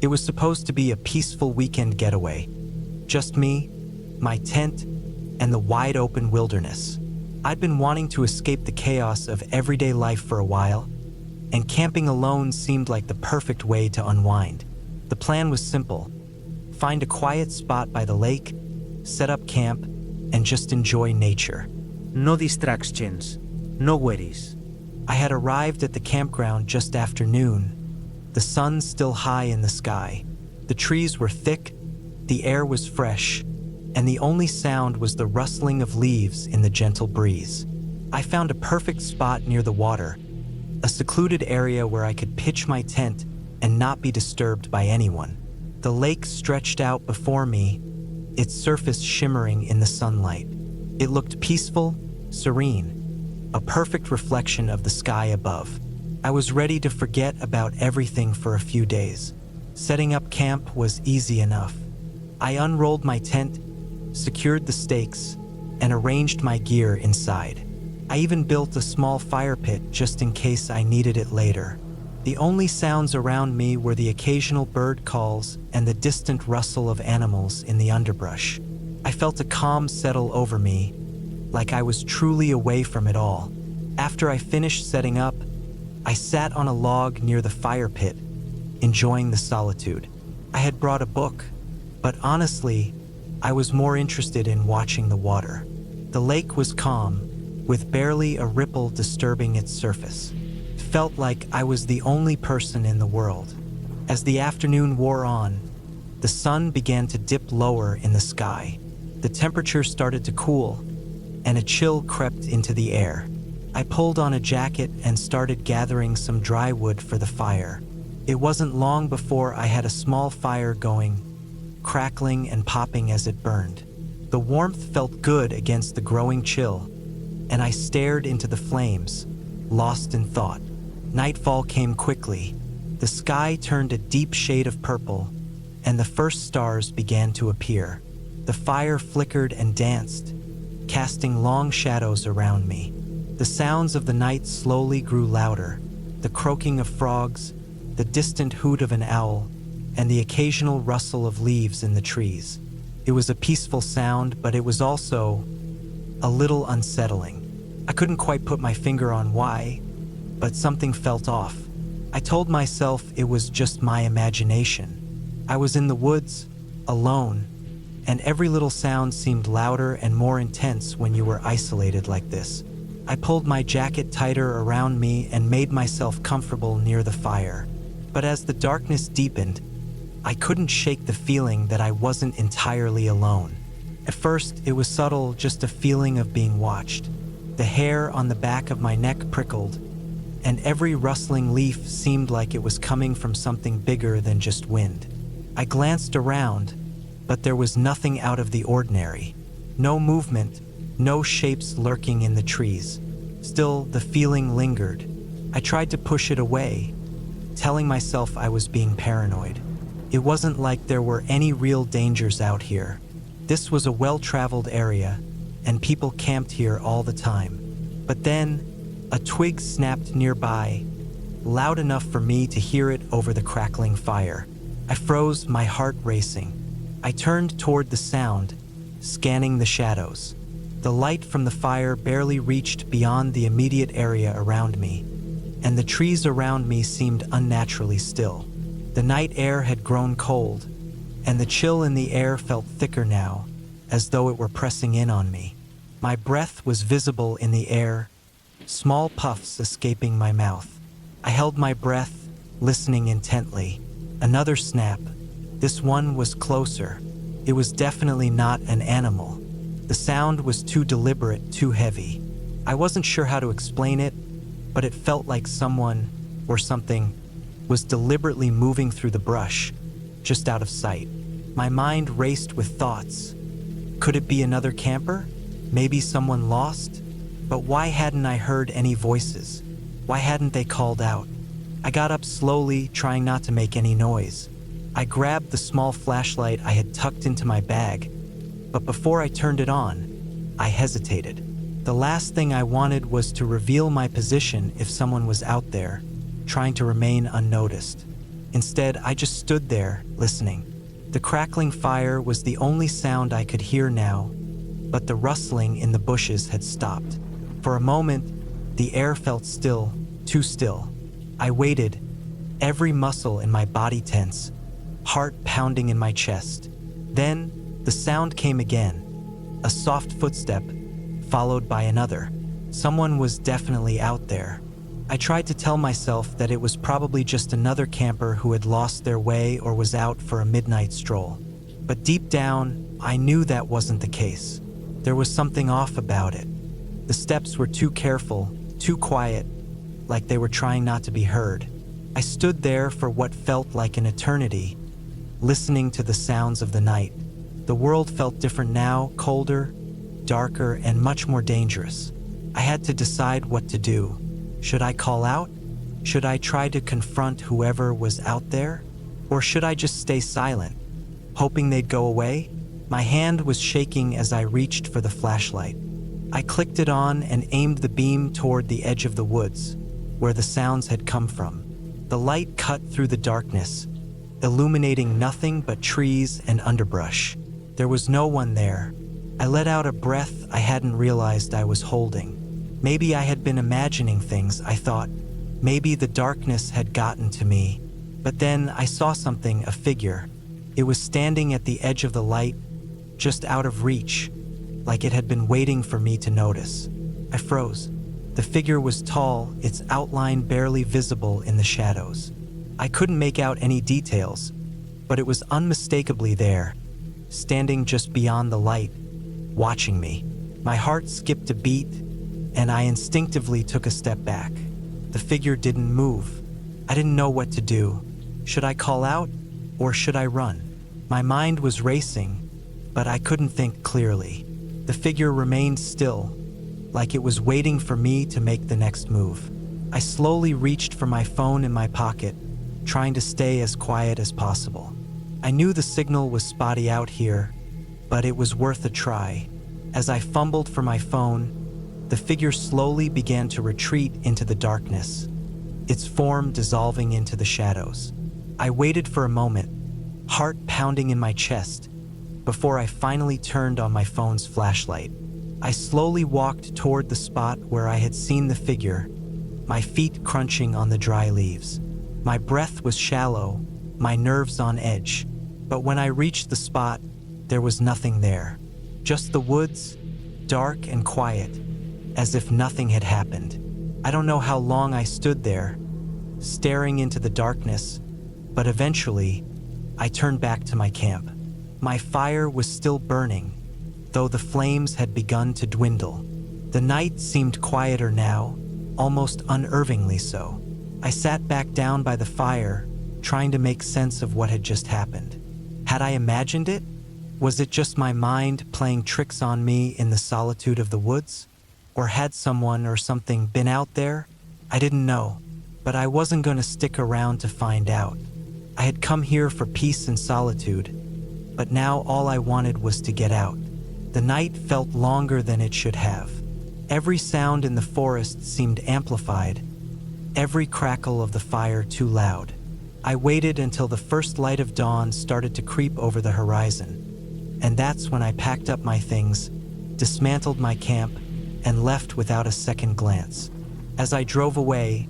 It was supposed to be a peaceful weekend getaway. Just me, my tent, and the wide open wilderness. I'd been wanting to escape the chaos of everyday life for a while, and camping alone seemed like the perfect way to unwind. The plan was simple: find a quiet spot by the lake, set up camp, and just enjoy nature. No distractions, no worries. I had arrived at the campground just after noon, the sun still high in the sky. The trees were thick, the air was fresh, and the only sound was the rustling of leaves in the gentle breeze. I found a perfect spot near the water, a secluded area where I could pitch my tent and not be disturbed by anyone. The lake stretched out before me, its surface shimmering in the sunlight. It looked peaceful, serene, a perfect reflection of the sky above. I was ready to forget about everything for a few days. Setting up camp was easy enough. I unrolled my tent, secured the stakes, and arranged my gear inside. I even built a small fire pit just in case I needed it later. The only sounds around me were the occasional bird calls and the distant rustle of animals in the underbrush. I felt a calm settle over me, like I was truly away from it all. After I finished setting up, I sat on a log near the fire pit, enjoying the solitude. I had brought a book, but honestly, I was more interested in watching the water. The lake was calm, with barely a ripple disturbing its surface. It felt like I was the only person in the world. As the afternoon wore on, the sun began to dip lower in the sky. The temperature started to cool, and a chill crept into the air. I pulled on a jacket and started gathering some dry wood for the fire. It wasn't long before I had a small fire going, crackling and popping as it burned. The warmth felt good against the growing chill, and I stared into the flames, lost in thought. Nightfall came quickly. The sky turned a deep shade of purple, and the first stars began to appear. The fire flickered and danced, casting long shadows around me. The sounds of the night slowly grew louder, the croaking of frogs, the distant hoot of an owl, and the occasional rustle of leaves in the trees. It was a peaceful sound, but it was also a little unsettling. I couldn't quite put my finger on why, but something felt off. I told myself it was just my imagination. I was in the woods, alone, and every little sound seemed louder and more intense when you were isolated like this. I pulled my jacket tighter around me and made myself comfortable near the fire. But as the darkness deepened, I couldn't shake the feeling that I wasn't entirely alone. At first, it was subtle, just a feeling of being watched. The hair on the back of my neck prickled, and every rustling leaf seemed like it was coming from something bigger than just wind. I glanced around, but there was nothing out of the ordinary. No movement, no shapes lurking in the trees. Still, the feeling lingered. I tried to push it away, telling myself I was being paranoid. It wasn't like there were any real dangers out here. This was a well-traveled area, and people camped here all the time. But then, a twig snapped nearby, loud enough for me to hear it over the crackling fire. I froze, my heart racing. I turned toward the sound, scanning the shadows. The light from the fire barely reached beyond the immediate area around me, and the trees around me seemed unnaturally still. The night air had grown cold, and the chill in the air felt thicker now, as though it were pressing in on me. My breath was visible in the air, small puffs escaping my mouth. I held my breath, listening intently. Another snap. This one was closer. It was definitely not an animal. The sound was too deliberate, too heavy. I wasn't sure how to explain it, but it felt like someone, or something, was deliberately moving through the brush, just out of sight. My mind raced with thoughts. Could it be another camper? Maybe someone lost? But why hadn't I heard any voices? Why hadn't they called out? I got up slowly, trying not to make any noise. I grabbed the small flashlight I had tucked into my bag, but before I turned it on, I hesitated. The last thing I wanted was to reveal my position if someone was out there, trying to remain unnoticed. Instead, I just stood there, listening. The crackling fire was the only sound I could hear now, but the rustling in the bushes had stopped. For a moment, the air felt still, too still. I waited, every muscle in my body tense, heart pounding in my chest. Then, the sound came again, a soft footstep, followed by another. Someone was definitely out there. I tried to tell myself that it was probably just another camper who had lost their way or was out for a midnight stroll. But deep down, I knew that wasn't the case. There was something off about it. The steps were too careful, too quiet, like they were trying not to be heard. I stood there for what felt like an eternity, listening to the sounds of the night. The world felt different now, colder, darker, and much more dangerous. I had to decide what to do. Should I call out? Should I try to confront whoever was out there? Or should I just stay silent, hoping they'd go away? My hand was shaking as I reached for the flashlight. I clicked it on and aimed the beam toward the edge of the woods, where the sounds had come from. The light cut through the darkness, illuminating nothing but trees and underbrush. There was no one there. I let out a breath I hadn't realized I was holding. Maybe I had been imagining things, I thought. Maybe the darkness had gotten to me. But then I saw something, a figure. It was standing at the edge of the light, just out of reach, like it had been waiting for me to notice. I froze. The figure was tall, its outline barely visible in the shadows. I couldn't make out any details, but it was unmistakably there, standing just beyond the light, watching me. My heart skipped a beat, and I instinctively took a step back. The figure didn't move. I didn't know what to do. Should I call out, or should I run? My mind was racing, but I couldn't think clearly. The figure remained still, like it was waiting for me to make the next move. I slowly reached for my phone in my pocket, trying to stay as quiet as possible. I knew the signal was spotty out here, but it was worth a try. As I fumbled for my phone, the figure slowly began to retreat into the darkness, its form dissolving into the shadows. I waited for a moment, heart pounding in my chest, before I finally turned on my phone's flashlight. I slowly walked toward the spot where I had seen the figure, my feet crunching on the dry leaves. My breath was shallow, my nerves on edge, but when I reached the spot, there was nothing there. Just the woods, dark and quiet, as if nothing had happened. I don't know how long I stood there, staring into the darkness, but eventually, I turned back to my camp. My fire was still burning, though the flames had begun to dwindle. The night seemed quieter now, almost unnervingly so. I sat back down by the fire, trying to make sense of what had just happened. Had I imagined it? Was it just my mind playing tricks on me in the solitude of the woods? Or had someone or something been out there? I didn't know, but I wasn't going to stick around to find out. I had come here for peace and solitude, but now all I wanted was to get out. The night felt longer than it should have. Every sound in the forest seemed amplified, every crackle of the fire too loud. I waited until the first light of dawn started to creep over the horizon, and that's when I packed up my things, dismantled my camp, and left without a second glance. As I drove away,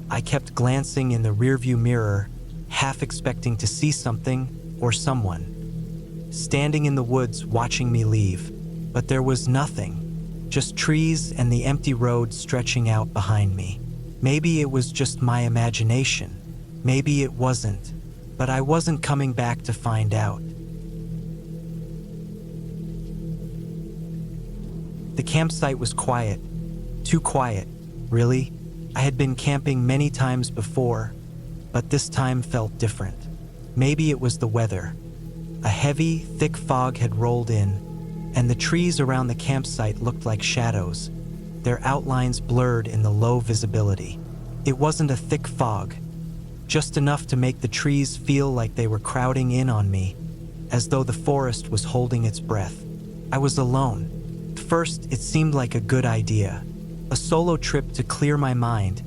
I kept glancing in the rearview mirror, half expecting to see something or someone standing in the woods watching me leave. But there was nothing, just trees and the empty road stretching out behind me. Maybe it was just my imagination. Maybe it wasn't, but I wasn't coming back to find out. The campsite was quiet, too quiet, really. I had been camping many times before, but this time felt different. Maybe it was the weather. A heavy, thick fog had rolled in, and the trees around the campsite looked like shadows, their outlines blurred in the low visibility. It wasn't a thick fog, just enough to make the trees feel like they were crowding in on me, as though the forest was holding its breath. I was alone. At first, it seemed like a good idea. A solo trip to clear my mind,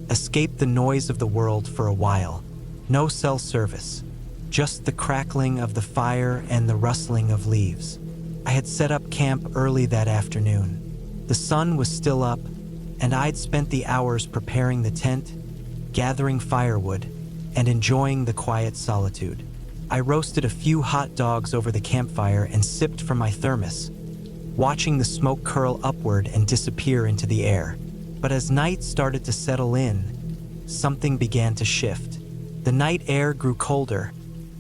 escape the noise of the world for a while. No cell service, just the crackling of the fire and the rustling of leaves. I had set up camp early that afternoon. The sun was still up, and I'd spent the hours preparing the tent, gathering firewood, and enjoying the quiet solitude. I roasted a few hot dogs over the campfire and sipped from my thermos, watching the smoke curl upward and disappear into the air. But as night started to settle in, something began to shift. The night air grew colder,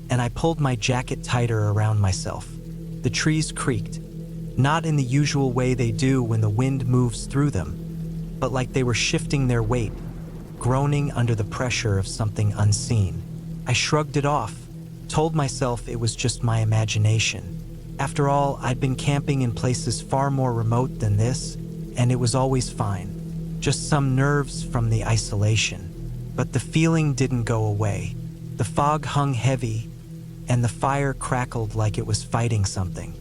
and I pulled my jacket tighter around myself. The trees creaked, not in the usual way they do when the wind moves through them, but like they were shifting their weight, groaning under the pressure of something unseen. I shrugged it off, told myself it was just my imagination. After all, I'd been camping in places far more remote than this, and it was always fine. Just some nerves from the isolation. But the feeling didn't go away. The fog hung heavy, and the fire crackled like it was fighting something.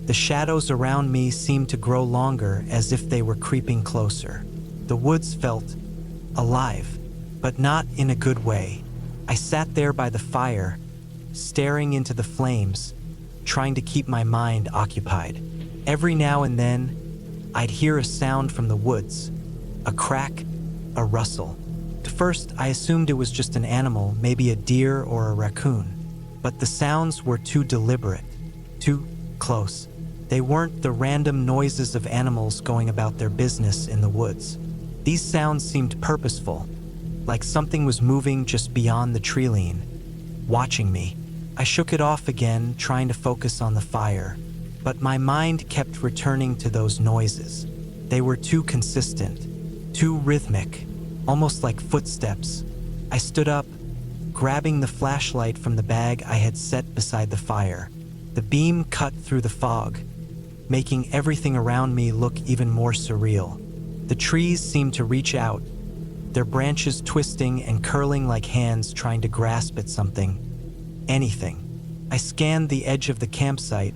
The shadows around me seemed to grow longer, as if they were creeping closer. The woods felt alive, but not in a good way. I sat there by the fire, staring into the flames, trying to keep my mind occupied. Every now and then, I'd hear a sound from the woods, a crack, a rustle. At first, I assumed it was just an animal, maybe a deer or a raccoon. But the sounds were too deliberate, too close. They weren't the random noises of animals going about their business in the woods. These sounds seemed purposeful, like something was moving just beyond the treeline, watching me. I shook it off again, trying to focus on the fire, but my mind kept returning to those noises. They were too consistent, too rhythmic, almost like footsteps. I stood up, grabbing the flashlight from the bag I had set beside the fire. The beam cut through the fog, making everything around me look even more surreal. The trees seemed to reach out, their branches twisting and curling like hands trying to grasp at something. Anything. I scanned the edge of the campsite,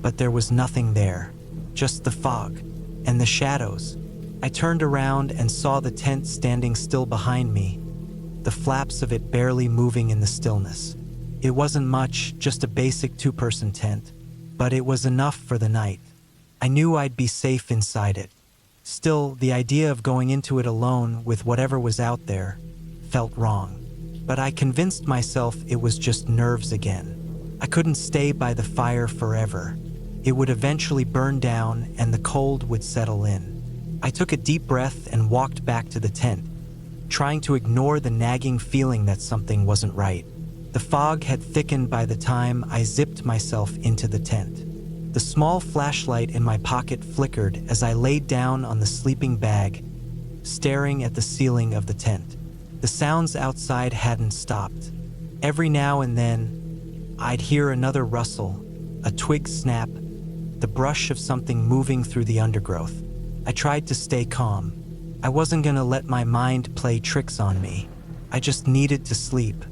but there was nothing there, just the fog and the shadows. I turned around and saw the tent standing still behind me, the flaps of it barely moving in the stillness. It wasn't much, just a basic two-person tent, but it was enough for the night. I knew I'd be safe inside it. Still, the idea of going into it alone with whatever was out there felt wrong. But I convinced myself it was just nerves again. I couldn't stay by the fire forever. It would eventually burn down and the cold would settle in. I took a deep breath and walked back to the tent, trying to ignore the nagging feeling that something wasn't right. The fog had thickened by the time I zipped myself into the tent. The small flashlight in my pocket flickered as I laid down on the sleeping bag, staring at the ceiling of the tent. The sounds outside hadn't stopped. Every now and then, I'd hear another rustle, a twig snap, the brush of something moving through the undergrowth. I tried to stay calm. I wasn't gonna let my mind play tricks on me. I just needed to sleep.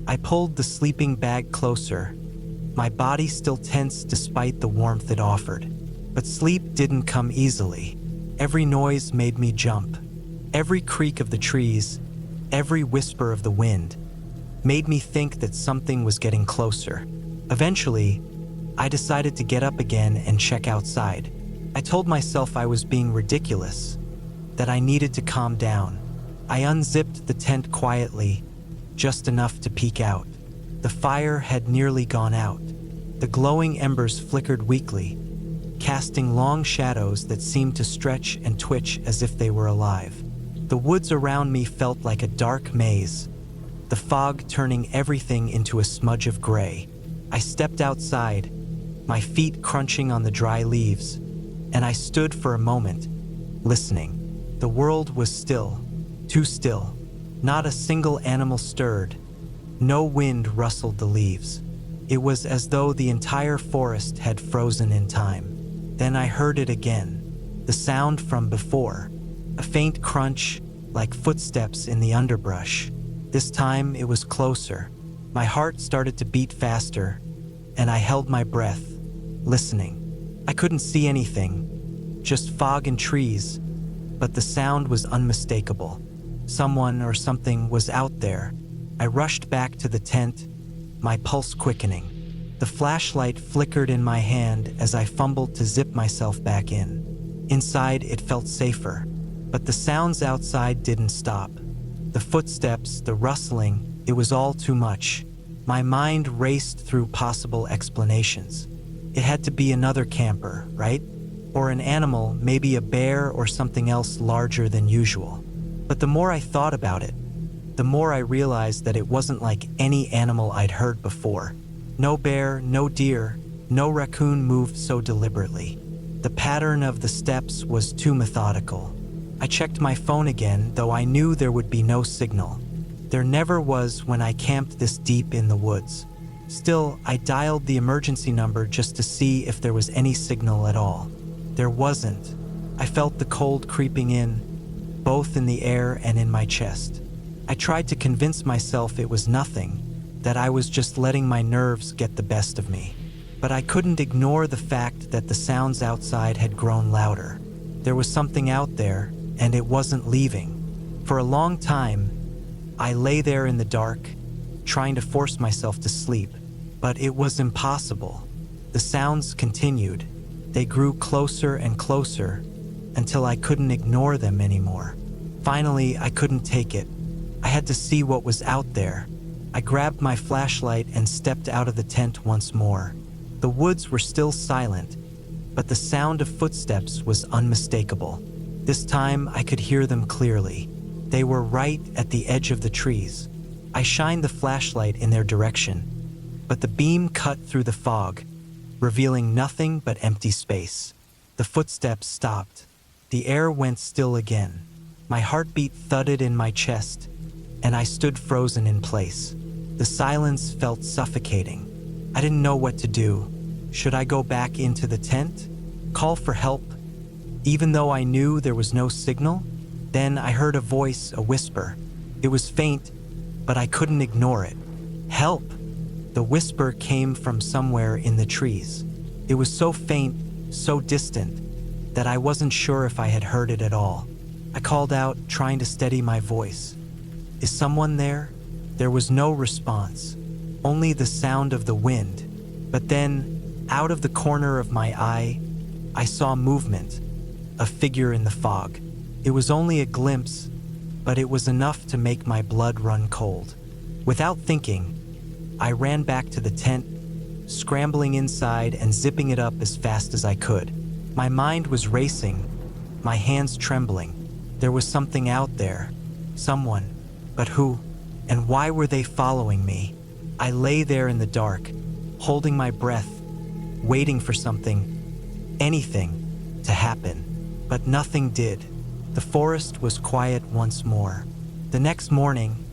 I pulled the sleeping bag closer, my body still tense despite the warmth it offered. But sleep didn't come easily. Every noise made me jump. Every creak of the trees, every whisper of the wind, made me think that something was getting closer. Eventually, I decided to get up again and check outside. I told myself I was being ridiculous, that I needed to calm down. I unzipped the tent quietly, just enough to peek out. The fire had nearly gone out. The glowing embers flickered weakly, casting long shadows that seemed to stretch and twitch as if they were alive. The woods around me felt like a dark maze, the fog turning everything into a smudge of gray. I stepped outside, my feet crunching on the dry leaves, and I stood for a moment, listening. The world was still, too still. Not a single animal stirred. No wind rustled the leaves. It was as though the entire forest had frozen in time. Then I heard it again, the sound from before. A faint crunch, like footsteps in the underbrush. This time it was closer. My heart started to beat faster, and I held my breath, listening. I couldn't see anything, just fog and trees, but the sound was unmistakable. Someone or something was out there, I rushed back to the tent, my pulse quickening. The flashlight flickered in my hand as I fumbled to zip myself back in. Inside, it felt safer, but the sounds outside didn't stop. The footsteps, the rustling, it was all too much. My mind raced through possible explanations. It had to be another camper, right? Or an animal, maybe a bear or something else larger than usual. But the more I thought about it, the more I realized that it wasn't like any animal I'd heard before. No bear, no deer, no raccoon moved so deliberately. The pattern of the steps was too methodical. I checked my phone again, though I knew there would be no signal. There never was when I camped this deep in the woods. Still, I dialed the emergency number just to see if there was any signal at all. There wasn't. I felt the cold creeping in, both in the air and in my chest. I tried to convince myself it was nothing, that I was just letting my nerves get the best of me. But I couldn't ignore the fact that the sounds outside had grown louder. There was something out there, and it wasn't leaving. For a long time, I lay there in the dark, trying to force myself to sleep, but it was impossible. The sounds continued. They grew closer and closer until I couldn't ignore them anymore. Finally, I couldn't take it. I had to see what was out there. I grabbed my flashlight and stepped out of the tent once more. The woods were still silent, but the sound of footsteps was unmistakable. This time, I could hear them clearly. They were right at the edge of the trees. I shined the flashlight in their direction, but the beam cut through the fog, revealing nothing but empty space. The footsteps stopped. The air went still again. My heartbeat thudded in my chest, and I stood frozen in place. The silence felt suffocating. I didn't know what to do. Should I go back into the tent? Call for help? Even though I knew there was no signal? Then I heard a voice, a whisper. It was faint, but I couldn't ignore it. Help! The whisper came from somewhere in the trees. It was so faint, so distant, that I wasn't sure if I had heard it at all. I called out, trying to steady my voice. Is someone there? There was no response, only the sound of the wind. But then, out of the corner of my eye, I saw movement, a figure in the fog. It was only a glimpse, but it was enough to make my blood run cold. Without thinking, I ran back to the tent, scrambling inside and zipping it up as fast as I could. My mind was racing, my hands trembling. There was something out there, someone, but who? And why were they following me? I lay there in the dark, holding my breath, waiting for something, anything, to happen. But nothing did. The forest was quiet once more. The next morning,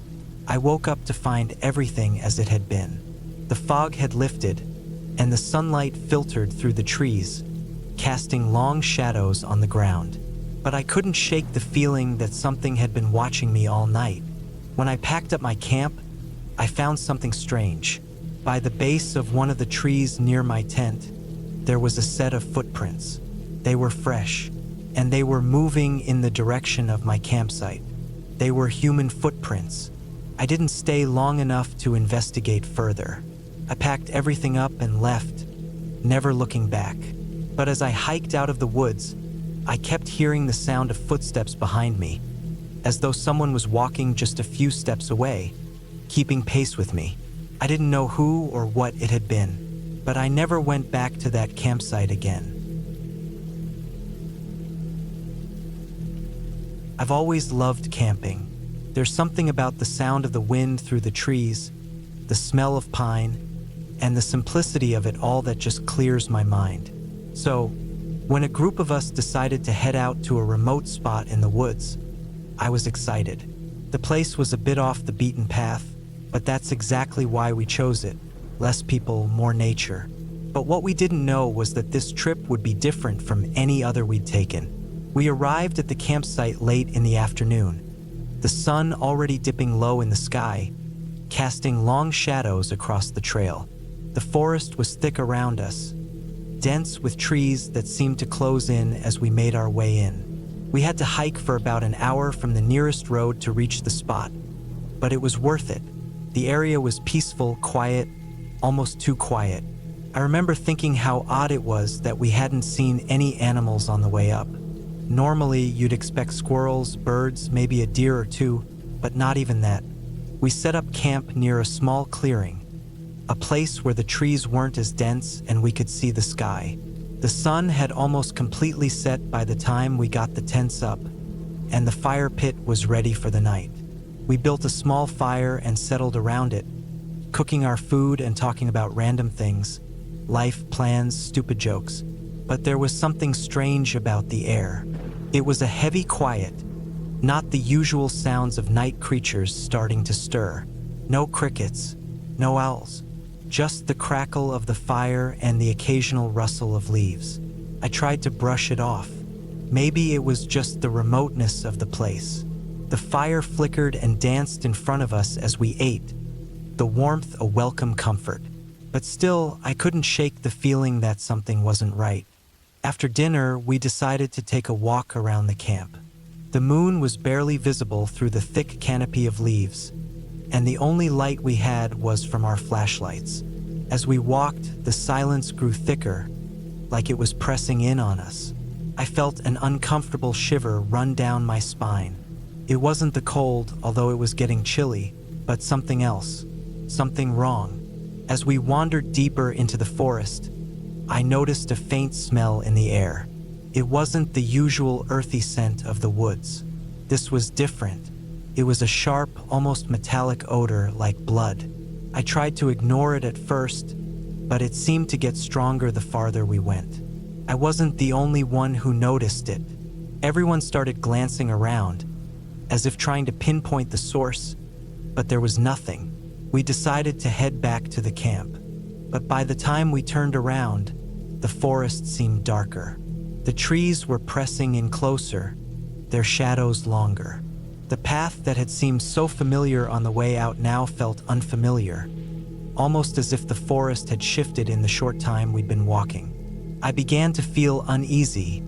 I woke up to find everything as it had been. The fog had lifted, and the sunlight filtered through the trees, casting long shadows on the ground. But I couldn't shake the feeling that something had been watching me all night. When I packed up my camp, I found something strange. By the base of one of the trees near my tent, there was a set of footprints. They were fresh, and they were moving in the direction of my campsite. They were human footprints. I didn't stay long enough to investigate further. I packed everything up and left, never looking back. But as I hiked out of the woods, I kept hearing the sound of footsteps behind me, as though someone was walking just a few steps away, keeping pace with me. I didn't know who or what it had been, but I never went back to that campsite again. I've always loved camping. There's something about the sound of the wind through the trees, the smell of pine, and the simplicity of it all that just clears my mind. So, when a group of us decided to head out to a remote spot in the woods, I was excited. The place was a bit off the beaten path, but that's exactly why we chose it. Less people, more nature. But what we didn't know was that this trip would be different from any other we'd taken. We arrived at the campsite late in the afternoon, the sun already dipping low in the sky, casting long shadows across the trail. The forest was thick around us, dense with trees that seemed to close in as we made our way in. We had to hike for about an hour from the nearest road to reach the spot, but it was worth it. The area was peaceful, quiet, almost too quiet. I remember thinking how odd it was that we hadn't seen any animals on the way up. Normally, you'd expect squirrels, birds, maybe a deer or two, but not even that. We set up camp near a small clearing, a place where the trees weren't as dense and we could see the sky. The sun had almost completely set by the time we got the tents up, and the fire pit was ready for the night. We built a small fire and settled around it, cooking our food and talking about random things, life, plans, stupid jokes. But there was something strange about the air. It was a heavy quiet, not the usual sounds of night creatures starting to stir. No crickets, no owls, just the crackle of the fire and the occasional rustle of leaves. I tried to brush it off. Maybe it was just the remoteness of the place. The fire flickered and danced in front of us as we ate, the warmth a welcome comfort. But still, I couldn't shake the feeling that something wasn't right. After dinner, we decided to take a walk around the camp. The moon was barely visible through the thick canopy of leaves, and the only light we had was from our flashlights. As we walked, the silence grew thicker, like it was pressing in on us. I felt an uncomfortable shiver run down my spine. It wasn't the cold, although it was getting chilly, but something else, something wrong. As we wandered deeper into the forest, I noticed a faint smell in the air. It wasn't the usual earthy scent of the woods. This was different. It was a sharp, almost metallic odor like blood. I tried to ignore it at first, but it seemed to get stronger the farther we went. I wasn't the only one who noticed it. Everyone started glancing around, as if trying to pinpoint the source, but there was nothing. We decided to head back to the camp, but by the time we turned around, the forest seemed darker. The trees were pressing in closer, their shadows longer. The path that had seemed so familiar on the way out now felt unfamiliar, almost as if the forest had shifted in the short time we'd been walking. I began to feel uneasy,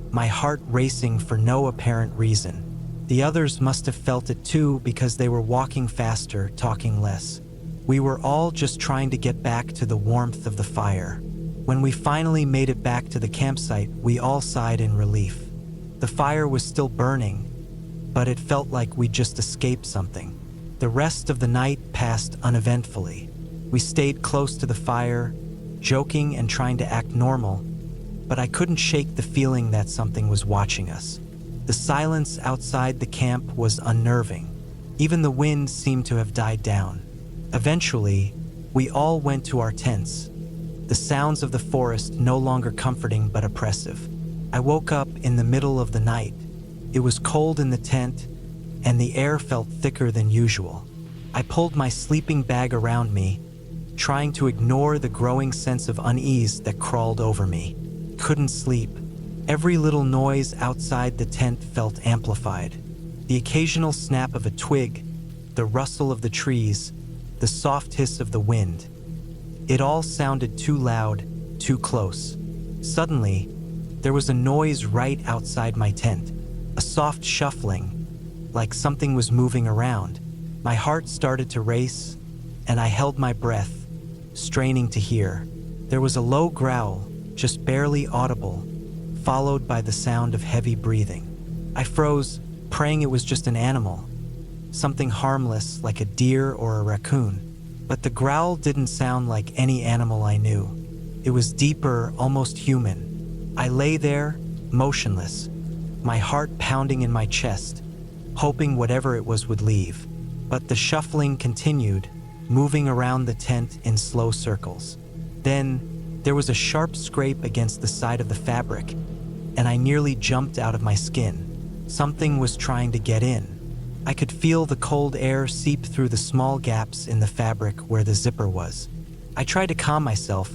my heart racing for no apparent reason. The others must have felt it too because they were walking faster, talking less. We were all just trying to get back to the warmth of the fire. When we finally made it back to the campsite, we all sighed in relief. The fire was still burning, but it felt like we'd just escaped something. The rest of the night passed uneventfully. We stayed close to the fire, joking and trying to act normal, but I couldn't shake the feeling that something was watching us. The silence outside the camp was unnerving. Even the wind seemed to have died down. Eventually, we all went to our tents, the sounds of the forest no longer comforting but oppressive. I woke up in the middle of the night. It was cold in the tent, and the air felt thicker than usual. I pulled my sleeping bag around me, trying to ignore the growing sense of unease that crawled over me. Couldn't sleep. Every little noise outside the tent felt amplified. The occasional snap of a twig, the rustle of the trees, the soft hiss of the wind. It all sounded too loud, too close. Suddenly, there was a noise right outside my tent, a soft shuffling, like something was moving around. My heart started to race, and I held my breath, straining to hear. There was a low growl, just barely audible, followed by the sound of heavy breathing. I froze, praying it was just an animal, something harmless like a deer or a raccoon. But the growl didn't sound like any animal I knew. It was deeper, almost human. I lay there, motionless, my heart pounding in my chest, hoping whatever it was would leave. But the shuffling continued, moving around the tent in slow circles. Then, there was a sharp scrape against the side of the fabric, and I nearly jumped out of my skin. Something was trying to get in. I could feel the cold air seep through the small gaps in the fabric where the zipper was. I tried to calm myself,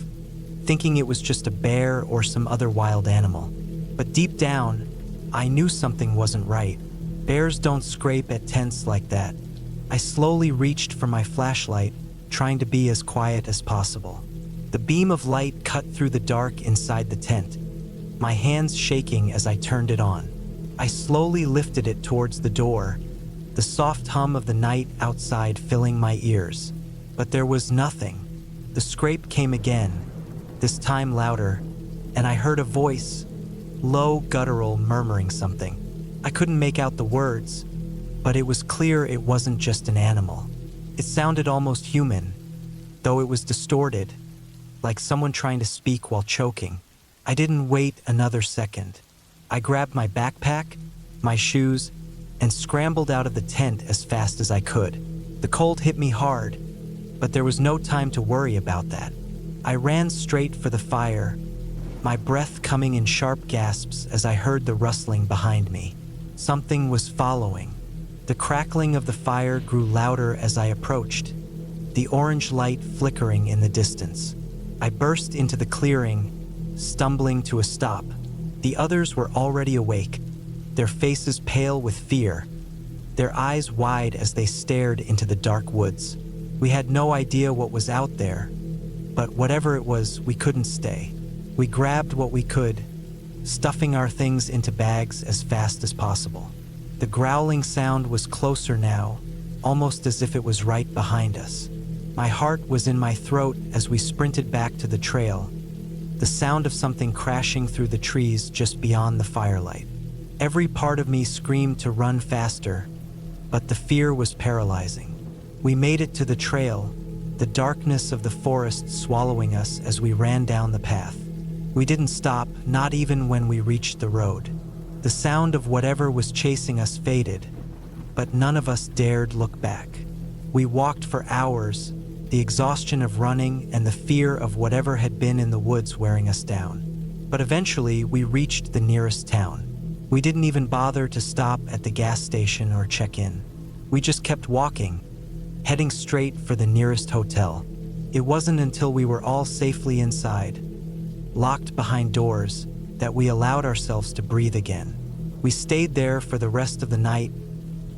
thinking it was just a bear or some other wild animal. But deep down, I knew something wasn't right. Bears don't scrape at tents like that. I slowly reached for my flashlight, trying to be as quiet as possible. The beam of light cut through the dark inside the tent, my hands shaking as I turned it on. I slowly lifted it towards the door, the soft hum of the night outside filling my ears. But there was nothing. The scrape came again, this time louder, and I heard a voice, low, guttural, murmuring something. I couldn't make out the words, but it was clear it wasn't just an animal. It sounded almost human, though it was distorted, like someone trying to speak while choking. I didn't wait another second. I grabbed my backpack, my shoes, and scrambled out of the tent as fast as I could. The cold hit me hard, but there was no time to worry about that. I ran straight for the fire, my breath coming in sharp gasps as I heard the rustling behind me. Something was following. The crackling of the fire grew louder as I approached, the orange light flickering in the distance. I burst into the clearing, stumbling to a stop. The others were already awake, their faces pale with fear, their eyes wide as they stared into the dark woods. We had no idea what was out there, but whatever it was, we couldn't stay. We grabbed what we could, stuffing our things into bags as fast as possible. The growling sound was closer now, almost as if it was right behind us. My heart was in my throat as we sprinted back to the trail, the sound of something crashing through the trees just beyond the firelight. Every part of me screamed to run faster, but the fear was paralyzing. We made it to the trail, the darkness of the forest swallowing us as we ran down the path. We didn't stop, not even when we reached the road. The sound of whatever was chasing us faded, but none of us dared look back. We walked for hours, the exhaustion of running and the fear of whatever had been in the woods wearing us down. But eventually, we reached the nearest town. We didn't even bother to stop at the gas station or check in. We just kept walking, heading straight for the nearest hotel. It wasn't until we were all safely inside, locked behind doors, that we allowed ourselves to breathe again. We stayed there for the rest of the night,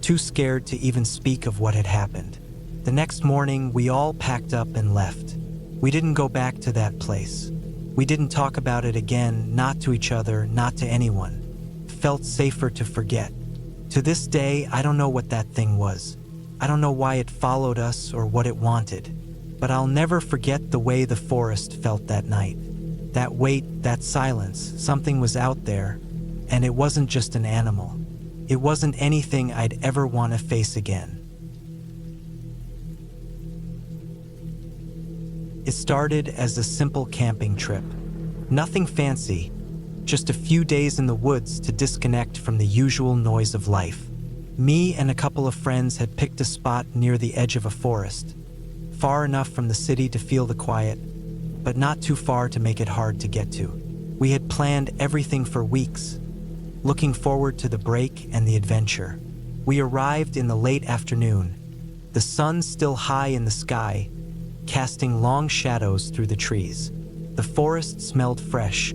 too scared to even speak of what had happened. The next morning, we all packed up and left. We didn't go back to that place. We didn't talk about it again, not to each other, not to anyone. It felt safer to forget. To this day, I don't know what that thing was. I don't know why it followed us or what it wanted, but I'll never forget the way the forest felt that night. That weight, that silence, something was out there, and it wasn't just an animal. It wasn't anything I'd ever want to face again. It started as a simple camping trip. Nothing fancy, just a few days in the woods to disconnect from the usual noise of life. Me and a couple of friends had picked a spot near the edge of a forest, far enough from the city to feel the quiet, but not too far to make it hard to get to. We had planned everything for weeks, looking forward to the break and the adventure. We arrived in the late afternoon, the sun still high in the sky, casting long shadows through the trees. The forest smelled fresh,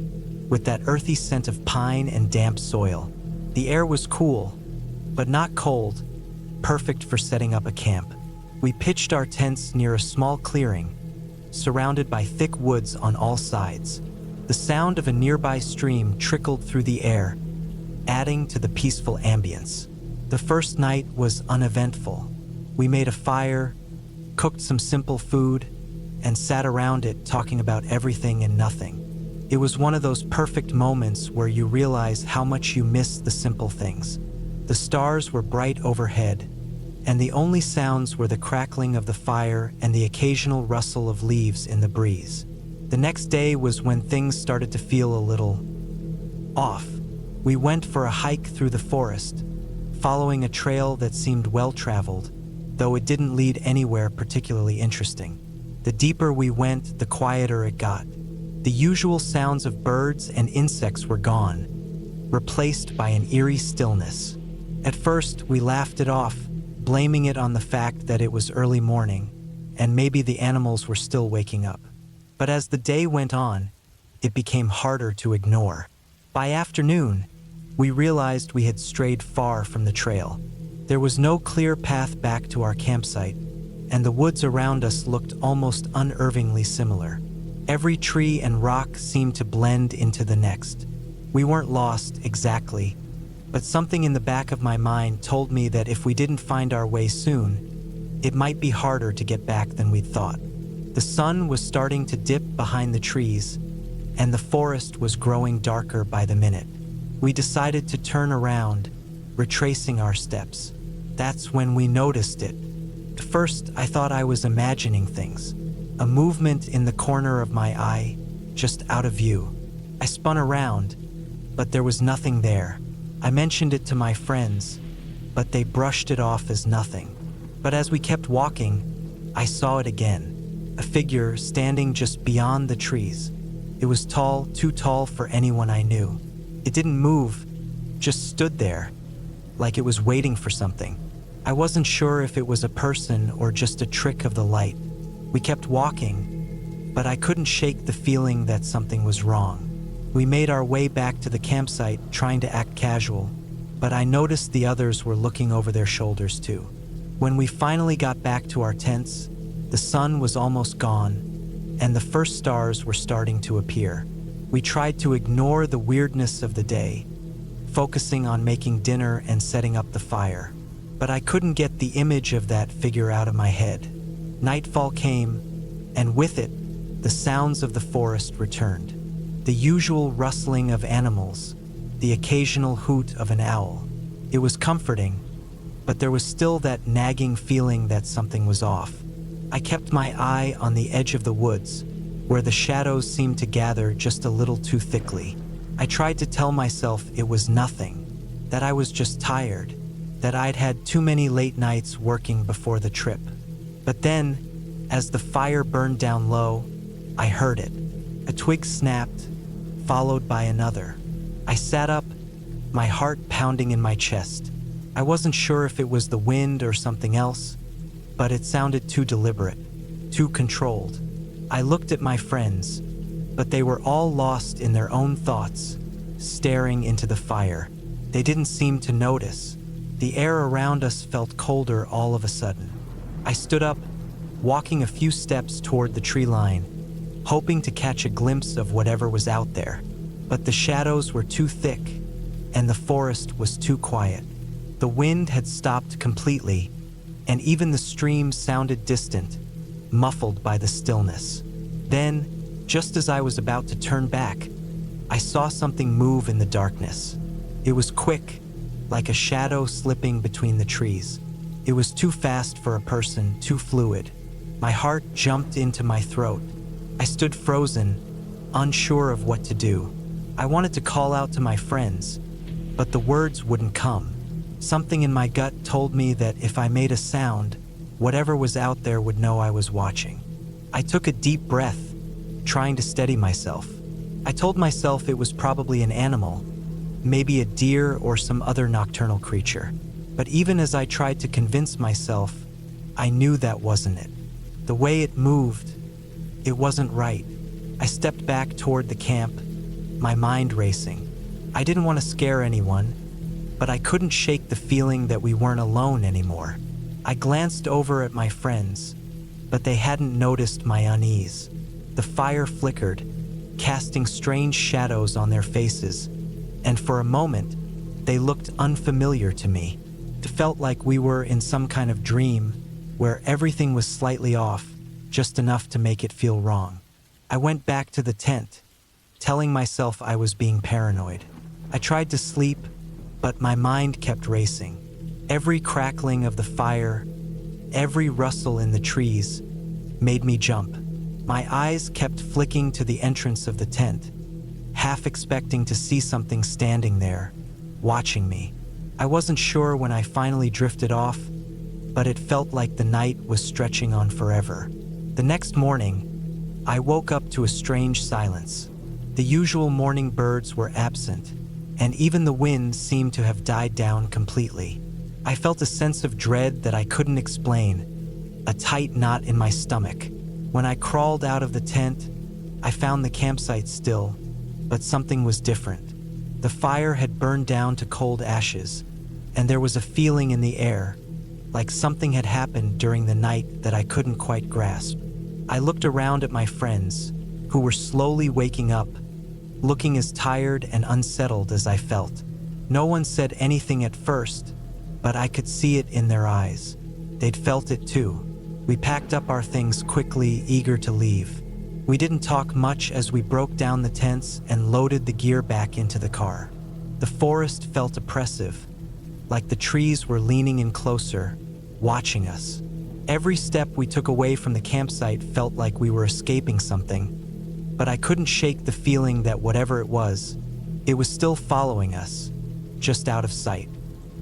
with that earthy scent of pine and damp soil. The air was cool, but not cold, perfect for setting up a camp. We pitched our tents near a small clearing, surrounded by thick woods on all sides. The sound of a nearby stream trickled through the air, adding to the peaceful ambience. The first night was uneventful. We made a fire, cooked some simple food, and sat around it talking about everything and nothing. It was one of those perfect moments where you realize how much you miss the simple things. The stars were bright overhead, and the only sounds were the crackling of the fire and the occasional rustle of leaves in the breeze. The next day was when things started to feel a little off. We went for a hike through the forest, following a trail that seemed well-traveled, though it didn't lead anywhere particularly interesting. The deeper we went, the quieter it got. The usual sounds of birds and insects were gone, replaced by an eerie stillness. At first, we laughed it off, blaming it on the fact that it was early morning, and maybe the animals were still waking up. But as the day went on, it became harder to ignore. By afternoon, we realized we had strayed far from the trail. There was no clear path back to our campsite, and the woods around us looked almost unnervingly similar. Every tree and rock seemed to blend into the next. We weren't lost, exactly, But something in the back of my mind told me that if we didn't find our way soon, it might be harder to get back than we'd thought. The sun was starting to dip behind the trees, and the forest was growing darker by the minute. We decided to turn around, retracing our steps. That's when we noticed it. At first, I thought I was imagining things. A movement in the corner of my eye, just out of view. I spun around, but there was nothing there. I mentioned it to my friends, but they brushed it off as nothing. But as we kept walking, I saw it again. A figure standing just beyond the trees. It was tall, too tall for anyone I knew. It didn't move, just stood there, like it was waiting for something. I wasn't sure if it was a person or just a trick of the light. We kept walking, but I couldn't shake the feeling that something was wrong. We made our way back to the campsite, trying to act casual, but I noticed the others were looking over their shoulders too. When we finally got back to our tents, the sun was almost gone, and the first stars were starting to appear. We tried to ignore the weirdness of the day, focusing on making dinner and setting up the fire. But I couldn't get the image of that figure out of my head. Nightfall came, and with it, the sounds of the forest returned. The usual rustling of animals, the occasional hoot of an owl. It was comforting, but there was still that nagging feeling that something was off. I kept my eye on the edge of the woods, where the shadows seemed to gather just a little too thickly. I tried to tell myself it was nothing, that I was just tired, that I'd had too many late nights working before the trip. But then, as the fire burned down low, I heard it. A twig snapped, followed by another. I sat up, my heart pounding in my chest. I wasn't sure if it was the wind or something else, but it sounded too deliberate, too controlled. I looked at my friends, but they were all lost in their own thoughts, staring into the fire. They didn't seem to notice. The air around us felt colder all of a sudden. I stood up, walking a few steps toward the tree line, hoping to catch a glimpse of whatever was out there. But the shadows were too thick, and the forest was too quiet. The wind had stopped completely, and even the stream sounded distant, muffled by the stillness. Then, just as I was about to turn back, I saw something move in the darkness. It was quick, like a shadow slipping between the trees. It was too fast for a person, too fluid. My heart jumped into my throat. I stood frozen, unsure of what to do. I wanted to call out to my friends, but the words wouldn't come. Something in my gut told me that if I made a sound, whatever was out there would know I was watching. I took a deep breath, trying to steady myself. I told myself it was probably an animal, maybe a deer or some other nocturnal creature. But even as I tried to convince myself, I knew that wasn't it. The way it moved, it wasn't right. I stepped back toward the camp, my mind racing. I didn't want to scare anyone, but I couldn't shake the feeling that we weren't alone anymore. I glanced over at my friends, but they hadn't noticed my unease. The fire flickered, casting strange shadows on their faces, and for a moment, they looked unfamiliar to me. It felt like we were in some kind of dream, where everything was slightly off, just enough to make it feel wrong. I went back to the tent, telling myself I was being paranoid. I tried to sleep, but my mind kept racing. Every crackling of the fire, every rustle in the trees, made me jump. My eyes kept flicking to the entrance of the tent, half expecting to see something standing there, watching me. I wasn't sure when I finally drifted off, but it felt like the night was stretching on forever. The next morning, I woke up to a strange silence. The usual morning birds were absent, and even the wind seemed to have died down completely. I felt a sense of dread that I couldn't explain, a tight knot in my stomach. When I crawled out of the tent, I found the campsite still, but something was different. The fire had burned down to cold ashes, and there was a feeling in the air, like something had happened during the night that I couldn't quite grasp. I looked around at my friends, who were slowly waking up, looking as tired and unsettled as I felt. No one said anything at first, but I could see it in their eyes. They'd felt it too. We packed up our things quickly, eager to leave. We didn't talk much as we broke down the tents and loaded the gear back into the car. The forest felt oppressive, like the trees were leaning in closer, watching us. Every step we took away from the campsite felt like we were escaping something, but I couldn't shake the feeling that whatever it was still following us, just out of sight.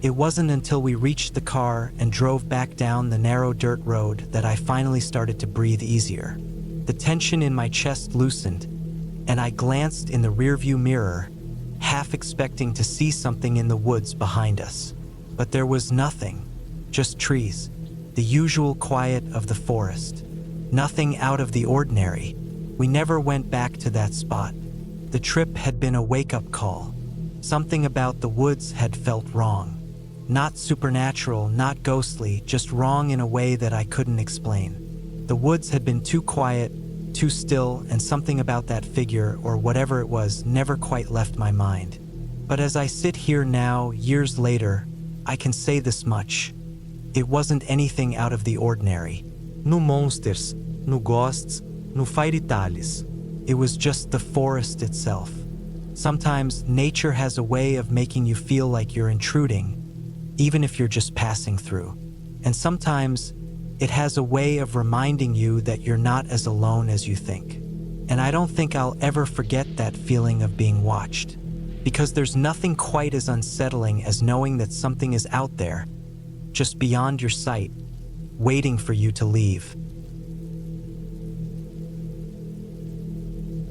It wasn't until we reached the car and drove back down the narrow dirt road that I finally started to breathe easier. The tension in my chest loosened, and I glanced in the rearview mirror, half expecting to see something in the woods behind us. But there was nothing, just trees, the usual quiet of the forest. Nothing out of the ordinary. We never went back to that spot. The trip had been a wake-up call. Something about the woods had felt wrong. Not supernatural, not ghostly, just wrong in a way that I couldn't explain. The woods had been too quiet, too still, and something about that figure, or whatever it was, never quite left my mind. But as I sit here now, years later, I can say this much. It wasn't anything out of the ordinary. No monsters, no ghosts, no fairy tales. It was just the forest itself. Sometimes nature has a way of making you feel like you're intruding, even if you're just passing through. And sometimes it has a way of reminding you that you're not as alone as you think. And I don't think I'll ever forget that feeling of being watched, because there's nothing quite as unsettling as knowing that something is out there, just beyond your sight, waiting for you to leave.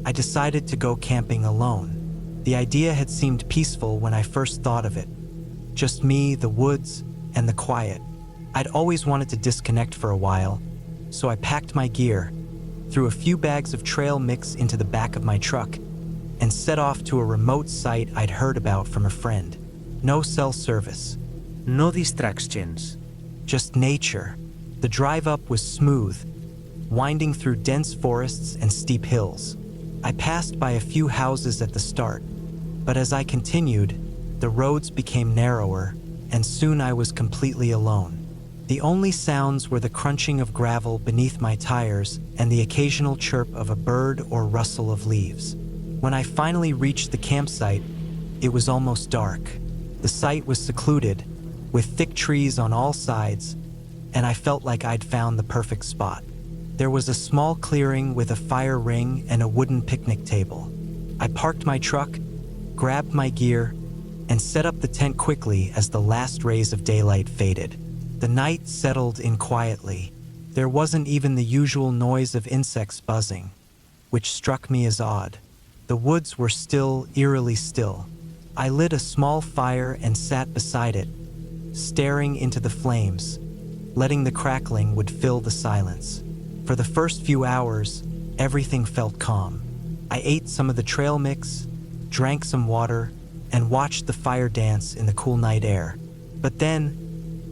I decided to go camping alone. The idea had seemed peaceful when I first thought of it. Just me, the woods, and the quiet. I'd always wanted to disconnect for a while, so I packed my gear, threw a few bags of trail mix into the back of my truck, and set off to a remote site I'd heard about from a friend. No cell service. No distractions. Just nature. The drive up was smooth, winding through dense forests and steep hills. I passed by a few houses at the start, but as I continued, the roads became narrower, and soon I was completely alone. The only sounds were the crunching of gravel beneath my tires and the occasional chirp of a bird or rustle of leaves. When I finally reached the campsite, it was almost dark. The site was secluded, with thick trees on all sides, and I felt like I'd found the perfect spot. There was a small clearing with a fire ring and a wooden picnic table. I parked my truck, grabbed my gear, and set up the tent quickly as the last rays of daylight faded. The night settled in quietly. There wasn't even the usual noise of insects buzzing, which struck me as odd. The woods were still, eerily still. I lit a small fire and sat beside it, staring into the flames, letting the crackling would fill the silence. For the first few hours, everything felt calm. I ate some of the trail mix, drank some water, and watched the fire dance in the cool night air. But then,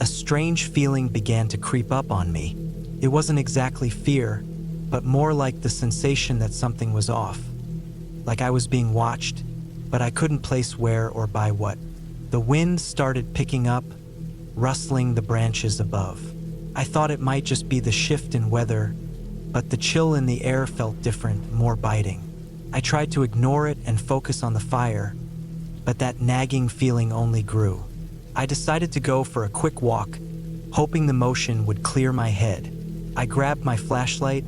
a strange feeling began to creep up on me. It wasn't exactly fear, but more like the sensation that something was off. Like I was being watched, but I couldn't place where or by what. The wind started picking up, rustling the branches above. I thought it might just be the shift in weather, but the chill in the air felt different, more biting. I tried to ignore it and focus on the fire, but that nagging feeling only grew. I decided to go for a quick walk, hoping the motion would clear my head. I grabbed my flashlight,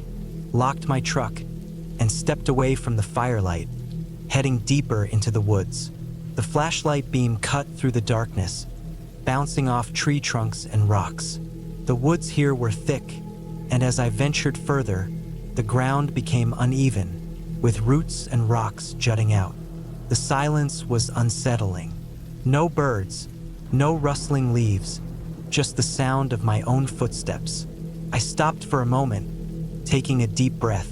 locked my truck, and stepped away from the firelight, heading deeper into the woods. The flashlight beam cut through the darkness, bouncing off tree trunks and rocks. The woods here were thick, and as I ventured further, the ground became uneven, with roots and rocks jutting out. The silence was unsettling. No birds, no rustling leaves, just the sound of my own footsteps. I stopped for a moment, taking a deep breath.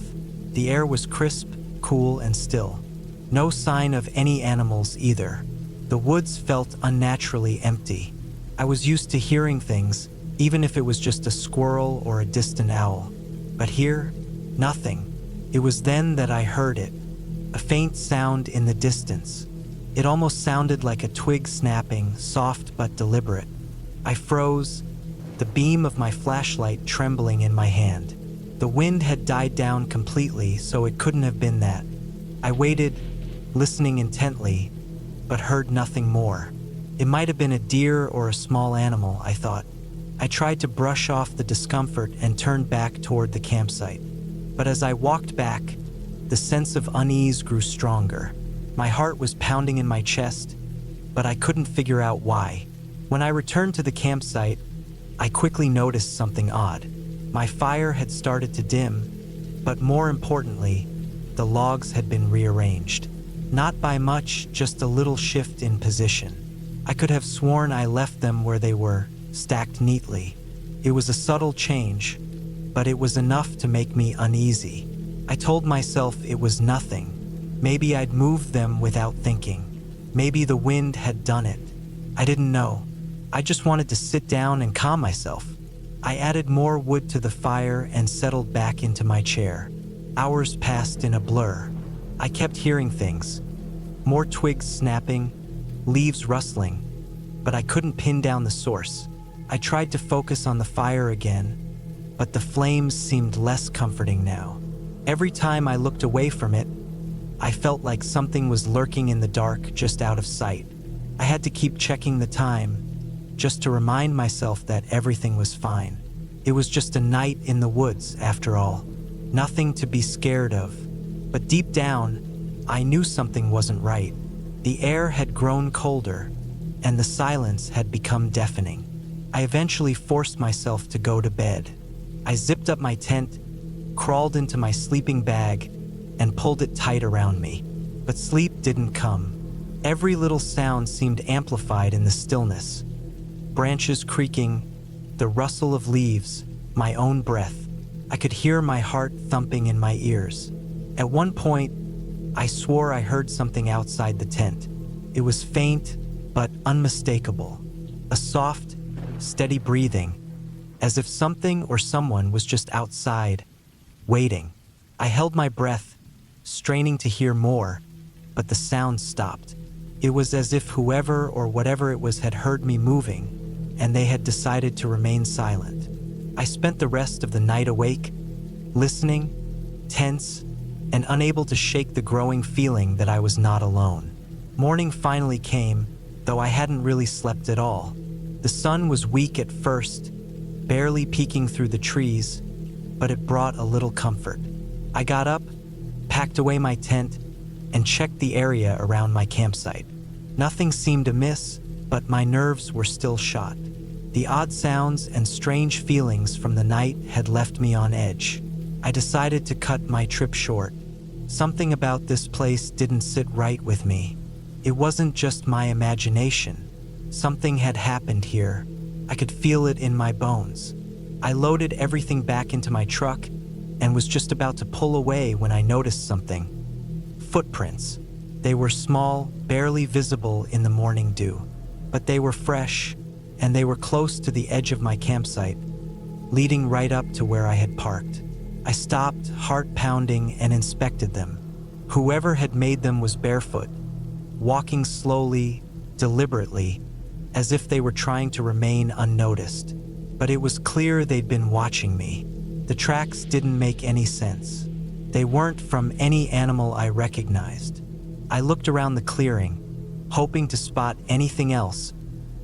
The air was crisp, cool, and still. No sign of any animals either. The woods felt unnaturally empty. I was used to hearing things, even if it was just a squirrel or a distant owl. But here, nothing. It was then that I heard it. A faint sound in the distance. It almost sounded like a twig snapping, soft but deliberate. I froze, the beam of my flashlight trembling in my hand. The wind had died down completely, so it couldn't have been that. I waited, listening intently, but heard nothing more. It might have been a deer or a small animal, I thought. I tried to brush off the discomfort and turned back toward the campsite. But as I walked back, the sense of unease grew stronger. My heart was pounding in my chest, but I couldn't figure out why. When I returned to the campsite, I quickly noticed something odd. My fire had started to dim, but more importantly, the logs had been rearranged. Not by much, just a little shift in position. I could have sworn I left them where they were, stacked neatly. It was a subtle change, but it was enough to make me uneasy. I told myself it was nothing. Maybe I'd moved them without thinking. Maybe the wind had done it. I didn't know. I just wanted to sit down and calm myself. I added more wood to the fire and settled back into my chair. Hours passed in a blur. I kept hearing things. More twigs snapping, leaves rustling, but I couldn't pin down the source. I tried to focus on the fire again, but the flames seemed less comforting now. Every time I looked away from it, I felt like something was lurking in the dark just out of sight. I had to keep checking the time, just to remind myself that everything was fine. It was just a night in the woods, after all. Nothing to be scared of. But deep down, I knew something wasn't right. The air had grown colder, and the silence had become deafening. I eventually forced myself to go to bed. I zipped up my tent, crawled into my sleeping bag, and pulled it tight around me. But sleep didn't come. Every little sound seemed amplified in the stillness. Branches creaking, the rustle of leaves, my own breath. I could hear my heart thumping in my ears. At one point, I swore I heard something outside the tent. It was faint, but unmistakable. A soft, steady breathing, as if something or someone was just outside, waiting. I held my breath, straining to hear more, but the sound stopped. It was as if whoever or whatever it was had heard me moving, and they had decided to remain silent. I spent the rest of the night awake, listening, tense, and unable to shake the growing feeling that I was not alone. Morning finally came, though I hadn't really slept at all. The sun was weak at first, barely peeking through the trees, but it brought a little comfort. I got up, packed away my tent, and checked the area around my campsite. Nothing seemed amiss, but my nerves were still shot. The odd sounds and strange feelings from the night had left me on edge. I decided to cut my trip short. Something about this place didn't sit right with me. It wasn't just my imagination. Something had happened here. I could feel it in my bones. I loaded everything back into my truck and was just about to pull away when I noticed something. Footprints. They were small, barely visible in the morning dew, but they were fresh, and they were close to the edge of my campsite, leading right up to where I had parked. I stopped, heart pounding, and inspected them. Whoever had made them was barefoot, walking slowly, deliberately, as if they were trying to remain unnoticed. But it was clear they'd been watching me. The tracks didn't make any sense. They weren't from any animal I recognized. I looked around the clearing, hoping to spot anything else,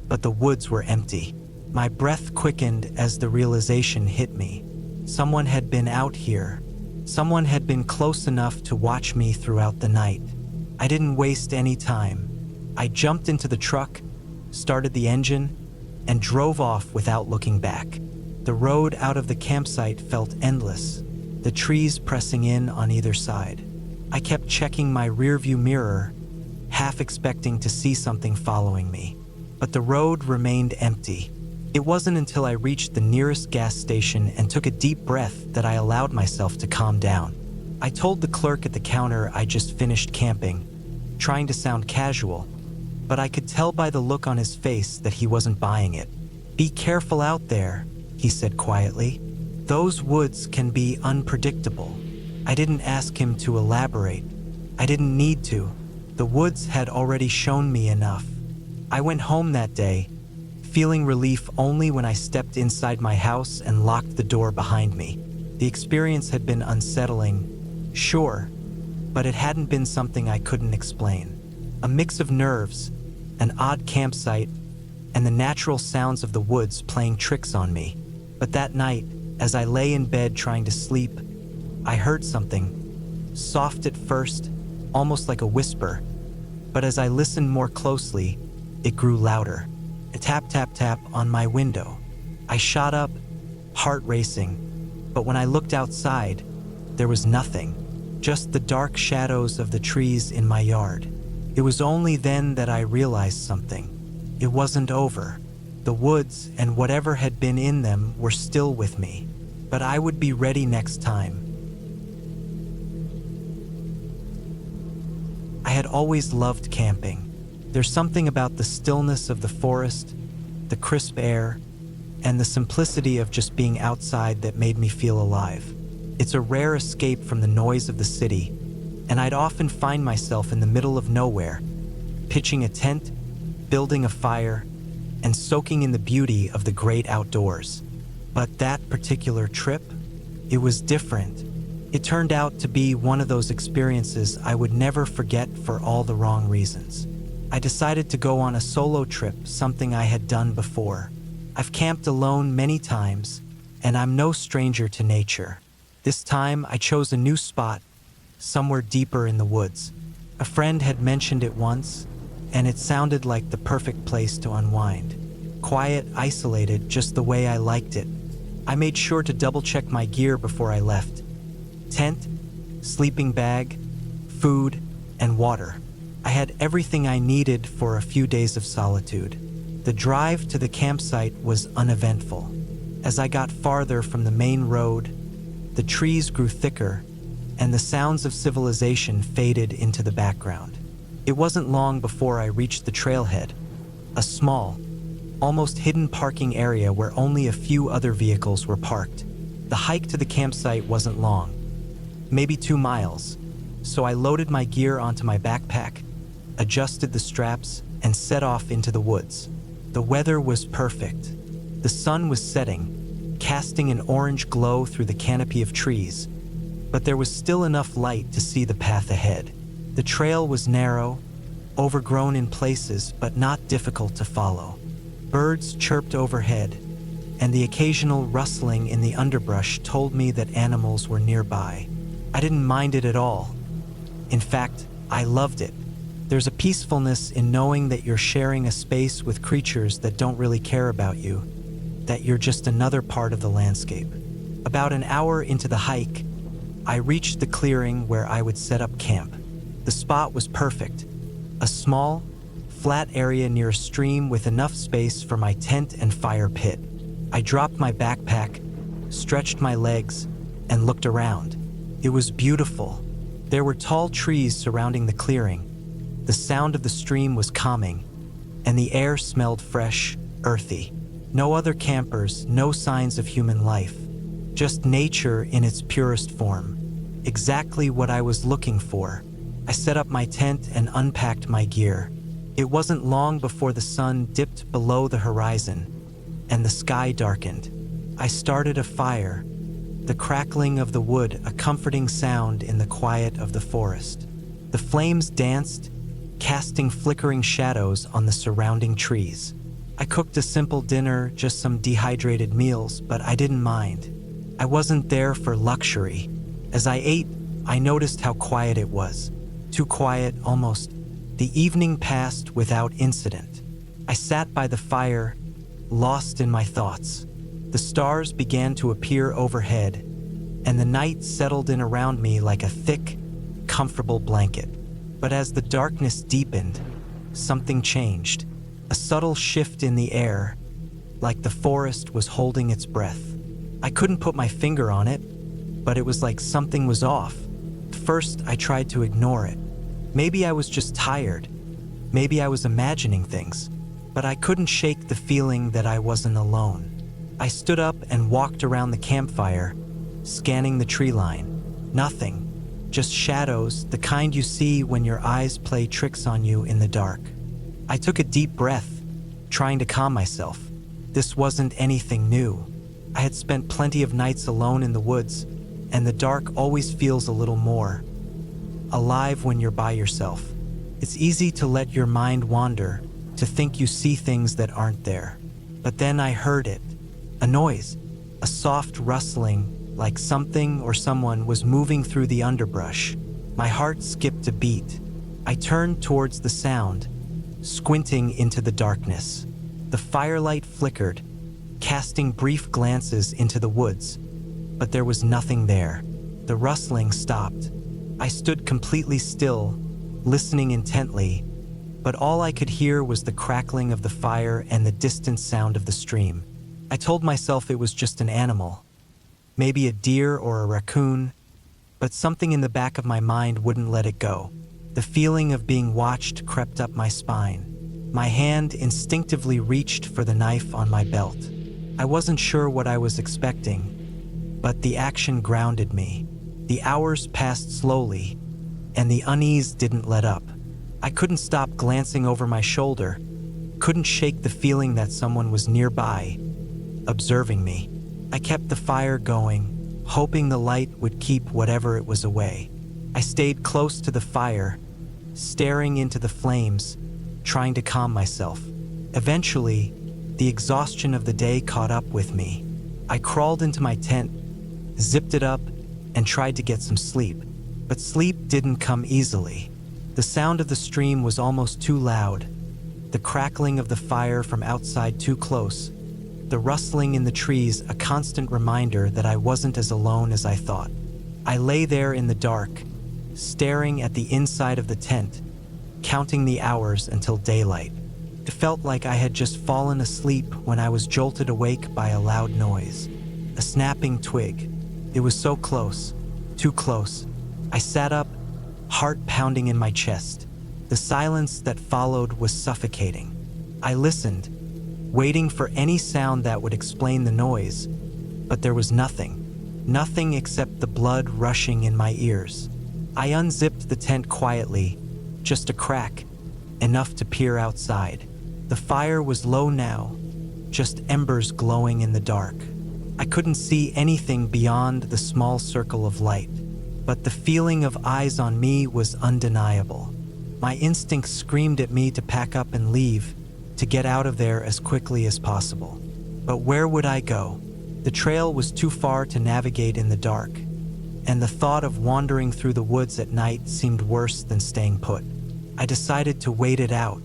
but the woods were empty. My breath quickened as the realization hit me. Someone had been out here. Someone had been close enough to watch me throughout the night. I didn't waste any time. I jumped into the truck, started the engine, and drove off without looking back. The road out of the campsite felt endless, the trees pressing in on either side. I kept checking my rearview mirror, half expecting to see something following me. But the road remained empty. It wasn't until I reached the nearest gas station and took a deep breath that I allowed myself to calm down. I told the clerk at the counter I just finished camping, trying to sound casual, but I could tell by the look on his face that he wasn't buying it. "Be careful out there," he said quietly. "Those woods can be unpredictable." I didn't ask him to elaborate. I didn't need to. The woods had already shown me enough. I went home that day, feeling relief only when I stepped inside my house and locked the door behind me. The experience had been unsettling, sure, but it hadn't been something I couldn't explain. A mix of nerves, an odd campsite, and the natural sounds of the woods playing tricks on me. But that night, as I lay in bed trying to sleep, I heard something, soft at first, almost like a whisper, but as I listened more closely, it grew louder. A tap, tap, tap on my window. I shot up, heart racing, but when I looked outside, there was nothing, just the dark shadows of the trees in my yard. It was only then that I realized something. It wasn't over. The woods and whatever had been in them were still with me, but I would be ready next time. I had always loved camping. There's something about the stillness of the forest, the crisp air, and the simplicity of just being outside that made me feel alive. It's a rare escape from the noise of the city, and I'd often find myself in the middle of nowhere, pitching a tent, building a fire, and soaking in the beauty of the great outdoors. But that particular trip, it was different. It turned out to be one of those experiences I would never forget for all the wrong reasons. I decided to go on a solo trip, something I had done before. I've camped alone many times, and I'm no stranger to nature. This time, I chose a new spot, somewhere deeper in the woods. A friend had mentioned it once, and it sounded like the perfect place to unwind. Quiet, isolated, just the way I liked it. I made sure to double-check my gear before I left. Tent, sleeping bag, food, and water. I had everything I needed for a few days of solitude. The drive to the campsite was uneventful. As I got farther from the main road, the trees grew thicker, and the sounds of civilization faded into the background. It wasn't long before I reached the trailhead, a small, almost hidden parking area where only a few other vehicles were parked. The hike to the campsite wasn't long, maybe 2 miles, so I loaded my gear onto my backpack, adjusted the straps, and set off into the woods. The weather was perfect. The sun was setting, casting an orange glow through the canopy of trees, but there was still enough light to see the path ahead. The trail was narrow, overgrown in places, but not difficult to follow. Birds chirped overhead, and the occasional rustling in the underbrush told me that animals were nearby. I didn't mind it at all. In fact, I loved it. There's a peacefulness in knowing that you're sharing a space with creatures that don't really care about you, that you're just another part of the landscape. About an hour into the hike, I reached the clearing where I would set up camp. The spot was perfect. A small, flat area near a stream with enough space for my tent and fire pit. I dropped my backpack, stretched my legs, and looked around. It was beautiful. There were tall trees surrounding the clearing. The sound of the stream was calming, and the air smelled fresh, earthy. No other campers, no signs of human life. Just nature in its purest form. Exactly what I was looking for. I set up my tent and unpacked my gear. It wasn't long before the sun dipped below the horizon, and the sky darkened. I started a fire, the crackling of the wood a comforting sound in the quiet of the forest. The flames danced, casting flickering shadows on the surrounding trees. I cooked a simple dinner, just some dehydrated meals, but I didn't mind. I wasn't there for luxury. As I ate, I noticed how quiet it was. Too quiet, almost. The evening passed without incident. I sat by the fire, lost in my thoughts. The stars began to appear overhead, and the night settled in around me like a thick, comfortable blanket. But as the darkness deepened, something changed. A subtle shift in the air, like the forest was holding its breath. I couldn't put my finger on it, but it was like something was off. First, I tried to ignore it. Maybe I was just tired. Maybe I was imagining things. But I couldn't shake the feeling that I wasn't alone. I stood up and walked around the campfire, scanning the tree line. Nothing. just shadows, the kind you see when your eyes play tricks on you in the dark. I took a deep breath, trying to calm myself. This wasn't anything new. I had spent plenty of nights alone in the woods, and the dark always feels a little more alive when you're by yourself. It's easy to let your mind wander, to think you see things that aren't there. But then I heard it, a noise, a soft rustling, like something or someone was moving through the underbrush. My heart skipped a beat. I turned towards the sound, squinting into the darkness. The firelight flickered, casting brief glances into the woods, but there was nothing there. The rustling stopped. I stood completely still, listening intently, but all I could hear was the crackling of the fire and the distant sound of the stream. I told myself it was just an animal, maybe a deer or a raccoon, but something in the back of my mind wouldn't let it go. The feeling of being watched crept up my spine. My hand instinctively reached for the knife on my belt. I wasn't sure what I was expecting, but the action grounded me. The hours passed slowly, and the unease didn't let up. I couldn't stop glancing over my shoulder, couldn't shake the feeling that someone was nearby, observing me. I kept the fire going, hoping the light would keep whatever it was away. I stayed close to the fire, staring into the flames, trying to calm myself. Eventually, the exhaustion of the day caught up with me. I crawled into my tent, zipped it up, and tried to get some sleep. But sleep didn't come easily. The sound of the stream was almost too loud, the crackling of the fire from outside too close, the rustling in the trees a constant reminder that I wasn't as alone as I thought. I lay there in the dark, staring at the inside of the tent, counting the hours until daylight. It felt like I had just fallen asleep when I was jolted awake by a loud noise, a snapping twig. It was so close, too close. I sat up, heart pounding in my chest. The silence that followed was suffocating. I listened, waiting for any sound that would explain the noise, but there was nothing except the blood rushing in my ears. I unzipped the tent quietly, just a crack, enough to peer outside. The fire was low now, just embers glowing in the dark. I couldn't see anything beyond the small circle of light, but the feeling of eyes on me was undeniable. My instincts screamed at me to pack up and leave, to get out of there as quickly as possible. But where would I go? The trail was too far to navigate in the dark, and the thought of wandering through the woods at night seemed worse than staying put. I decided to wait it out.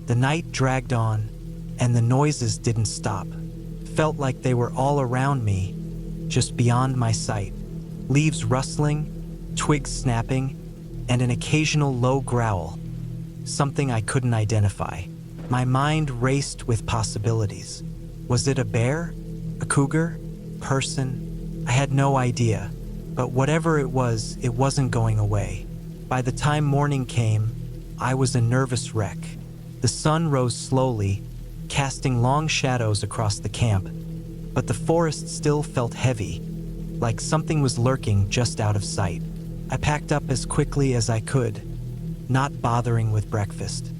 The night dragged on, and the noises didn't stop. Felt like they were all around me, just beyond my sight. Leaves rustling, twigs snapping, and an occasional low growl, something I couldn't identify. My mind raced with possibilities. Was it a bear? A cougar? Person? I had no idea, but whatever it wasn't going away. By the time morning came, I was a nervous wreck. The sun rose slowly, casting long shadows across the camp, but the forest still felt heavy, like something was lurking just out of sight. I packed up as quickly as I could, not bothering with breakfast.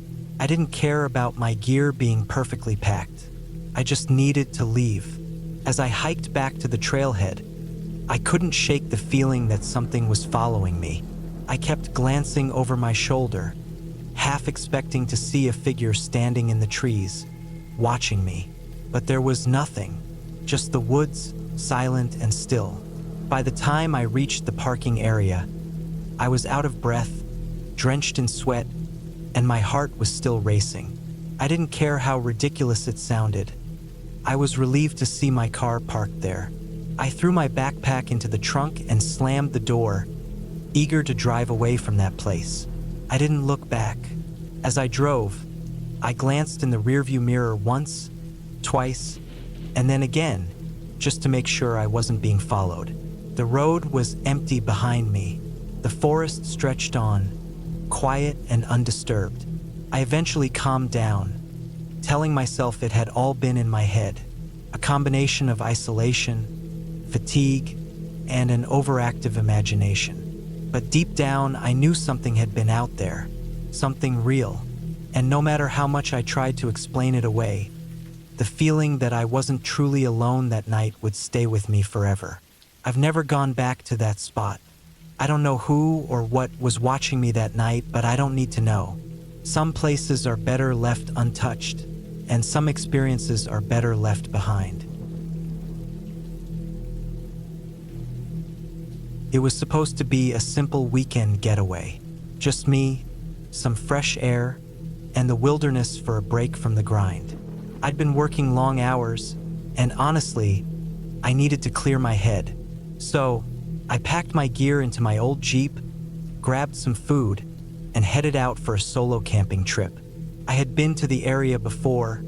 I didn't care about my gear being perfectly packed. I just needed to leave. As I hiked back to the trailhead, I couldn't shake the feeling that something was following me. I kept glancing over my shoulder, half expecting to see a figure standing in the trees, watching me. But there was nothing, just the woods, silent and still. By the time I reached the parking area, I was out of breath, drenched in sweat, and my heart was still racing. I didn't care how ridiculous it sounded. I was relieved to see my car parked there. I threw my backpack into the trunk and slammed the door, eager to drive away from that place. I didn't look back. As I drove, I glanced in the rearview mirror once, twice, and then again, just to make sure I wasn't being followed. The road was empty behind me. The forest stretched on, quiet and undisturbed. I eventually calmed down, telling myself it had all been in my head, a combination of isolation, fatigue, and an overactive imagination. But deep down, I knew something had been out there, something real. And no matter how much I tried to explain it away, the feeling that I wasn't truly alone that night would stay with me forever. I've never gone back to that spot. I don't know who or what was watching me that night, but I don't need to know. Some places are better left untouched, and some experiences are better left behind. It was supposed to be a simple weekend getaway. Just me, some fresh air, and the wilderness for a break from the grind. I'd been working long hours, and honestly, I needed to clear my head. So, I packed my gear into my old Jeep, grabbed some food, and headed out for a solo camping trip. I had been to the area before,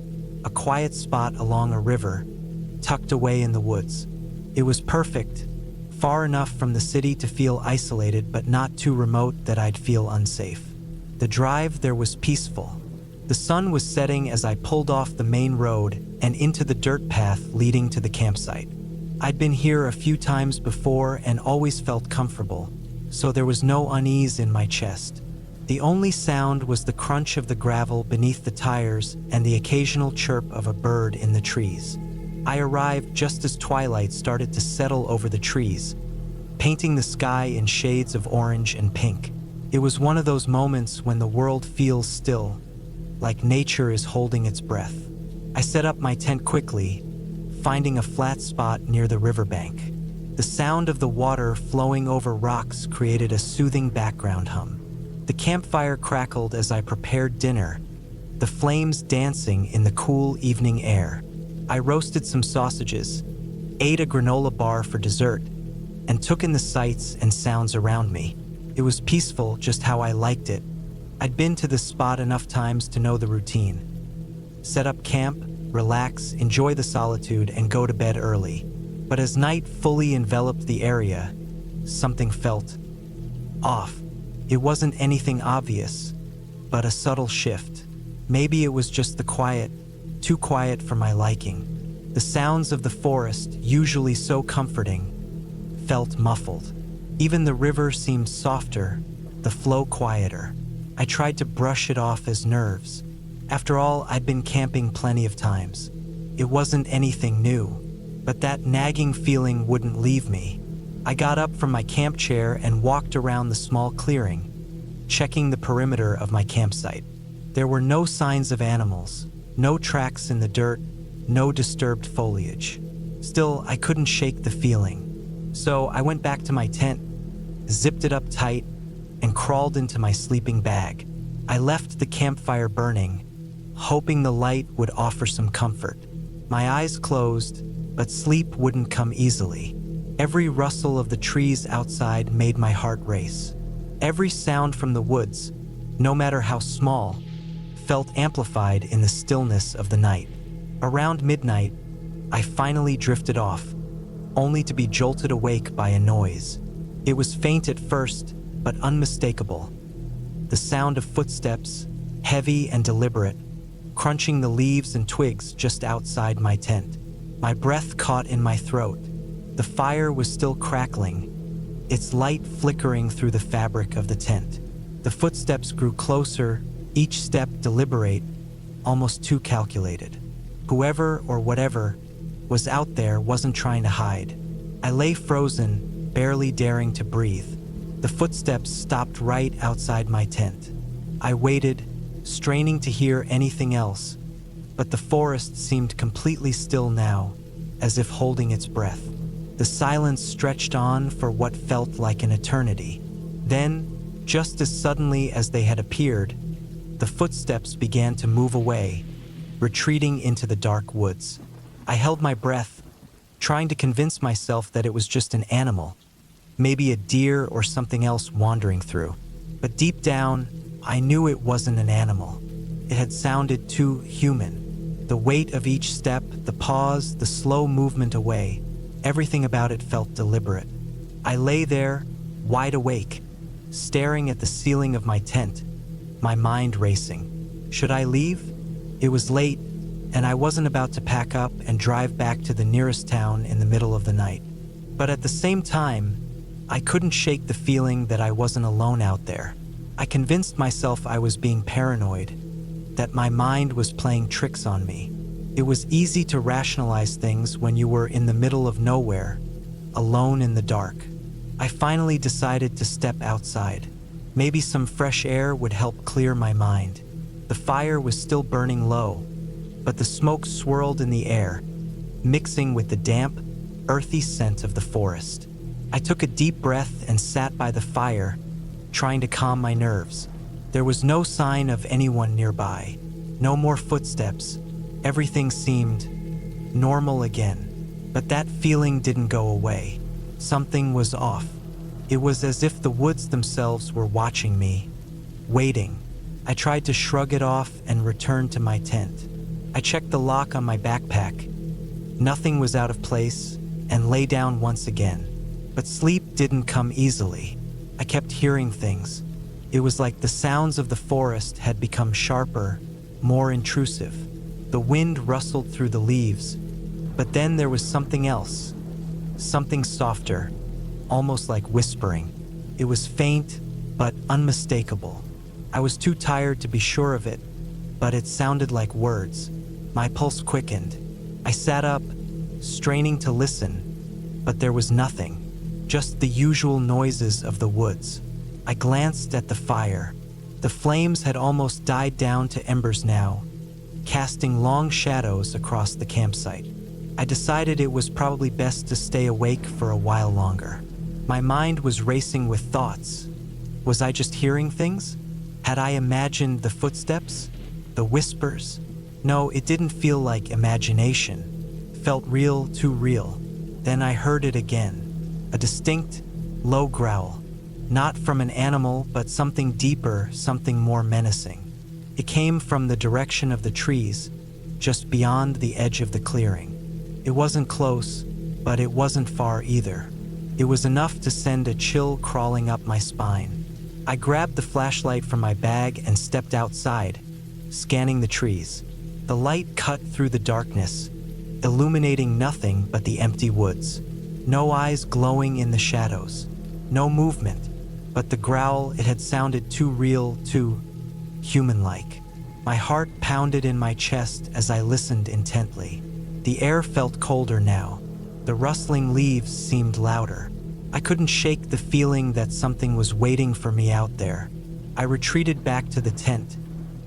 a quiet spot along a river, tucked away in the woods. It was perfect, far enough from the city to feel isolated but not too remote that I'd feel unsafe. The drive there was peaceful. The sun was setting as I pulled off the main road and into the dirt path leading to the campsite. I'd been here a few times before and always felt comfortable, so there was no unease in my chest. The only sound was the crunch of the gravel beneath the tires and the occasional chirp of a bird in the trees. I arrived just as twilight started to settle over the trees, painting the sky in shades of orange and pink. It was one of those moments when the world feels still, like nature is holding its breath. I set up my tent quickly, finding a flat spot near the riverbank. The sound of the water flowing over rocks created a soothing background hum. The campfire crackled as I prepared dinner, the flames dancing in the cool evening air. I roasted some sausages, ate a granola bar for dessert, and took in the sights and sounds around me. It was peaceful, just how I liked it. I'd been to this spot enough times to know the routine. Set up camp, relax, enjoy the solitude, and go to bed early. But as night fully enveloped the area, something felt off. It wasn't anything obvious, but a subtle shift. Maybe it was just the quiet, too quiet for my liking. The sounds of the forest, usually so comforting, felt muffled. Even the river seemed softer, the flow quieter. I tried to brush it off as nerves. After all, I'd been camping plenty of times. It wasn't anything new, but that nagging feeling wouldn't leave me. I got up from my camp chair and walked around the small clearing, checking the perimeter of my campsite. There were no signs of animals, no tracks in the dirt, no disturbed foliage. Still, I couldn't shake the feeling. So I went back to my tent, zipped it up tight, and crawled into my sleeping bag. I left the campfire burning, hoping the light would offer some comfort. My eyes closed, but sleep wouldn't come easily. Every rustle of the trees outside made my heart race. Every sound from the woods, no matter how small, felt amplified in the stillness of the night. Around midnight, I finally drifted off, only to be jolted awake by a noise. It was faint at first, but unmistakable. The sound of footsteps, heavy and deliberate, crunching the leaves and twigs just outside my tent. My breath caught in my throat. The fire was still crackling, its light flickering through the fabric of the tent. The footsteps grew closer, each step deliberate, almost too calculated. Whoever or whatever was out there wasn't trying to hide. I lay frozen, barely daring to breathe. The footsteps stopped right outside my tent. I waited, straining to hear anything else, but the forest seemed completely still now, as if holding its breath. The silence stretched on for what felt like an eternity. Then, just as suddenly as they had appeared, the footsteps began to move away, retreating into the dark woods. I held my breath, trying to convince myself that it was just an animal, maybe a deer or something else wandering through. But deep down, I knew it wasn't an animal. It had sounded too human. The weight of each step, the pause, the slow movement away, everything about it felt deliberate. I lay there, wide awake, staring at the ceiling of my tent, my mind racing. Should I leave? It was late, and I wasn't about to pack up and drive back to the nearest town in the middle of the night. But at the same time, I couldn't shake the feeling that I wasn't alone out there. I convinced myself I was being paranoid, that my mind was playing tricks on me. It was easy to rationalize things when you were in the middle of nowhere, alone in the dark. I finally decided to step outside. Maybe some fresh air would help clear my mind. The fire was still burning low, but the smoke swirled in the air, mixing with the damp, earthy scent of the forest. I took a deep breath and sat by the fire, trying to calm my nerves. There was no sign of anyone nearby, no more footsteps. Everything seemed normal again, but that feeling didn't go away. Something was off. It was as if the woods themselves were watching me, waiting. I tried to shrug it off and return to my tent. I checked the lock on my backpack. Nothing was out of place, and lay down once again. But sleep didn't come easily. I kept hearing things. It was like the sounds of the forest had become sharper, more intrusive. The wind rustled through the leaves, but then there was something else. Something softer, almost like whispering. It was faint, but unmistakable. I was too tired to be sure of it, but it sounded like words. My pulse quickened. I sat up, straining to listen, but there was nothing. Just the usual noises of the woods. I glanced at the fire. The flames had almost died down to embers now, casting long shadows across the campsite. I decided it was probably best to stay awake for a while longer. My mind was racing with thoughts. Was I just hearing things? Had I imagined the footsteps? The whispers? No, it didn't feel like imagination. It felt real, too real. Then I heard it again. A distinct, low growl. Not from an animal, but something deeper, something more menacing. It came from the direction of the trees, just beyond the edge of the clearing. It wasn't close, but it wasn't far either. It was enough to send a chill crawling up my spine. I grabbed the flashlight from my bag and stepped outside, scanning the trees. The light cut through the darkness, illuminating nothing but the empty woods. No eyes glowing in the shadows. No movement, but the growl, it had sounded too real, too human-like. My heart pounded in my chest as I listened intently. The air felt colder now. The rustling leaves seemed louder. I couldn't shake the feeling that something was waiting for me out there. I retreated back to the tent,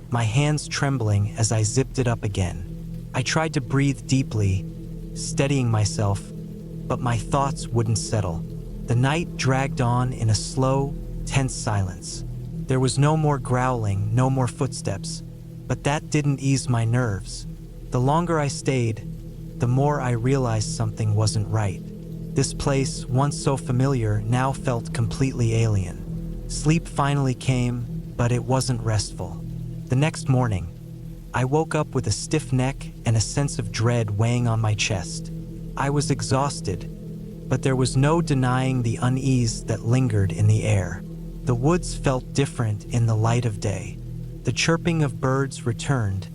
my hands trembling as I zipped it up again. I tried to breathe deeply, steadying myself, but my thoughts wouldn't settle. The night dragged on in a slow, tense silence. There was no more growling, no more footsteps, but that didn't ease my nerves. The longer I stayed, the more I realized something wasn't right. This place, once so familiar, now felt completely alien. Sleep finally came, but it wasn't restful. The next morning, I woke up with a stiff neck and a sense of dread weighing on my chest. I was exhausted, but there was no denying the unease that lingered in the air. The woods felt different in the light of day. The chirping of birds returned,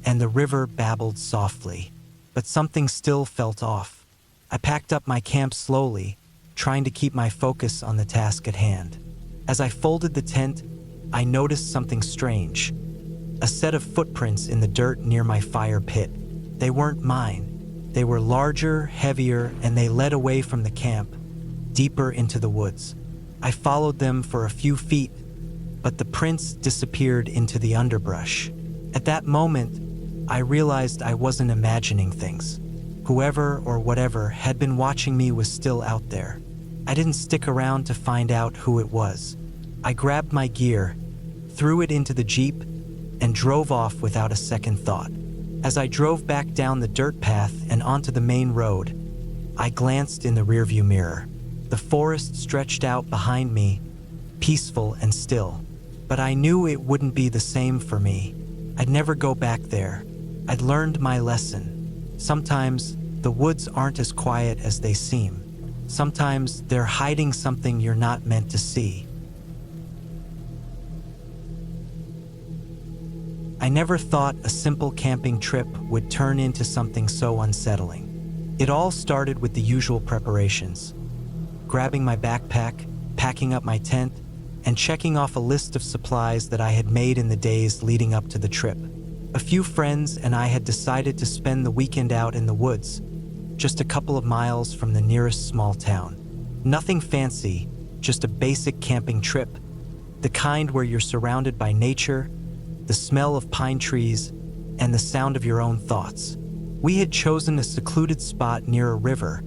and the river babbled softly, but something still felt off. I packed up my camp slowly, trying to keep my focus on the task at hand. As I folded the tent, I noticed something strange. A set of footprints in the dirt near my fire pit. They weren't mine. They were larger, heavier, and they led away from the camp, deeper into the woods. I followed them for a few feet, but the prints disappeared into the underbrush. At that moment, I realized I wasn't imagining things. Whoever or whatever had been watching me was still out there. I didn't stick around to find out who it was. I grabbed my gear, threw it into the Jeep, and drove off without a second thought. As I drove back down the dirt path and onto the main road, I glanced in the rearview mirror. The forest stretched out behind me, peaceful and still. But I knew it wouldn't be the same for me. I'd never go back there. I'd learned my lesson. Sometimes the woods aren't as quiet as they seem. Sometimes they're hiding something you're not meant to see. I never thought a simple camping trip would turn into something so unsettling. It all started with the usual preparations. grabbing my backpack, packing up my tent, and checking off a list of supplies that I had made in the days leading up to the trip. A few friends and I had decided to spend the weekend out in the woods, just a couple of miles from the nearest small town. Nothing fancy, just a basic camping trip, the kind where you're surrounded by nature, the smell of pine trees, and the sound of your own thoughts. We had chosen a secluded spot near a river,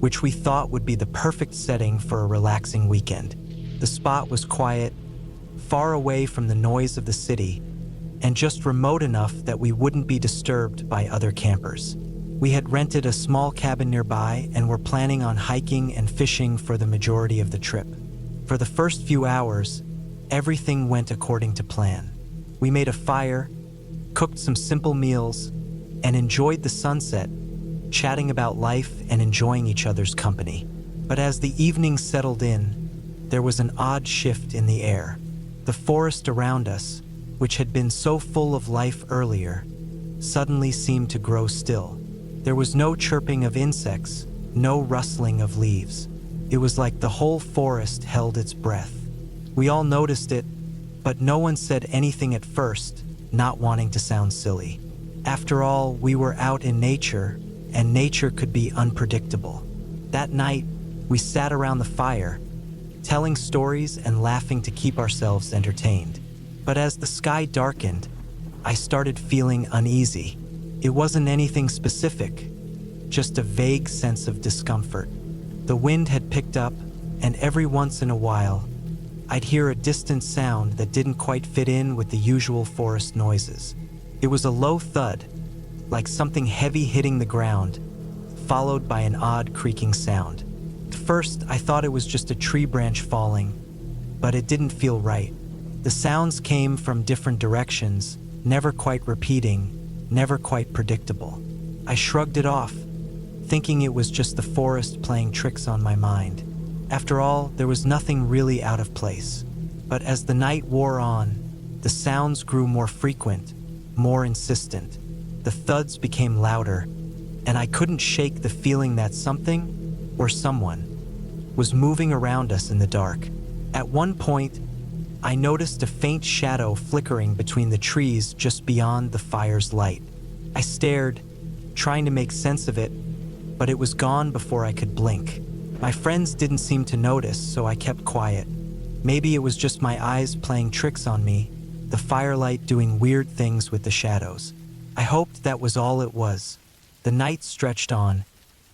which we thought would be the perfect setting for a relaxing weekend. The spot was quiet, far away from the noise of the city, and just remote enough that we wouldn't be disturbed by other campers. We had rented a small cabin nearby and were planning on hiking and fishing for the majority of the trip. For the first few hours, everything went according to plan. We made a fire, cooked some simple meals, and enjoyed the sunset, chatting about life and enjoying each other's company. But as the evening settled in, there was an odd shift in the air. The forest around us, which had been so full of life earlier, suddenly seemed to grow still. There was no chirping of insects, no rustling of leaves. It was like the whole forest held its breath. We all noticed it, but no one said anything at first, not wanting to sound silly. After all, we were out in nature, and nature could be unpredictable. That night, we sat around the fire, telling stories and laughing to keep ourselves entertained. But as the sky darkened, I started feeling uneasy. It wasn't anything specific, just a vague sense of discomfort. The wind had picked up, and every once in a while, I'd hear a distant sound that didn't quite fit in with the usual forest noises. It was a low thud, like something heavy hitting the ground, followed by an odd creaking sound. At first, I thought it was just a tree branch falling, but it didn't feel right. The sounds came from different directions, never quite repeating, never quite predictable. I shrugged it off, thinking it was just the forest playing tricks on my mind. After all, there was nothing really out of place. But as the night wore on, the sounds grew more frequent, more insistent. The thuds became louder, and I couldn't shake the feeling that something, or someone, was moving around us in the dark. At one point, I noticed a faint shadow flickering between the trees just beyond the fire's light. I stared, trying to make sense of it, but it was gone before I could blink. My friends didn't seem to notice, so I kept quiet. Maybe it was just my eyes playing tricks on me, the firelight doing weird things with the shadows. I hoped that was all it was. The night stretched on,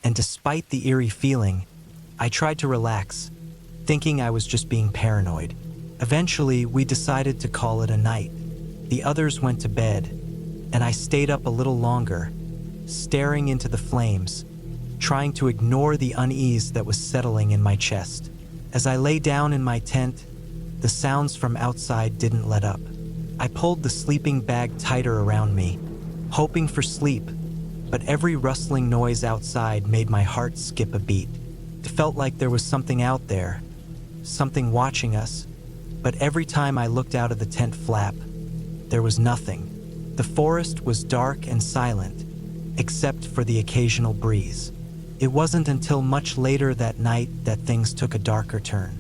and despite the eerie feeling, I tried to relax, thinking I was just being paranoid. Eventually, we decided to call it a night. The others went to bed, and I stayed up a little longer, staring into the flames, trying to ignore the unease that was settling in my chest. As I lay down in my tent, the sounds from outside didn't let up. I pulled the sleeping bag tighter around me, hoping for sleep, but every rustling noise outside made my heart skip a beat. It felt like there was something out there, something watching us, but every time I looked out of the tent flap, there was nothing. The forest was dark and silent, except for the occasional breeze. It wasn't until much later that night that things took a darker turn.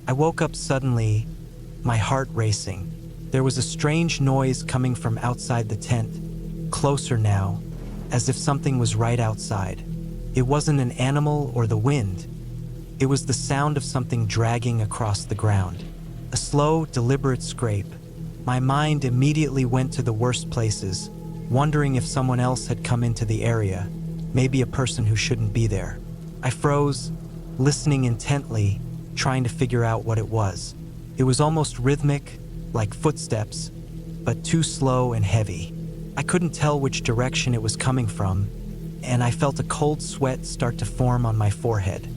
I woke up suddenly, my heart racing. There was a strange noise coming from outside the tent, closer now, as if something was right outside. It wasn't an animal or the wind. It was the sound of something dragging across the ground. A slow, deliberate scrape. My mind immediately went to the worst places, wondering if someone else had come into the area, maybe a person who shouldn't be there. I froze, listening intently, trying to figure out what it was. It was almost rhythmic, like footsteps, but too slow and heavy. I couldn't tell which direction it was coming from, and I felt a cold sweat start to form on my forehead.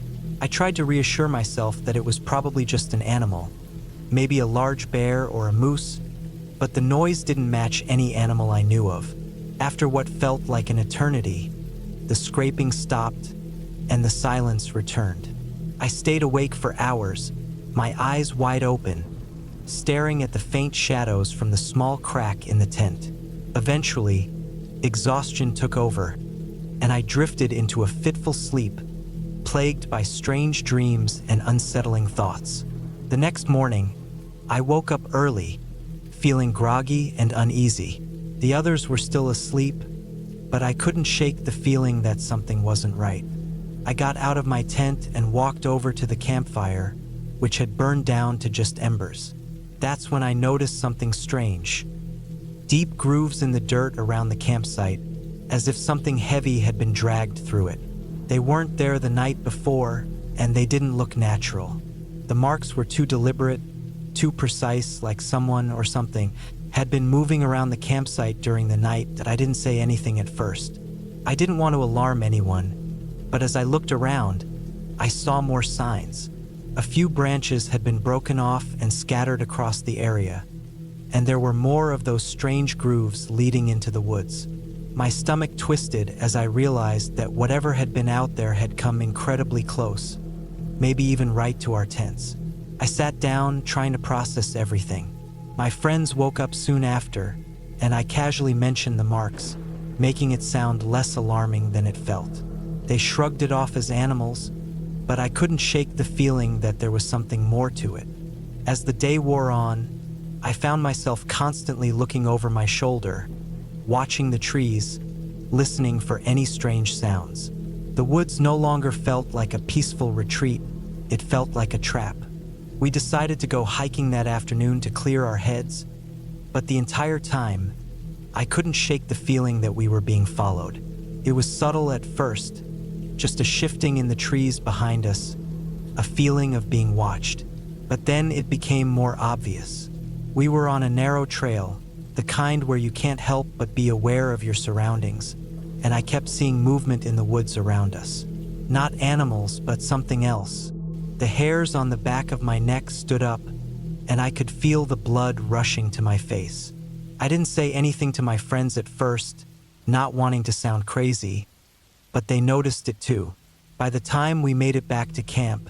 I tried to reassure myself that it was probably just an animal, maybe a large bear or a moose, but the noise didn't match any animal I knew of. After what felt like an eternity, the scraping stopped, and the silence returned. I stayed awake for hours, my eyes wide open, staring at the faint shadows from the small crack in the tent. Eventually, exhaustion took over, and I drifted into a fitful sleep, plagued by strange dreams and unsettling thoughts. The next morning, I woke up early, feeling groggy and uneasy. The others were still asleep, but I couldn't shake the feeling that something wasn't right. I got out of my tent and walked over to the campfire, which had burned down to just embers. That's when I noticed something strange. Deep grooves in the dirt around the campsite, as if something heavy had been dragged through it. They weren't there the night before, and they didn't look natural. The marks were too deliberate, too precise, like someone or something had been moving around the campsite during the night. That I didn't say anything at first. I didn't want to alarm anyone, but as I looked around, I saw more signs. A few branches had been broken off and scattered across the area, and there were more of those strange grooves leading into the woods. My stomach twisted as I realized that whatever had been out there had come incredibly close, maybe even right to our tents. I sat down, trying to process everything. My friends woke up soon after, and I casually mentioned the marks, making it sound less alarming than it felt. They shrugged it off as animals, but I couldn't shake the feeling that there was something more to it. As the day wore on, I found myself constantly looking over my shoulder, watching the trees, listening for any strange sounds. The woods no longer felt like a peaceful retreat, it felt like a trap. We decided to go hiking that afternoon to clear our heads, but the entire time, I couldn't shake the feeling that we were being followed. It was subtle at first, just a shifting in the trees behind us, a feeling of being watched. But then it became more obvious. We were on a narrow trail, the kind where you can't help but be aware of your surroundings, and I kept seeing movement in the woods around us. Not animals, but something else. The hairs on the back of my neck stood up, and I could feel the blood rushing to my face. I didn't say anything to my friends at first, not wanting to sound crazy, but they noticed it too. By the time we made it back to camp,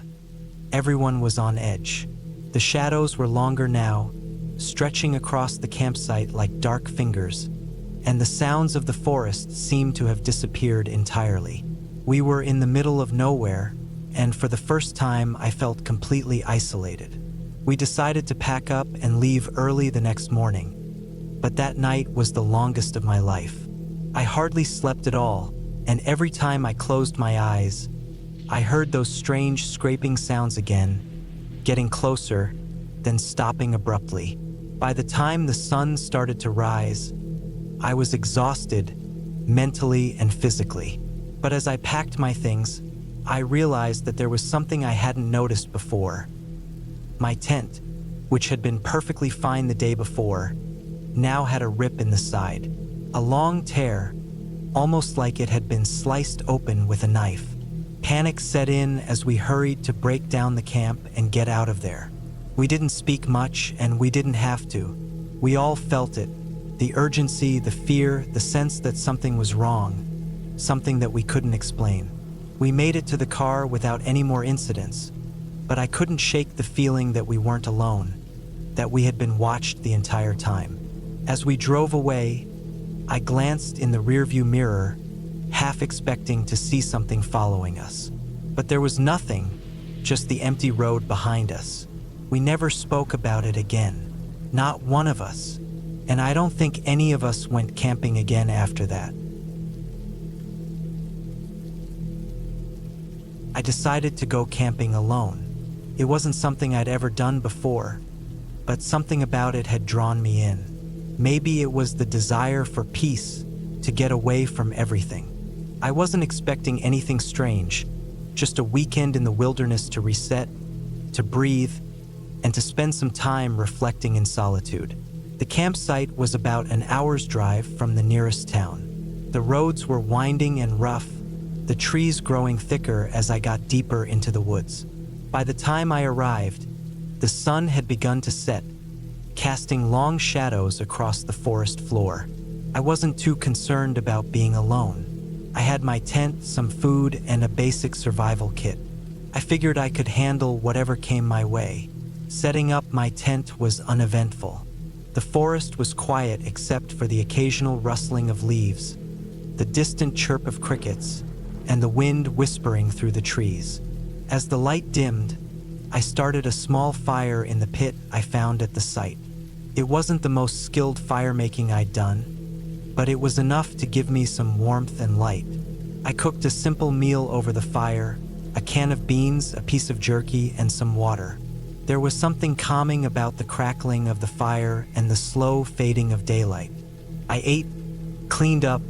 everyone was on edge. The shadows were longer now, stretching across the campsite like dark fingers, and the sounds of the forest seemed to have disappeared entirely. We were in the middle of nowhere, and for the first time I felt completely isolated. We decided to pack up and leave early the next morning, but that night was the longest of my life. I hardly slept at all, and every time I closed my eyes, I heard those strange scraping sounds again, getting closer, then stopping abruptly. By the time the sun started to rise, I was exhausted, mentally and physically. But as I packed my things, I realized that there was something I hadn't noticed before. My tent, which had been perfectly fine the day before, now had a rip in the side. A long tear, almost like it had been sliced open with a knife. Panic set in as we hurried to break down the camp and get out of there. We didn't speak much, and we didn't have to. We all felt it. The urgency, the fear, the sense that something was wrong, something that we couldn't explain. We made it to the car without any more incidents, but I couldn't shake the feeling that we weren't alone, that we had been watched the entire time. As we drove away, I glanced in the rearview mirror, half expecting to see something following us. But there was nothing, just the empty road behind us. We never spoke about it again, not one of us, and I don't think any of us went camping again after that. I decided to go camping alone. It wasn't something I'd ever done before, but something about it had drawn me in. Maybe it was the desire for peace, to get away from everything. I wasn't expecting anything strange, just a weekend in the wilderness to reset, to breathe, and to spend some time reflecting in solitude. The campsite was about an hour's drive from the nearest town. The roads were winding and rough, the trees growing thicker as I got deeper into the woods. By the time I arrived, the sun had begun to set, casting long shadows across the forest floor. I wasn't too concerned about being alone. I had my tent, some food, and a basic survival kit. I figured I could handle whatever came my way. Setting up my tent was uneventful. The forest was quiet except for the occasional rustling of leaves, the distant chirp of crickets, and the wind whispering through the trees. As the light dimmed, I started a small fire in the pit I found at the site. It wasn't the most skilled firemaking I'd done, but it was enough to give me some warmth and light. I cooked a simple meal over the fire, a can of beans, a piece of jerky, and some water. There was something calming about the crackling of the fire and the slow fading of daylight. I ate, cleaned up,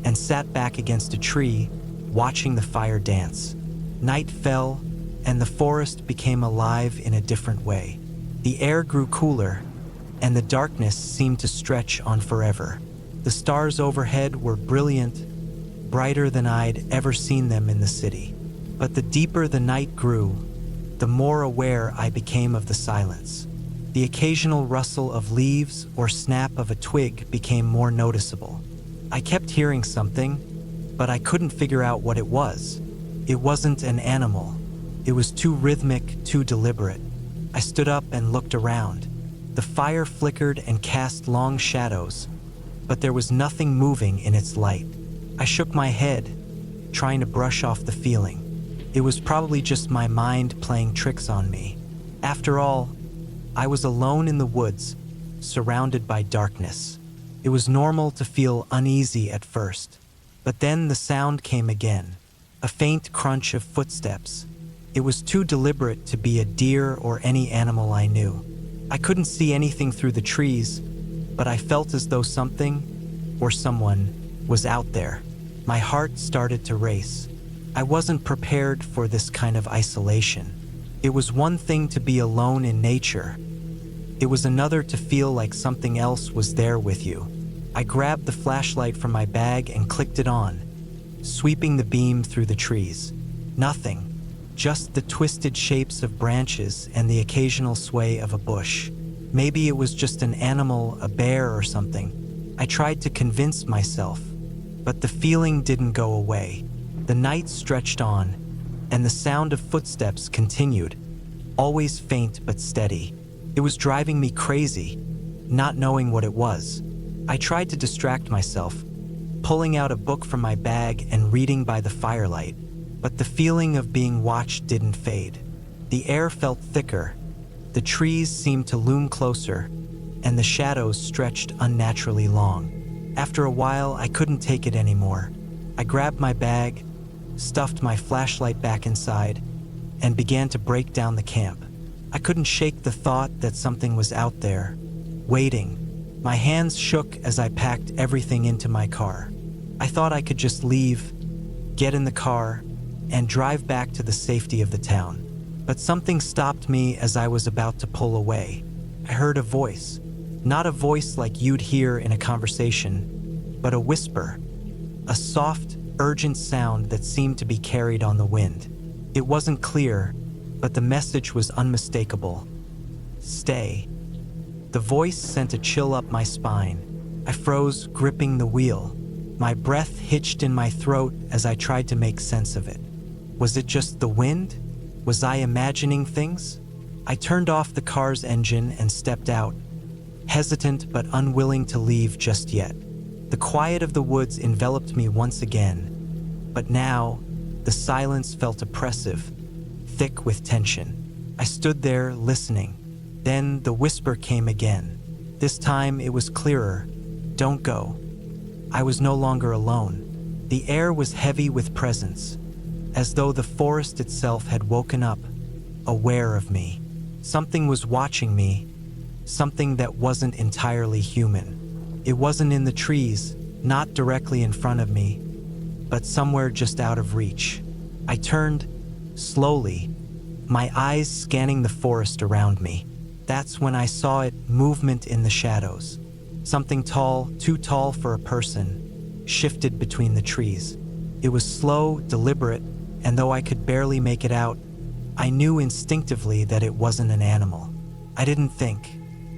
and sat back against a tree, watching the fire dance. Night fell, and the forest became alive in a different way. The air grew cooler, and the darkness seemed to stretch on forever. The stars overhead were brilliant, brighter than I'd ever seen them in the city. But the deeper the night grew, the more aware I became of the silence. The occasional rustle of leaves or snap of a twig became more noticeable. I kept hearing something, but I couldn't figure out what it was. It wasn't an animal. It was too rhythmic, too deliberate. I stood up and looked around. The fire flickered and cast long shadows, but there was nothing moving in its light. I shook my head, trying to brush off the feeling. It was probably just my mind playing tricks on me. After all, I was alone in the woods, surrounded by darkness. It was normal to feel uneasy at first, but then the sound came again, a faint crunch of footsteps. It was too deliberate to be a deer or any animal I knew. I couldn't see anything through the trees, but I felt as though something, or someone, was out there. My heart started to race. I wasn't prepared for this kind of isolation. It was one thing to be alone in nature. It was another to feel like something else was there with you. I grabbed the flashlight from my bag and clicked it on, sweeping the beam through the trees. Nothing, just the twisted shapes of branches and the occasional sway of a bush. Maybe it was just an animal, a bear or something. I tried to convince myself, but the feeling didn't go away. The night stretched on, and the sound of footsteps continued, always faint but steady. It was driving me crazy, not knowing what it was. I tried to distract myself, pulling out a book from my bag and reading by the firelight, but the feeling of being watched didn't fade. The air felt thicker, the trees seemed to loom closer, and the shadows stretched unnaturally long. After a while, I couldn't take it anymore. I grabbed my bag, stuffed my flashlight back inside, and began to break down the camp. I couldn't shake the thought that something was out there, waiting. My hands shook as I packed everything into my car. I thought I could just leave, get in the car, and drive back to the safety of the town. But something stopped me as I was about to pull away. I heard a voice, not a voice like you'd hear in a conversation, but a whisper, a soft, urgent sound that seemed to be carried on the wind. It wasn't clear, but the message was unmistakable. Stay. The voice sent a chill up my spine. I froze, gripping the wheel. My breath hitched in my throat as I tried to make sense of it. Was it just the wind? Was I imagining things? I turned off the car's engine and stepped out, hesitant but unwilling to leave just yet. The quiet of the woods enveloped me once again, but now the silence felt oppressive, thick with tension. I stood there listening. Then the whisper came again. This time it was clearer. Don't go. I was no longer alone. The air was heavy with presence, as though the forest itself had woken up, aware of me. Something was watching me, something that wasn't entirely human. It wasn't in the trees, not directly in front of me, but somewhere just out of reach. I turned, slowly, my eyes scanning the forest around me. That's when I saw it, movement in the shadows. Something tall, too tall for a person, shifted between the trees. It was slow, deliberate, and though I could barely make it out, I knew instinctively that it wasn't an animal. I didn't think.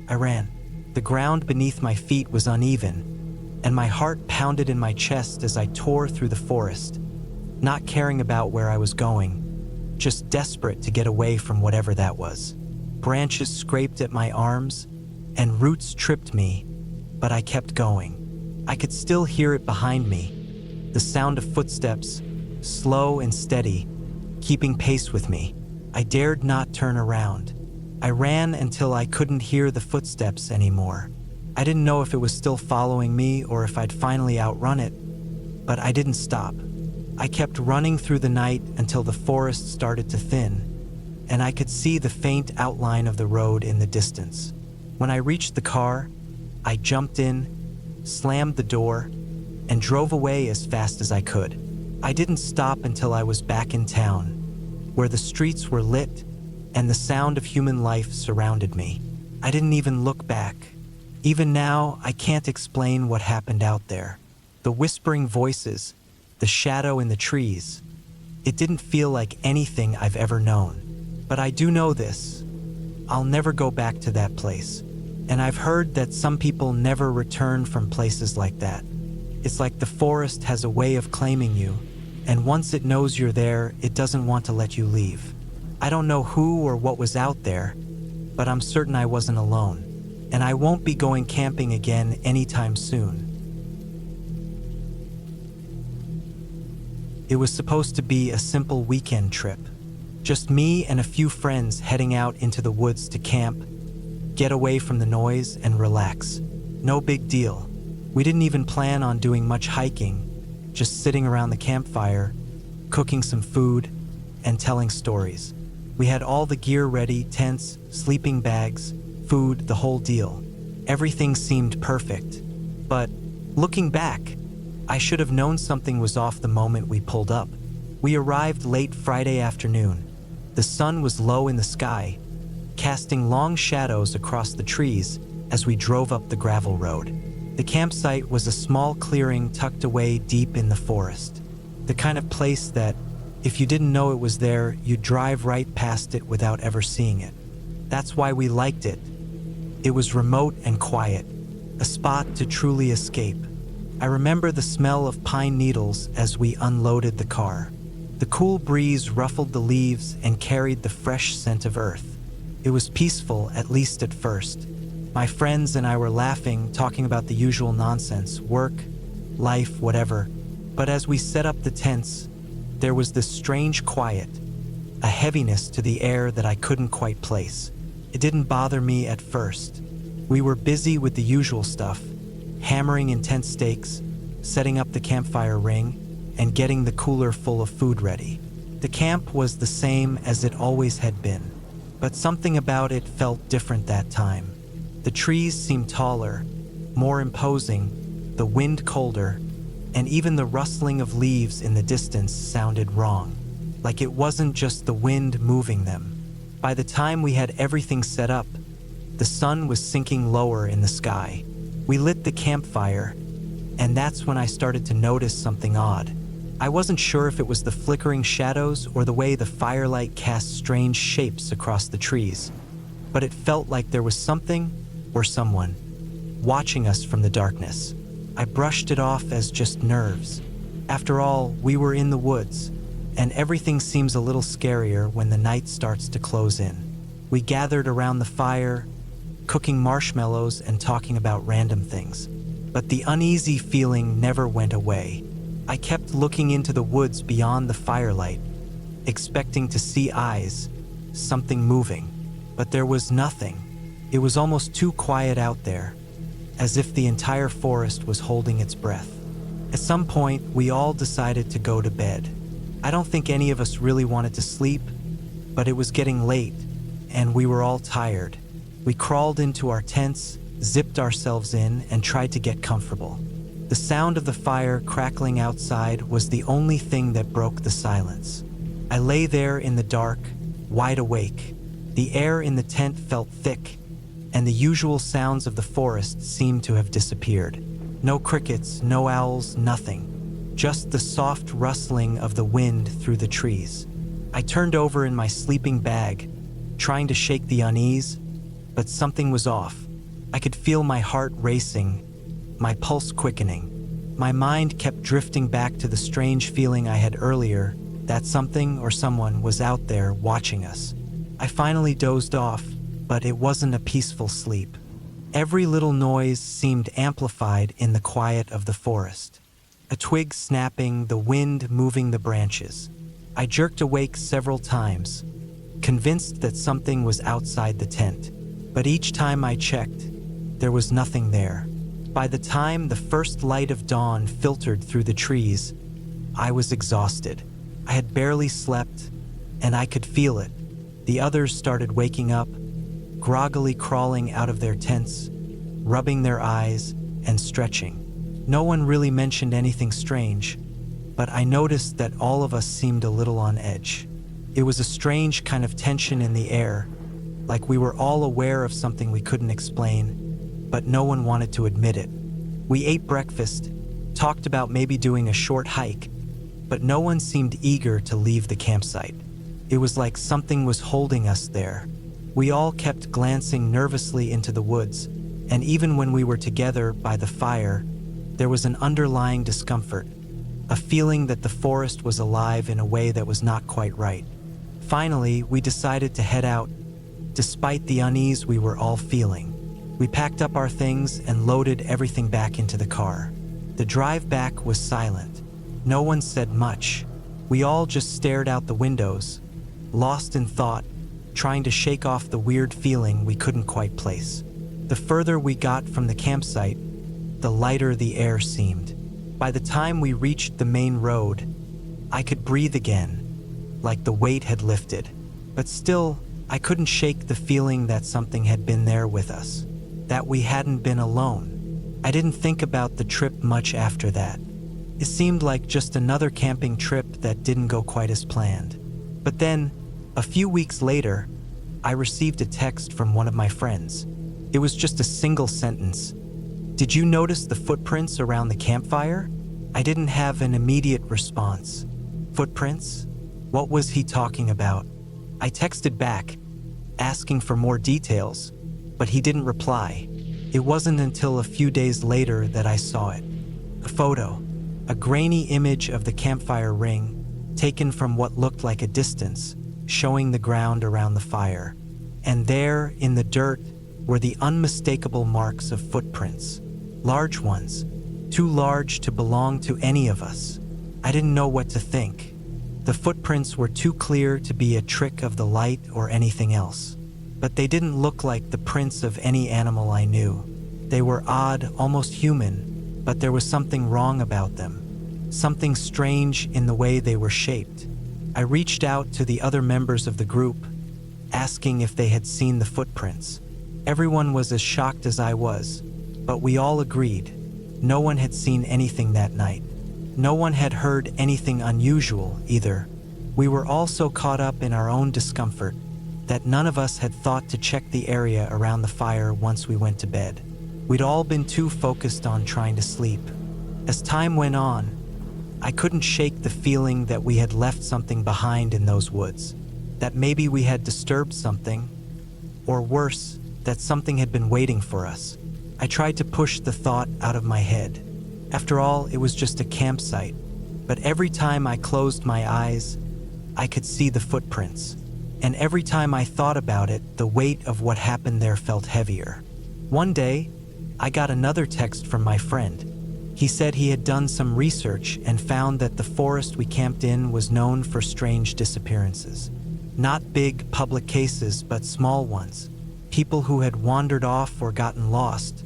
I ran. The ground beneath my feet was uneven, and my heart pounded in my chest as I tore through the forest, not caring about where I was going, just desperate to get away from whatever that was. Branches scraped at my arms, and roots tripped me, but I kept going. I could still hear it behind me, the sound of footsteps, slow and steady, keeping pace with me. I dared not turn around. I ran until I couldn't hear the footsteps anymore. I didn't know if it was still following me or if I'd finally outrun it, but I didn't stop. I kept running through the night until the forest started to thin, and I could see the faint outline of the road in the distance. When I reached the car, I jumped in, slammed the door, and drove away as fast as I could. I didn't stop until I was back in town, where the streets were lit and the sound of human life surrounded me. I didn't even look back. Even now, I can't explain what happened out there. The whispering voices, the shadow in the trees. It didn't feel like anything I've ever known. But I do know this. I'll never go back to that place. And I've heard that some people never return from places like that. It's like the forest has a way of claiming you, and once it knows you're there, it doesn't want to let you leave. I don't know who or what was out there, but I'm certain I wasn't alone. And I won't be going camping again anytime soon. It was supposed to be a simple weekend trip. Just me and a few friends heading out into the woods to camp, get away from the noise and relax. No big deal. We didn't even plan on doing much hiking, just sitting around the campfire, cooking some food, and telling stories. We had all the gear ready, tents, sleeping bags, food, the whole deal. Everything seemed perfect. But looking back, I should have known something was off the moment we pulled up. We arrived late Friday afternoon. The sun was low in the sky, casting long shadows across the trees as we drove up the gravel road. The campsite was a small clearing tucked away deep in the forest. The kind of place that, if you didn't know it was there, you'd drive right past it without ever seeing it. That's why we liked it. It was remote and quiet, a spot to truly escape. I remember the smell of pine needles as we unloaded the car. The cool breeze ruffled the leaves and carried the fresh scent of earth. It was peaceful, at least at first. My friends and I were laughing, talking about the usual nonsense, work, life, whatever. But as we set up the tents, there was this strange quiet, a heaviness to the air that I couldn't quite place. It didn't bother me at first. We were busy with the usual stuff, hammering in tent stakes, setting up the campfire ring, and getting the cooler full of food ready. The camp was the same as it always had been, but something about it felt different that time. The trees seemed taller, more imposing, the wind colder, and even the rustling of leaves in the distance sounded wrong, like it wasn't just the wind moving them. By the time we had everything set up, the sun was sinking lower in the sky. We lit the campfire, and that's when I started to notice something odd. I wasn't sure if it was the flickering shadows or the way the firelight cast strange shapes across the trees, but it felt like there was something or someone watching us from the darkness. I brushed it off as just nerves. After all, we were in the woods, and everything seems a little scarier when the night starts to close in. We gathered around the fire, cooking marshmallows and talking about random things. But the uneasy feeling never went away. I kept looking into the woods beyond the firelight, expecting to see eyes, something moving. But there was nothing. It was almost too quiet out there, as if the entire forest was holding its breath. At some point, we all decided to go to bed. I don't think any of us really wanted to sleep, but it was getting late, and we were all tired. We crawled into our tents, zipped ourselves in, and tried to get comfortable. The sound of the fire crackling outside was the only thing that broke the silence. I lay there in the dark, wide awake. The air in the tent felt thick, and the usual sounds of the forest seemed to have disappeared. No crickets, no owls, nothing. Just the soft rustling of the wind through the trees. I turned over in my sleeping bag, trying to shake the unease, but something was off. I could feel my heart racing, my pulse quickening. My mind kept drifting back to the strange feeling I had earlier, that something or someone was out there watching us. I finally dozed off, but it wasn't a peaceful sleep. Every little noise seemed amplified in the quiet of the forest. a twig snapping, the wind moving the branches. I jerked awake several times, convinced that something was outside the tent. But each time I checked, there was nothing there. By the time the first light of dawn filtered through the trees, I was exhausted. I had barely slept, and I could feel it. The others started waking up, groggily crawling out of their tents, rubbing their eyes and stretching. No one really mentioned anything strange, but I noticed that all of us seemed a little on edge. It was a strange kind of tension in the air, like we were all aware of something we couldn't explain, but no one wanted to admit it. We ate breakfast, talked about maybe doing a short hike, but no one seemed eager to leave the campsite. It was like something was holding us there. We all kept glancing nervously into the woods, and even when we were together by the fire, there was an underlying discomfort, a feeling that the forest was alive in a way that was not quite right. Finally, we decided to head out, despite the unease we were all feeling. We packed up our things and loaded everything back into the car. The drive back was silent. No one said much. We all just stared out the windows, lost in thought, trying to shake off the weird feeling we couldn't quite place. The further we got from the campsite, the lighter the air seemed. By the time we reached the main road, I could breathe again, like the weight had lifted. But still, I couldn't shake the feeling that something had been there with us, that we hadn't been alone. I didn't think about the trip much after that. It seemed like just another camping trip that didn't go quite as planned. But then, a few weeks later, I received a text from one of my friends. It was just a single sentence. "Did you notice the footprints around the campfire?" I didn't have an immediate response. Footprints? What was he talking about? I texted back, asking for more details, but he didn't reply. It wasn't until a few days later that I saw it. A photo, a grainy image of the campfire ring, taken from what looked like a distance, showing the ground around the fire. And there, in the dirt, were the unmistakable marks of footprints. Large ones, too large to belong to any of us. I didn't know what to think. The footprints were too clear to be a trick of the light or anything else. But they didn't look like the prints of any animal I knew. They were odd, almost human, but there was something wrong about them. Something strange in the way they were shaped. I reached out to the other members of the group, asking if they had seen the footprints. Everyone was as shocked as I was, but we all agreed. No one had seen anything that night. No one had heard anything unusual either. We were all so caught up in our own discomfort that none of us had thought to check the area around the fire once we went to bed. We'd all been too focused on trying to sleep. As time went on, I couldn't shake the feeling that we had left something behind in those woods, that maybe we had disturbed something, or worse, that something had been waiting for us. I tried to push the thought out of my head. After all, it was just a campsite, but every time I closed my eyes, I could see the footprints. And every time I thought about it, the weight of what happened there felt heavier. One day, I got another text from my friend. He said he had done some research and found that the forest we camped in was known for strange disappearances. Not big public cases, but small ones. People who had wandered off or gotten lost,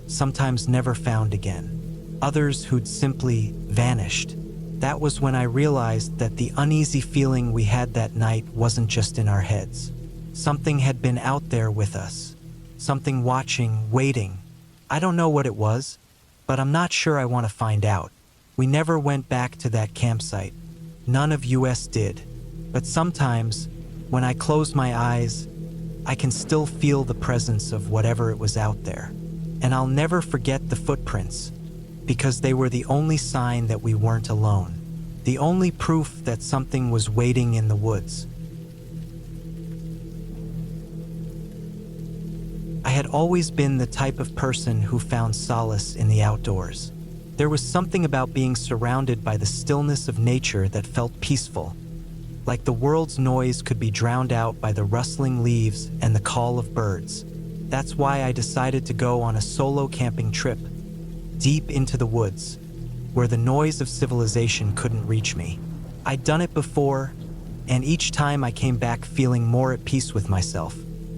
sometimes never found again. Others who'd simply vanished. That was when I realized that the uneasy feeling we had that night wasn't just in our heads. Something had been out there with us. Something watching, waiting. I don't know what it was, but I'm not sure I want to find out. We never went back to that campsite. None of us did. But sometimes, when I close my eyes, I can still feel the presence of whatever it was out there. And I'll never forget the footprints, because they were the only sign that we weren't alone. The only proof that something was waiting in the woods. I had always been the type of person who found solace in the outdoors. There was something about being surrounded by the stillness of nature that felt peaceful, like the world's noise could be drowned out by the rustling leaves and the call of birds. That's why I decided to go on a solo camping trip, deep into the woods. where the noise of civilization couldn't reach me. I'd done it before, and each time I came back feeling more at peace with myself.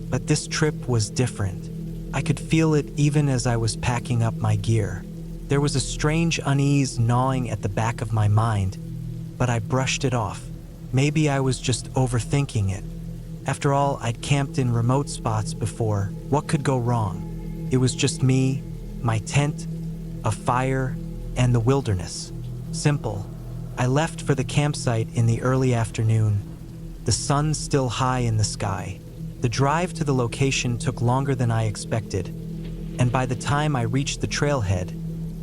But this trip was different. I could feel it even as I was packing up my gear. There was a strange unease gnawing at the back of my mind, but I brushed it off. Maybe I was just overthinking it. After all, I'd camped in remote spots before. What could go wrong? It was just me, my tent, a fire, and the wilderness. Simple. I left for the campsite in the early afternoon, the sun still high in the sky. The drive to the location took longer than I expected, and by the time I reached the trailhead,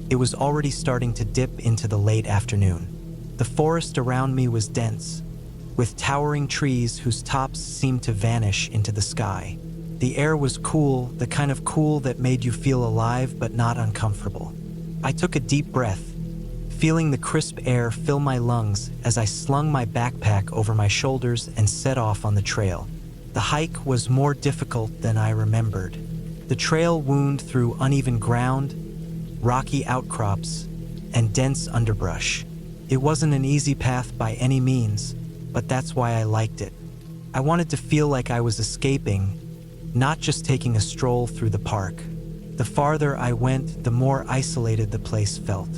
it was already starting to dip into the late afternoon. The forest around me was dense, with towering trees whose tops seemed to vanish into the sky. The air was cool, the kind of cool that made you feel alive but not uncomfortable. I took a deep breath, feeling the crisp air fill my lungs as I slung my backpack over my shoulders and set off on the trail. The hike was more difficult than I remembered. The trail wound through uneven ground, rocky outcrops, and dense underbrush. It wasn't an easy path by any means, but that's why I liked it. I wanted to feel like I was escaping, not just taking a stroll through the park. The farther I went, the more isolated the place felt.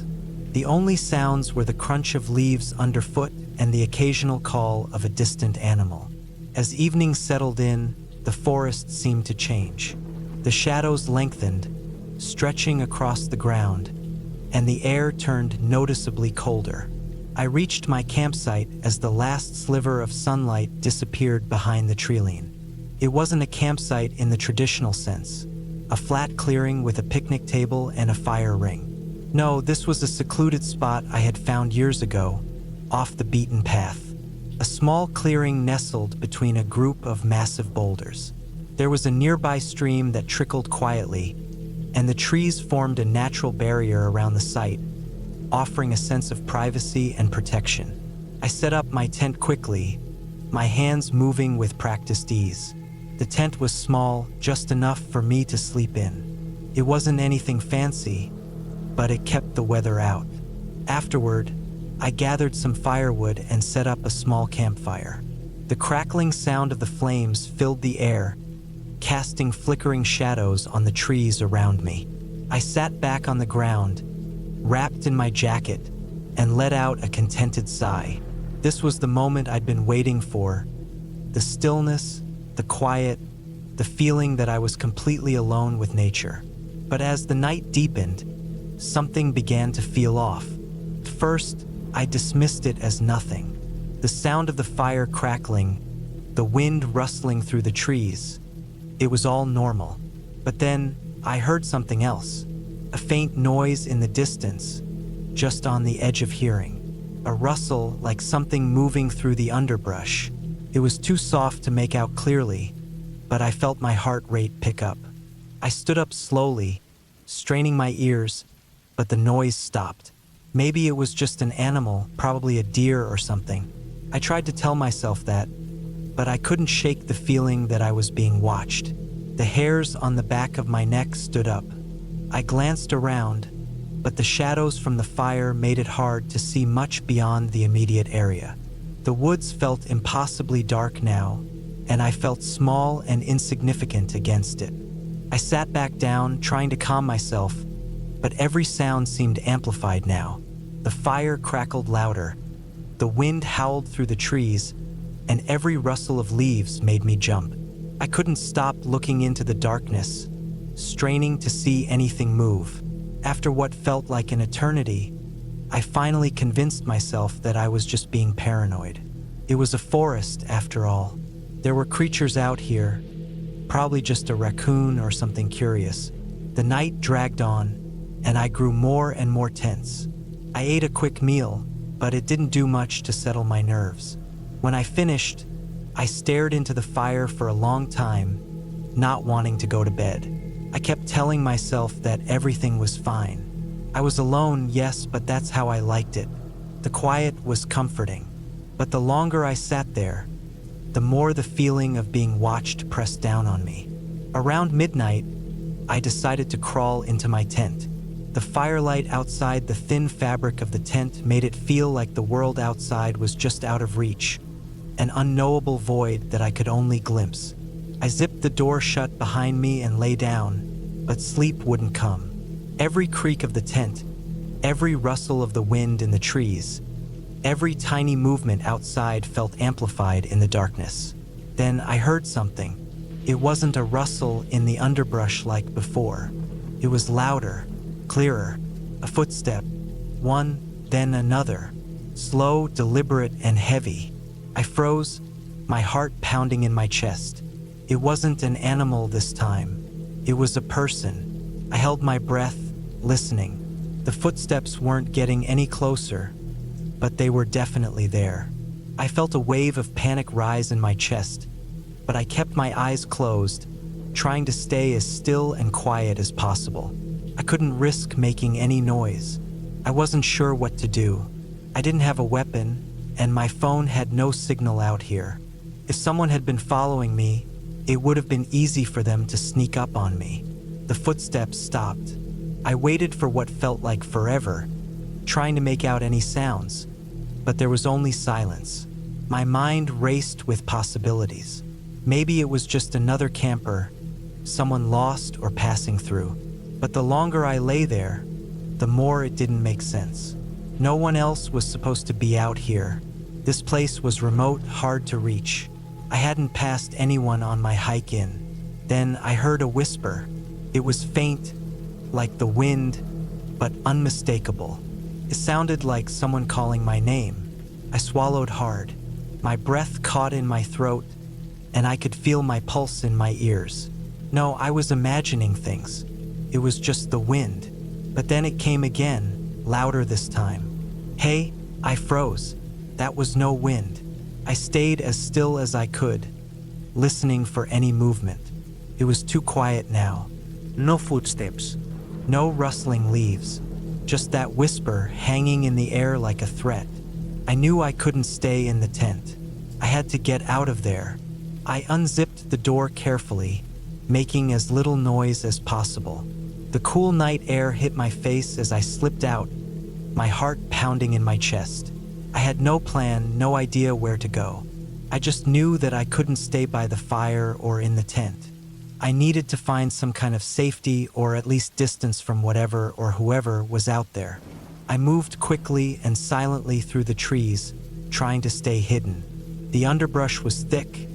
The only sounds were the crunch of leaves underfoot and the occasional call of a distant animal. As evening settled in, the forest seemed to change. The shadows lengthened, stretching across the ground, and the air turned noticeably colder. I reached my campsite as the last sliver of sunlight disappeared behind the treeline. It wasn't a campsite in the traditional sense, a flat clearing with a picnic table and a fire ring. No, this was a secluded spot I had found years ago, off the beaten path. A small clearing nestled between a group of massive boulders. There was a nearby stream that trickled quietly, and the trees formed a natural barrier around the site, offering a sense of privacy and protection. I set up my tent quickly, my hands moving with practiced ease. The tent was small, just enough for me to sleep in. It wasn't anything fancy, but it kept the weather out. Afterward, I gathered some firewood and set up a small campfire. The crackling sound of the flames filled the air, casting flickering shadows on the trees around me. I sat back on the ground, wrapped in my jacket, and let out a contented sigh. This was the moment I'd been waiting for. The stillness, the quiet, the feeling that I was completely alone with nature. But as the night deepened, something began to feel off. First, I dismissed it as nothing. The sound of the fire crackling, the wind rustling through the trees, it was all normal. But then, I heard something else. A faint noise in the distance, just on the edge of hearing. A rustle like something moving through the underbrush. It was too soft to make out clearly, but I felt my heart rate pick up. I stood up slowly, straining my ears, but the noise stopped. Maybe it was just an animal, probably a deer or something. I tried to tell myself that, but I couldn't shake the feeling that I was being watched. The hairs on the back of my neck stood up. I glanced around, but the shadows from the fire made it hard to see much beyond the immediate area. The woods felt impossibly dark now, and I felt small and insignificant against it. I sat back down, trying to calm myself, but every sound seemed amplified now. The fire crackled louder, the wind howled through the trees, and every rustle of leaves made me jump. I couldn't stop looking into the darkness, straining to see anything move. After what felt like an eternity, I finally convinced myself that I was just being paranoid. It was a forest, after all. There were creatures out here, probably just a raccoon or something curious. The night dragged on, and I grew more and more tense. I ate a quick meal, but it didn't do much to settle my nerves. When I finished, I stared into the fire for a long time, not wanting to go to bed. I kept telling myself that everything was fine. I was alone, yes, but that's how I liked it. The quiet was comforting. But the longer I sat there, the more the feeling of being watched pressed down on me. Around midnight, I decided to crawl into my tent. The firelight outside the thin fabric of the tent made it feel like the world outside was just out of reach, an unknowable void that I could only glimpse. I zipped the door shut behind me and lay down, but sleep wouldn't come. Every creak of the tent, every rustle of the wind in the trees, every tiny movement outside felt amplified in the darkness. Then I heard something. It wasn't a rustle in the underbrush like before. It was louder, clearer, a footstep, one, then another, slow, deliberate, and heavy. I froze, my heart pounding in my chest. It wasn't an animal this time. It was a person. I held my breath, listening. The footsteps weren't getting any closer, but they were definitely there. I felt a wave of panic rise in my chest, but I kept my eyes closed, trying to stay as still and quiet as possible. I couldn't risk making any noise. I wasn't sure what to do. I didn't have a weapon, and my phone had no signal out here. If someone had been following me, it would have been easy for them to sneak up on me. The footsteps stopped. I waited for what felt like forever, trying to make out any sounds, but there was only silence. My mind raced with possibilities. Maybe it was just another camper, someone lost or passing through. But the longer I lay there, the more it didn't make sense. No one else was supposed to be out here. This place was remote, hard to reach. I hadn't passed anyone on my hike in. Then I heard a whisper. It was faint, like the wind, but unmistakable. It sounded like someone calling my name. I swallowed hard. My breath caught in my throat, and I could feel my pulse in my ears. No, I was imagining things. It was just the wind. But then it came again, louder this time. Hey, I froze. That was no wind. I stayed as still as I could, listening for any movement. It was too quiet now. No footsteps. No rustling leaves. Just that whisper hanging in the air like a threat. I knew I couldn't stay in the tent. I had to get out of there. I unzipped the door carefully, making as little noise as possible. The cool night air hit my face as I slipped out, my heart pounding in my chest. I had no plan, no idea where to go. I just knew that I couldn't stay by the fire or in the tent. I needed to find some kind of safety or at least distance from whatever or whoever was out there. I moved quickly and silently through the trees, trying to stay hidden. The underbrush was thick,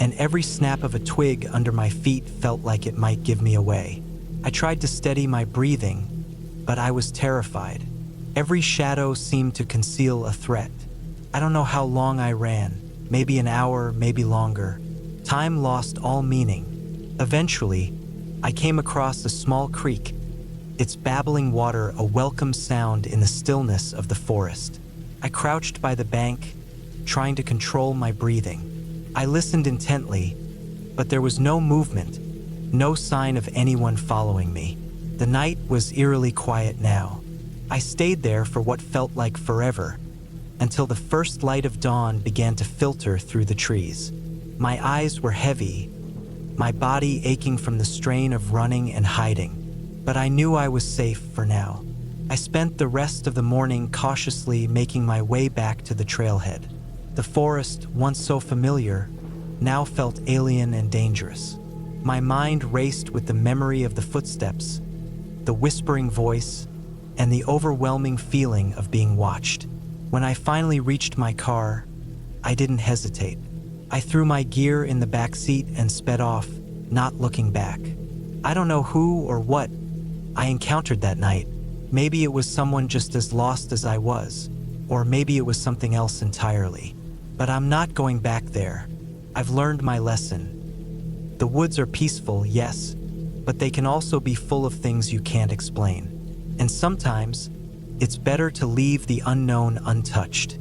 and every snap of a twig under my feet felt like it might give me away. I tried to steady my breathing, but I was terrified. Every shadow seemed to conceal a threat. I don't know how long I ran, maybe an hour, maybe longer. Time lost all meaning. Eventually, I came across a small creek, its babbling water a welcome sound in the stillness of the forest. I crouched by the bank, trying to control my breathing. I listened intently, but there was no movement, no sign of anyone following me. The night was eerily quiet now. I stayed there for what felt like forever, until the first light of dawn began to filter through the trees. My eyes were heavy, my body aching from the strain of running and hiding, but I knew I was safe for now. I spent the rest of the morning cautiously making my way back to the trailhead. The forest, once so familiar, now felt alien and dangerous. My mind raced with the memory of the footsteps, the whispering voice, and the overwhelming feeling of being watched. When I finally reached my car, I didn't hesitate. I threw my gear in the back seat and sped off, not looking back. I don't know who or what I encountered that night. Maybe it was someone just as lost as I was, or maybe it was something else entirely. But I'm not going back there. I've learned my lesson. The woods are peaceful, yes, but they can also be full of things you can't explain. And sometimes, it's better to leave the unknown untouched.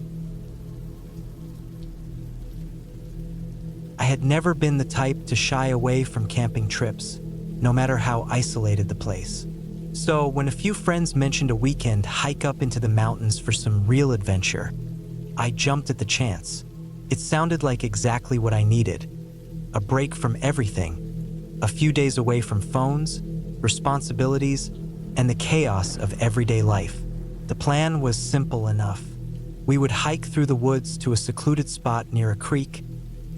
I had never been the type to shy away from camping trips, no matter how isolated the place. So when a few friends mentioned a weekend hike up into the mountains for some real adventure, I jumped at the chance. It sounded like exactly what I needed. A break from everything, a few days away from phones, responsibilities, and the chaos of everyday life. The plan was simple enough. We would hike through the woods to a secluded spot near a creek,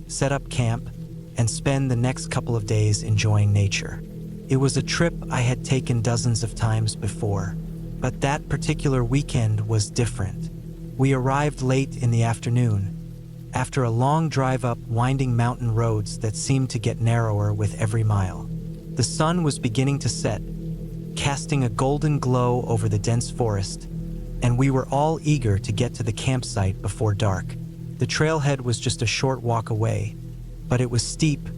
set up camp, and spend the next couple of days enjoying nature. It was a trip I had taken dozens of times before, but that particular weekend was different. We arrived late in the afternoon, after a long drive up winding mountain roads that seemed to get narrower with every mile. The sun was beginning to set, casting a golden glow over the dense forest, and we were all eager to get to the campsite before dark. The trailhead was just a short walk away, but it was steep,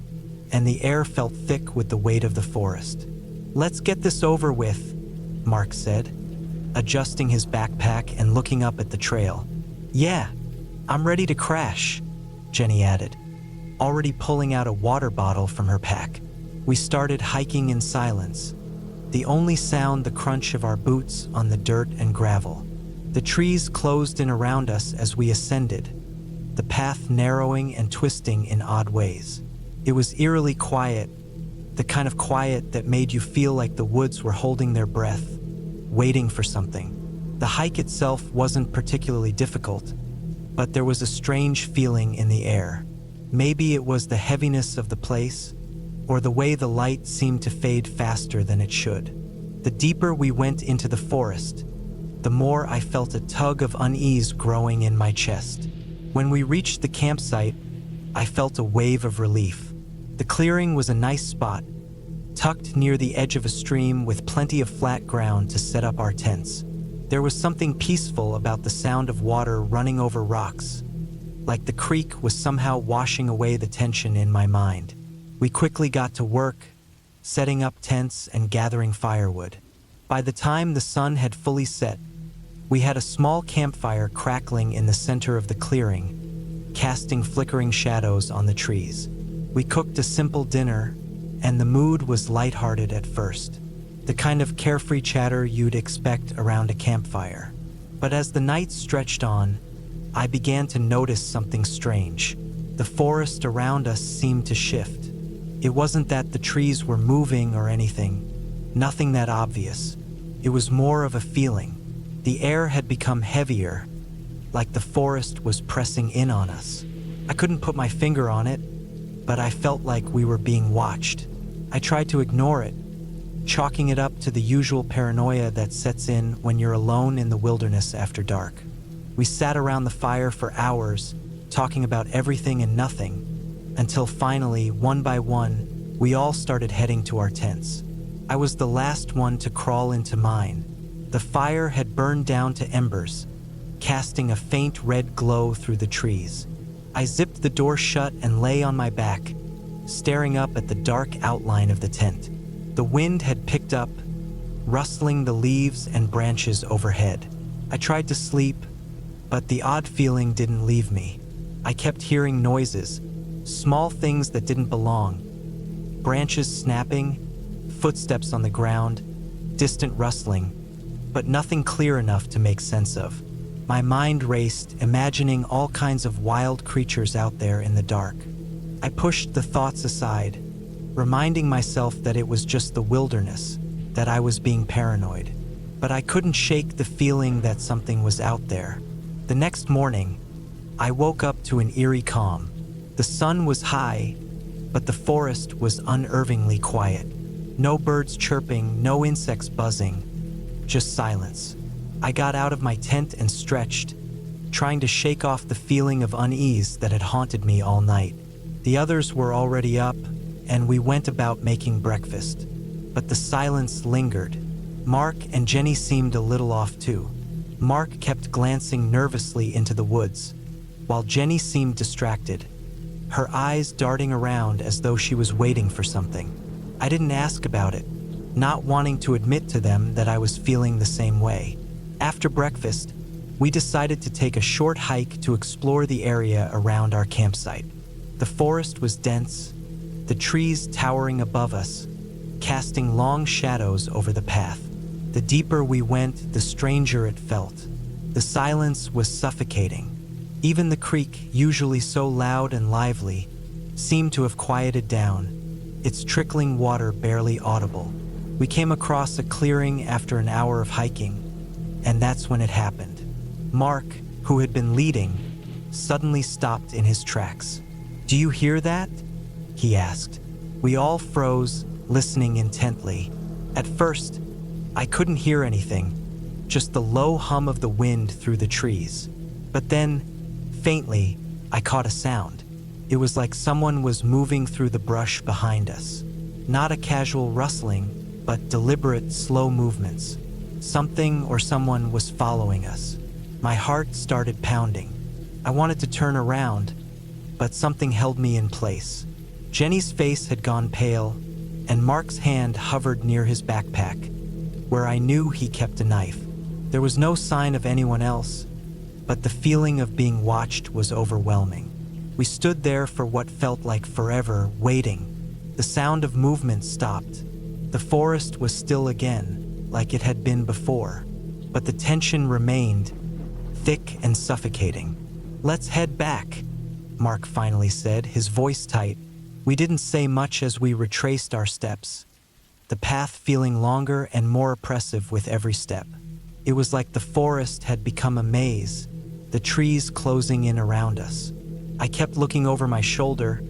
and the air felt thick with the weight of the forest. "Let's get this over with," Mark said, adjusting his backpack and looking up at the trail. "Yeah, I'm ready to crash," Jenny added, already pulling out a water bottle from her pack. We started hiking in silence, the only sound the crunch of our boots on the dirt and gravel. The trees closed in around us as we ascended, the path narrowing and twisting in odd ways. It was eerily quiet, the kind of quiet that made you feel like the woods were holding their breath, waiting for something. The hike itself wasn't particularly difficult, but there was a strange feeling in the air. Maybe it was the heaviness of the place, or the way the light seemed to fade faster than it should. The deeper we went into the forest, the more I felt a tug of unease growing in my chest. When we reached the campsite, I felt a wave of relief. The clearing was a nice spot, tucked near the edge of a stream with plenty of flat ground to set up our tents. There was something peaceful about the sound of water running over rocks, like the creek was somehow washing away the tension in my mind. We quickly got to work, setting up tents and gathering firewood. By the time the sun had fully set, we had a small campfire crackling in the center of the clearing, casting flickering shadows on the trees. We cooked a simple dinner, and the mood was lighthearted at first, the kind of carefree chatter you'd expect around a campfire. But as the night stretched on, I began to notice something strange. The forest around us seemed to shift. It wasn't that the trees were moving or anything, nothing that obvious. It was more of a feeling. The air had become heavier, like the forest was pressing in on us. I couldn't put my finger on it, but I felt like we were being watched. I tried to ignore it, chalking it up to the usual paranoia that sets in when you're alone in the wilderness after dark. We sat around the fire for hours, talking about everything and nothing, until finally, one by one, we all started heading to our tents. I was the last one to crawl into mine. The fire had burned down to embers, casting a faint red glow through the trees. I zipped the door shut and lay on my back, staring up at the dark outline of the tent. The wind had picked up, rustling the leaves and branches overhead. I tried to sleep, but the odd feeling didn't leave me. I kept hearing noises, small things that didn't belong. Branches snapping, footsteps on the ground, distant rustling, but nothing clear enough to make sense of. My mind raced, imagining all kinds of wild creatures out there in the dark. I pushed the thoughts aside, reminding myself that it was just the wilderness, that I was being paranoid. But I couldn't shake the feeling that something was out there. The next morning, I woke up to an eerie calm. The sun was high, but the forest was unnervingly quiet. No birds chirping, no insects buzzing, just silence. I got out of my tent and stretched, trying to shake off the feeling of unease that had haunted me all night. The others were already up, and we went about making breakfast. But the silence lingered. Mark and Jenny seemed a little off too. Mark kept glancing nervously into the woods, while Jenny seemed distracted, her eyes darting around as though she was waiting for something. I didn't ask about it, not wanting to admit to them that I was feeling the same way. After breakfast, we decided to take a short hike to explore the area around our campsite. The forest was dense, the trees towering above us, casting long shadows over the path. The deeper we went, the stranger it felt. The silence was suffocating. Even the creek, usually so loud and lively, seemed to have quieted down, its trickling water barely audible. We came across a clearing after an hour of hiking, and that's when it happened. Mark, who had been leading, suddenly stopped in his tracks. "Do you hear that?" he asked. We all froze, listening intently. At first, I couldn't hear anything, just the low hum of the wind through the trees. But then, faintly, I caught a sound. It was like someone was moving through the brush behind us. Not a casual rustling, but deliberate, slow movements. Something or someone was following us. My heart started pounding. I wanted to turn around, but something held me in place. Jenny's face had gone pale, and Mark's hand hovered near his backpack, where I knew he kept a knife. There was no sign of anyone else, but the feeling of being watched was overwhelming. We stood there for what felt like forever, waiting. The sound of movement stopped. The forest was still again, like it had been before, but the tension remained, thick and suffocating. "Let's head back," Mark finally said, his voice tight. We didn't say much as we retraced our steps, the path feeling longer and more oppressive with every step. It was like the forest had become a maze, the trees closing in around us. I kept looking over my shoulder,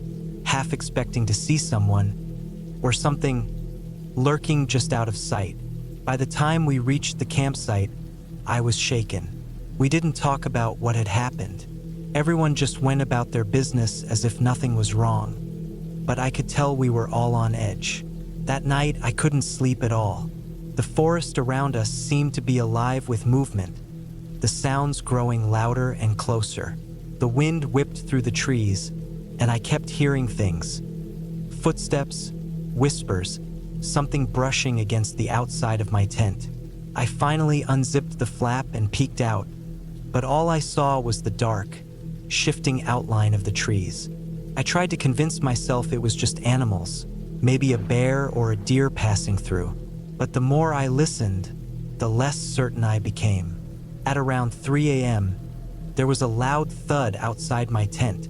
half expecting to see someone, or something lurking just out of sight. By the time we reached the campsite, I was shaken. We didn't talk about what had happened. Everyone just went about their business as if nothing was wrong. But I could tell we were all on edge. That night, I couldn't sleep at all. The forest around us seemed to be alive with movement, the sounds growing louder and closer. The wind whipped through the trees, and I kept hearing things. Footsteps, whispers, something brushing against the outside of my tent. I finally unzipped the flap and peeked out, but all I saw was the dark, shifting outline of the trees. I tried to convince myself it was just animals, maybe a bear or a deer passing through. But the more I listened, the less certain I became. At around 3 a.m., there was a loud thud outside my tent,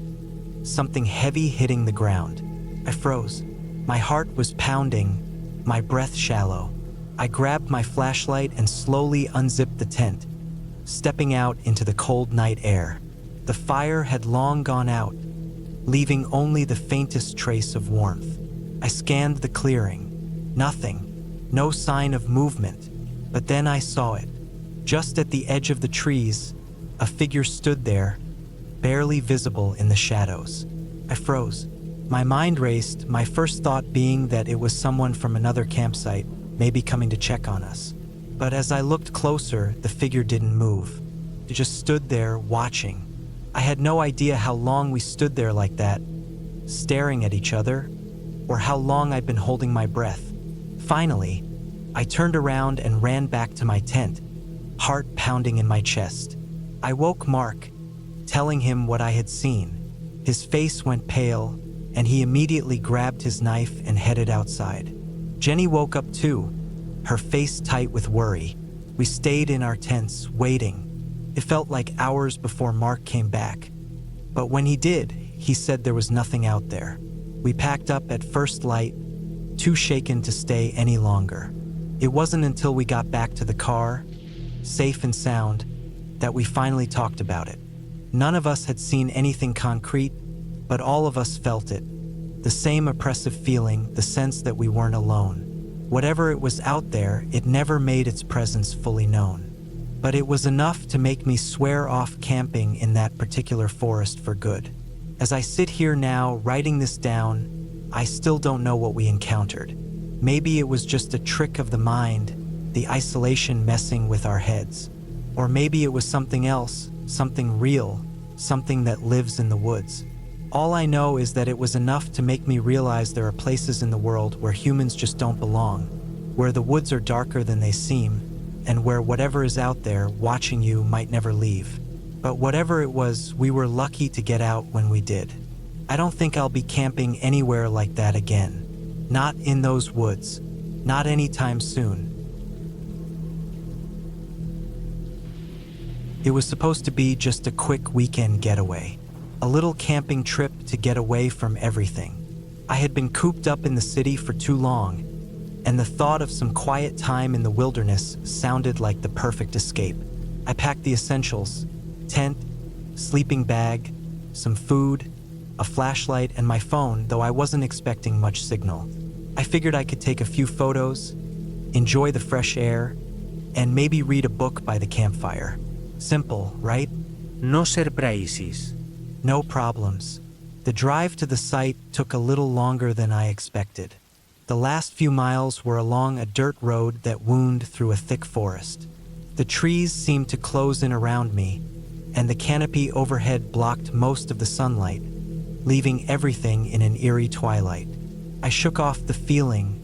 something heavy hitting the ground. I froze. My heart was pounding, my breath shallow. I grabbed my flashlight and slowly unzipped the tent, stepping out into the cold night air. The fire had long gone out, leaving only the faintest trace of warmth. I scanned the clearing. Nothing. No sign of movement. But then I saw it. Just at the edge of the trees, a figure stood there, barely visible in the shadows. I froze. My mind raced, my first thought being that it was someone from another campsite, maybe coming to check on us. But as I looked closer, the figure didn't move. It just stood there, watching. I had no idea how long we stood there like that, staring at each other, or how long I'd been holding my breath. Finally, I turned around and ran back to my tent, heart pounding in my chest. I woke Mark, telling him what I had seen. His face went pale, and he immediately grabbed his knife and headed outside. Jenny woke up too, her face tight with worry. We stayed in our tents, waiting. It felt like hours before Mark came back. But when he did, he said there was nothing out there. We packed up at first light, too shaken to stay any longer. It wasn't until we got back to the car, safe and sound, that we finally talked about it. None of us had seen anything concrete, but all of us felt it. The same oppressive feeling, the sense that we weren't alone. Whatever it was out there, it never made its presence fully known. But it was enough to make me swear off camping in that particular forest for good. As I sit here now, writing this down, I still don't know what we encountered. Maybe it was just a trick of the mind, the isolation messing with our heads. Or maybe it was something else, something real, something that lives in the woods. All I know is that it was enough to make me realize there are places in the world where humans just don't belong, where the woods are darker than they seem, and where whatever is out there watching you might never leave. But whatever it was, we were lucky to get out when we did. I don't think I'll be camping anywhere like that again. Not in those woods. Not anytime soon. It was supposed to be just a quick weekend getaway. A little camping trip to get away from everything. I had been cooped up in the city for too long, and the thought of some quiet time in the wilderness sounded like the perfect escape. I packed the essentials: tent, sleeping bag, some food, a flashlight, and my phone, though I wasn't expecting much signal. I figured I could take a few photos, enjoy the fresh air, and maybe read a book by the campfire. Simple, right? No surprises. No problems. The drive to the site took a little longer than I expected. The last few miles were along a dirt road that wound through a thick forest. The trees seemed to close in around me, and the canopy overhead blocked most of the sunlight, leaving everything in an eerie twilight. I shook off the feeling,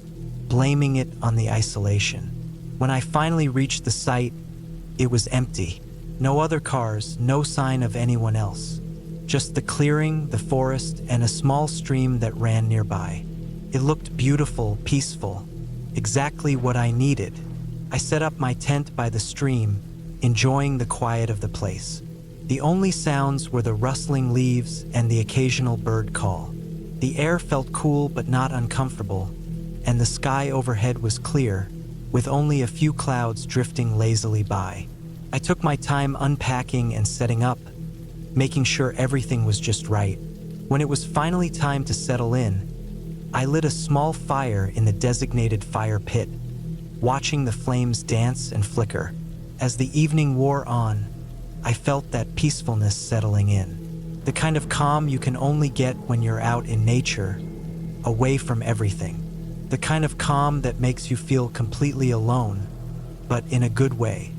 blaming it on the isolation. When I finally reached the site, it was empty. No other cars, no sign of anyone else. Just the clearing, the forest, and a small stream that ran nearby. It looked beautiful, peaceful, exactly what I needed. I set up my tent by the stream, enjoying the quiet of the place. The only sounds were the rustling leaves and the occasional bird call. The air felt cool but not uncomfortable, and the sky overhead was clear, with only a few clouds drifting lazily by. I took my time unpacking and setting up, making sure everything was just right. When it was finally time to settle in, I lit a small fire in the designated fire pit, watching the flames dance and flicker. As the evening wore on, I felt that peacefulness settling in. The kind of calm you can only get when you're out in nature, away from everything. The kind of calm that makes you feel completely alone, but in a good way.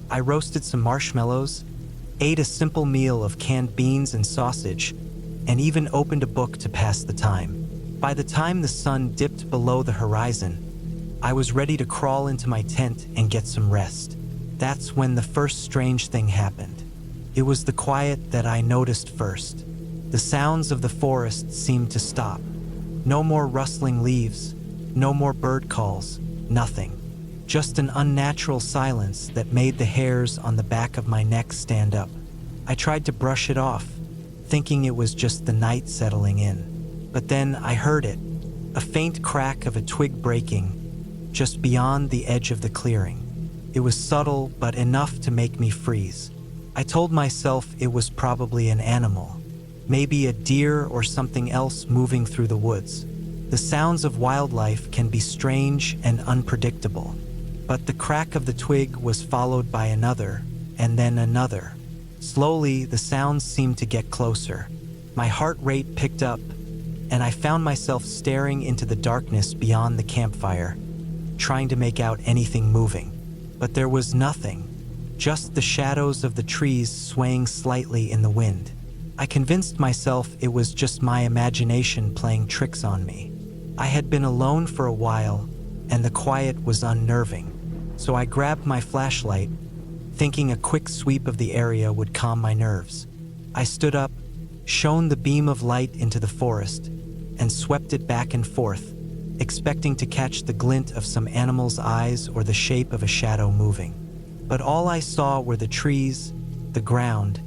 I roasted some marshmallows, ate a simple meal of canned beans and sausage, and even opened a book to pass the time. By the time the sun dipped below the horizon, I was ready to crawl into my tent and get some rest. That's when the first strange thing happened. It was the quiet that I noticed first. The sounds of the forest seemed to stop. No more rustling leaves, no more bird calls, nothing. Just an unnatural silence that made the hairs on the back of my neck stand up. I tried to brush it off, thinking it was just the night settling in. But then I heard it, a faint crack of a twig breaking, just beyond the edge of the clearing. It was subtle, but enough to make me freeze. I told myself it was probably an animal, maybe a deer or something else moving through the woods. The sounds of wildlife can be strange and unpredictable. But the crack of the twig was followed by another, and then another. Slowly, the sounds seemed to get closer. My heart rate picked up, and I found myself staring into the darkness beyond the campfire, trying to make out anything moving. But there was nothing, just the shadows of the trees swaying slightly in the wind. I convinced myself it was just my imagination playing tricks on me. I had been alone for a while, and the quiet was unnerving. So I grabbed my flashlight, thinking a quick sweep of the area would calm my nerves. I stood up, shone the beam of light into the forest, and swept it back and forth, expecting to catch the glint of some animal's eyes or the shape of a shadow moving. But all I saw were the trees, the ground,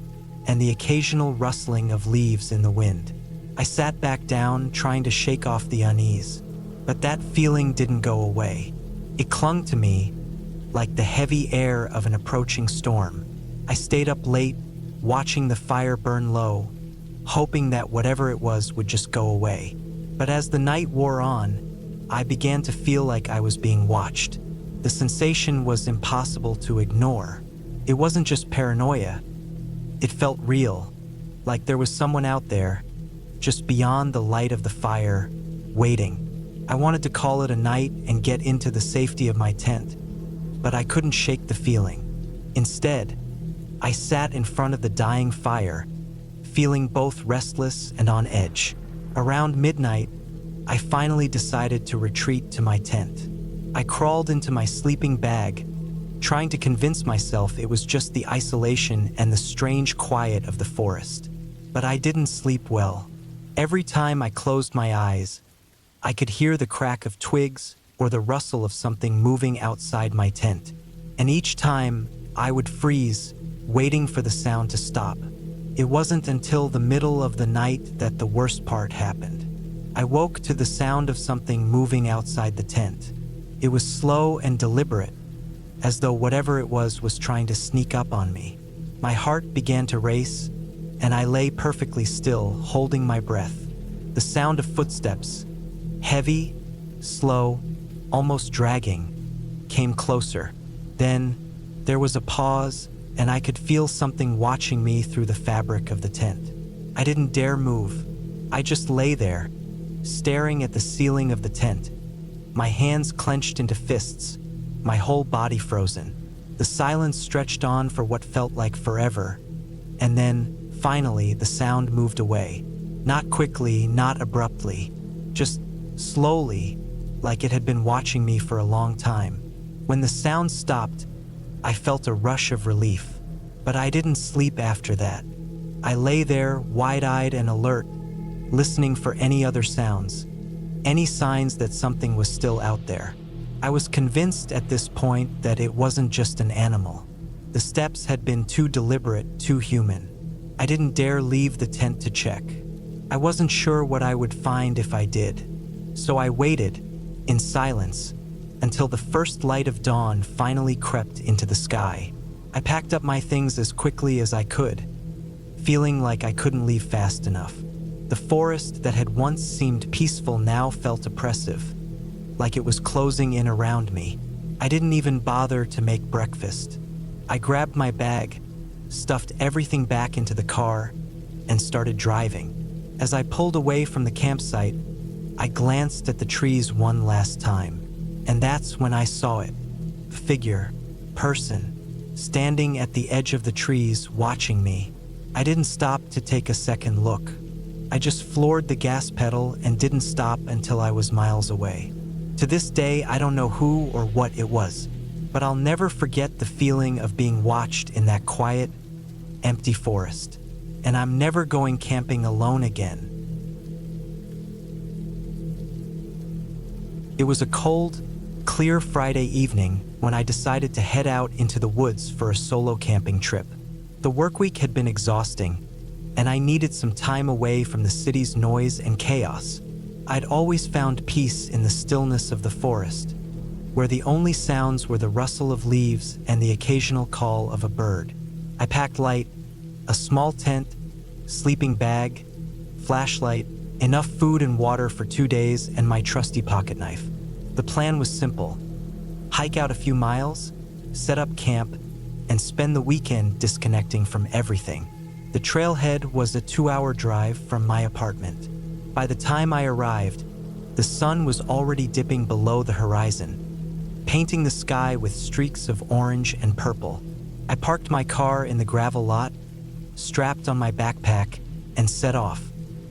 and the occasional rustling of leaves in the wind. I sat back down, trying to shake off the unease. But that feeling didn't go away. It clung to me, like the heavy air of an approaching storm. I stayed up late, watching the fire burn low, hoping that whatever it was would just go away. But as the night wore on, I began to feel like I was being watched. The sensation was impossible to ignore. It wasn't just paranoia. It felt real, like there was someone out there, just beyond the light of the fire, waiting. I wanted to call it a night and get into the safety of my tent, but I couldn't shake the feeling. Instead, I sat in front of the dying fire, feeling both restless and on edge. Around midnight, I finally decided to retreat to my tent. I crawled into my sleeping bag, trying to convince myself it was just the isolation and the strange quiet of the forest. But I didn't sleep well. Every time I closed my eyes, I could hear the crack of twigs or the rustle of something moving outside my tent. And each time, I would freeze, waiting for the sound to stop. It wasn't until the middle of the night that the worst part happened. I woke to the sound of something moving outside the tent. It was slow and deliberate, as though whatever it was trying to sneak up on me. My heart began to race, and I lay perfectly still, holding my breath. The sound of footsteps, heavy, slow, almost dragging, came closer. Then there was a pause, and I could feel something watching me through the fabric of the tent. I didn't dare move. I just lay there, staring at the ceiling of the tent, my hands clenched into fists, my whole body frozen. The silence stretched on for what felt like forever, and then, finally, the sound moved away. Not quickly, not abruptly, just slowly, like it had been watching me for a long time. When the sound stopped, I felt a rush of relief, but I didn't sleep after that. I lay there, wide-eyed and alert, listening for any other sounds, any signs that something was still out there. I was convinced at this point that it wasn't just an animal. The steps had been too deliberate, too human. I didn't dare leave the tent to check. I wasn't sure what I would find if I did. So I waited, in silence, until the first light of dawn finally crept into the sky. I packed up my things as quickly as I could, feeling like I couldn't leave fast enough. The forest that had once seemed peaceful now felt oppressive, like it was closing in around me. I didn't even bother to make breakfast. I grabbed my bag, stuffed everything back into the car, and started driving. As I pulled away from the campsite, I glanced at the trees one last time, and that's when I saw it. Figure, person, standing at the edge of the trees, watching me. I didn't stop to take a second look. I just floored the gas pedal and didn't stop until I was miles away. To this day, I don't know who or what it was, but I'll never forget the feeling of being watched in that quiet, empty forest. And I'm never going camping alone again. It was a cold, clear Friday evening when I decided to head out into the woods for a solo camping trip. The work week had been exhausting, and I needed some time away from the city's noise and chaos. I'd always found peace in the stillness of the forest, where the only sounds were the rustle of leaves and the occasional call of a bird. I packed light, a small tent, sleeping bag, flashlight, enough food and water for 2 days, and my trusty pocket knife. The plan was simple: hike out a few miles, set up camp, and spend the weekend disconnecting from everything. The trailhead was a 2-hour drive from my apartment. By the time I arrived, the sun was already dipping below the horizon, painting the sky with streaks of orange and purple. I parked my car in the gravel lot, strapped on my backpack, and set off.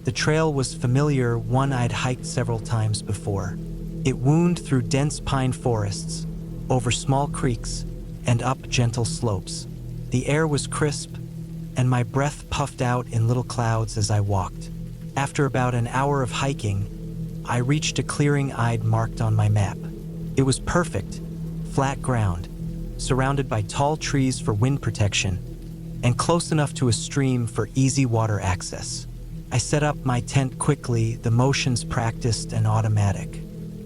The trail was familiar, one I'd hiked several times before. It wound through dense pine forests, over small creeks, and up gentle slopes. The air was crisp, and my breath puffed out in little clouds as I walked. After about an hour of hiking, I reached a clearing I'd marked on my map. It was perfect, flat ground, surrounded by tall trees for wind protection, and close enough to a stream for easy water access. I set up my tent quickly, the motions practiced and automatic.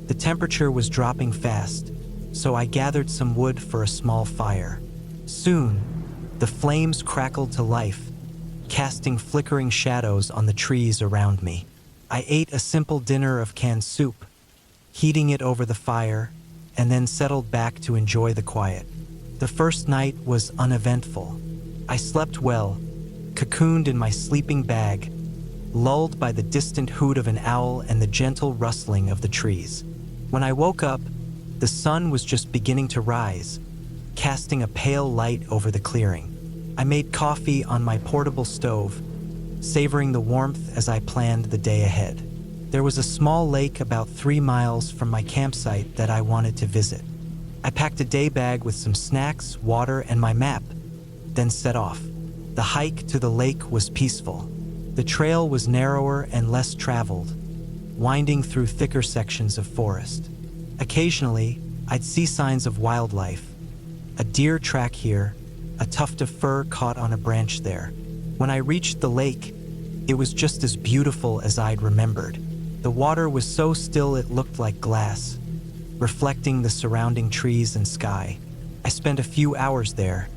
The temperature was dropping fast, so I gathered some wood for a small fire. Soon, the flames crackled to life, casting flickering shadows on the trees around me. I ate a simple dinner of canned soup, heating it over the fire, and then settled back to enjoy the quiet. The first night was uneventful. I slept well, cocooned in my sleeping bag, lulled by the distant hoot of an owl and the gentle rustling of the trees. When I woke up, the sun was just beginning to rise, casting a pale light over the clearing. I made coffee on my portable stove, savoring the warmth as I planned the day ahead. There was a small lake about 3 miles from my campsite that I wanted to visit. I packed a day bag with some snacks, water, and my map, then set off. The hike to the lake was peaceful. The trail was narrower and less traveled, winding through thicker sections of forest. Occasionally, I'd see signs of wildlife. A deer track here, a tuft of fur caught on a branch there. When I reached the lake, it was just as beautiful as I'd remembered. The water was so still it looked like glass, reflecting the surrounding trees and sky. I spent a few hours there,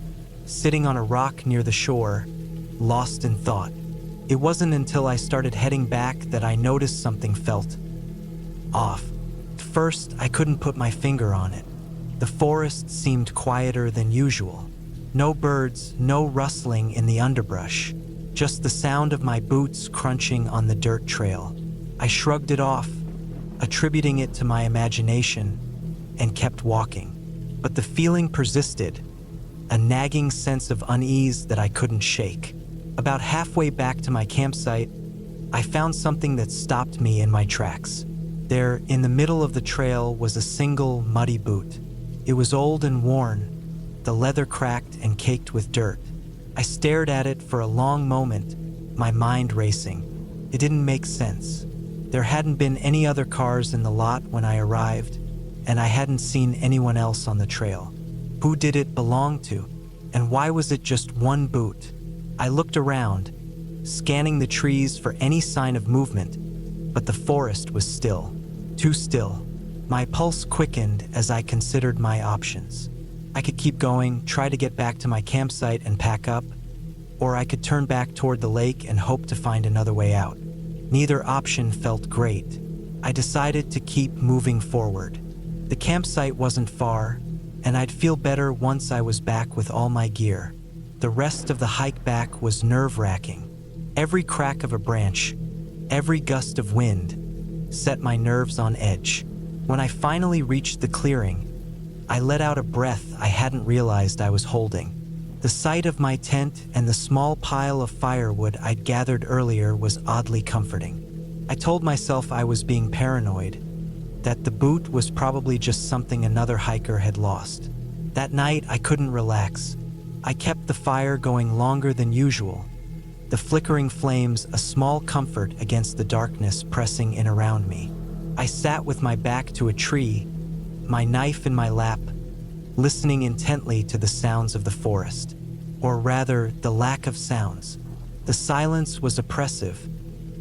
sitting on a rock near the shore, lost in thought. It wasn't until I started heading back that I noticed something felt off. At first, I couldn't put my finger on it. The forest seemed quieter than usual. No birds, no rustling in the underbrush, just the sound of my boots crunching on the dirt trail. I shrugged it off, attributing it to my imagination, and kept walking. But the feeling persisted, a nagging sense of unease that I couldn't shake. About halfway back to my campsite, I found something that stopped me in my tracks. There, in the middle of the trail, was a single muddy boot. It was old and worn, the leather cracked and caked with dirt. I stared at it for a long moment, my mind racing. It didn't make sense. There hadn't been any other cars in the lot when I arrived, and I hadn't seen anyone else on the trail. Who did it belong to? And why was it just one boot? I looked around, scanning the trees for any sign of movement, but the forest was still. Too still. My pulse quickened as I considered my options. I could keep going, try to get back to my campsite and pack up, or I could turn back toward the lake and hope to find another way out. Neither option felt great. I decided to keep moving forward. The campsite wasn't far, and I'd feel better once I was back with all my gear. The rest of the hike back was nerve-wracking. Every crack of a branch, every gust of wind, set my nerves on edge. When I finally reached the clearing, I let out a breath I hadn't realized I was holding. The sight of my tent and the small pile of firewood I'd gathered earlier was oddly comforting. I told myself I was being paranoid, that the boot was probably just something another hiker had lost. That night, I couldn't relax. I kept the fire going longer than usual, the flickering flames a small comfort against the darkness pressing in around me. I sat with my back to a tree, my knife in my lap, listening intently to the sounds of the forest, or rather, the lack of sounds. The silence was oppressive,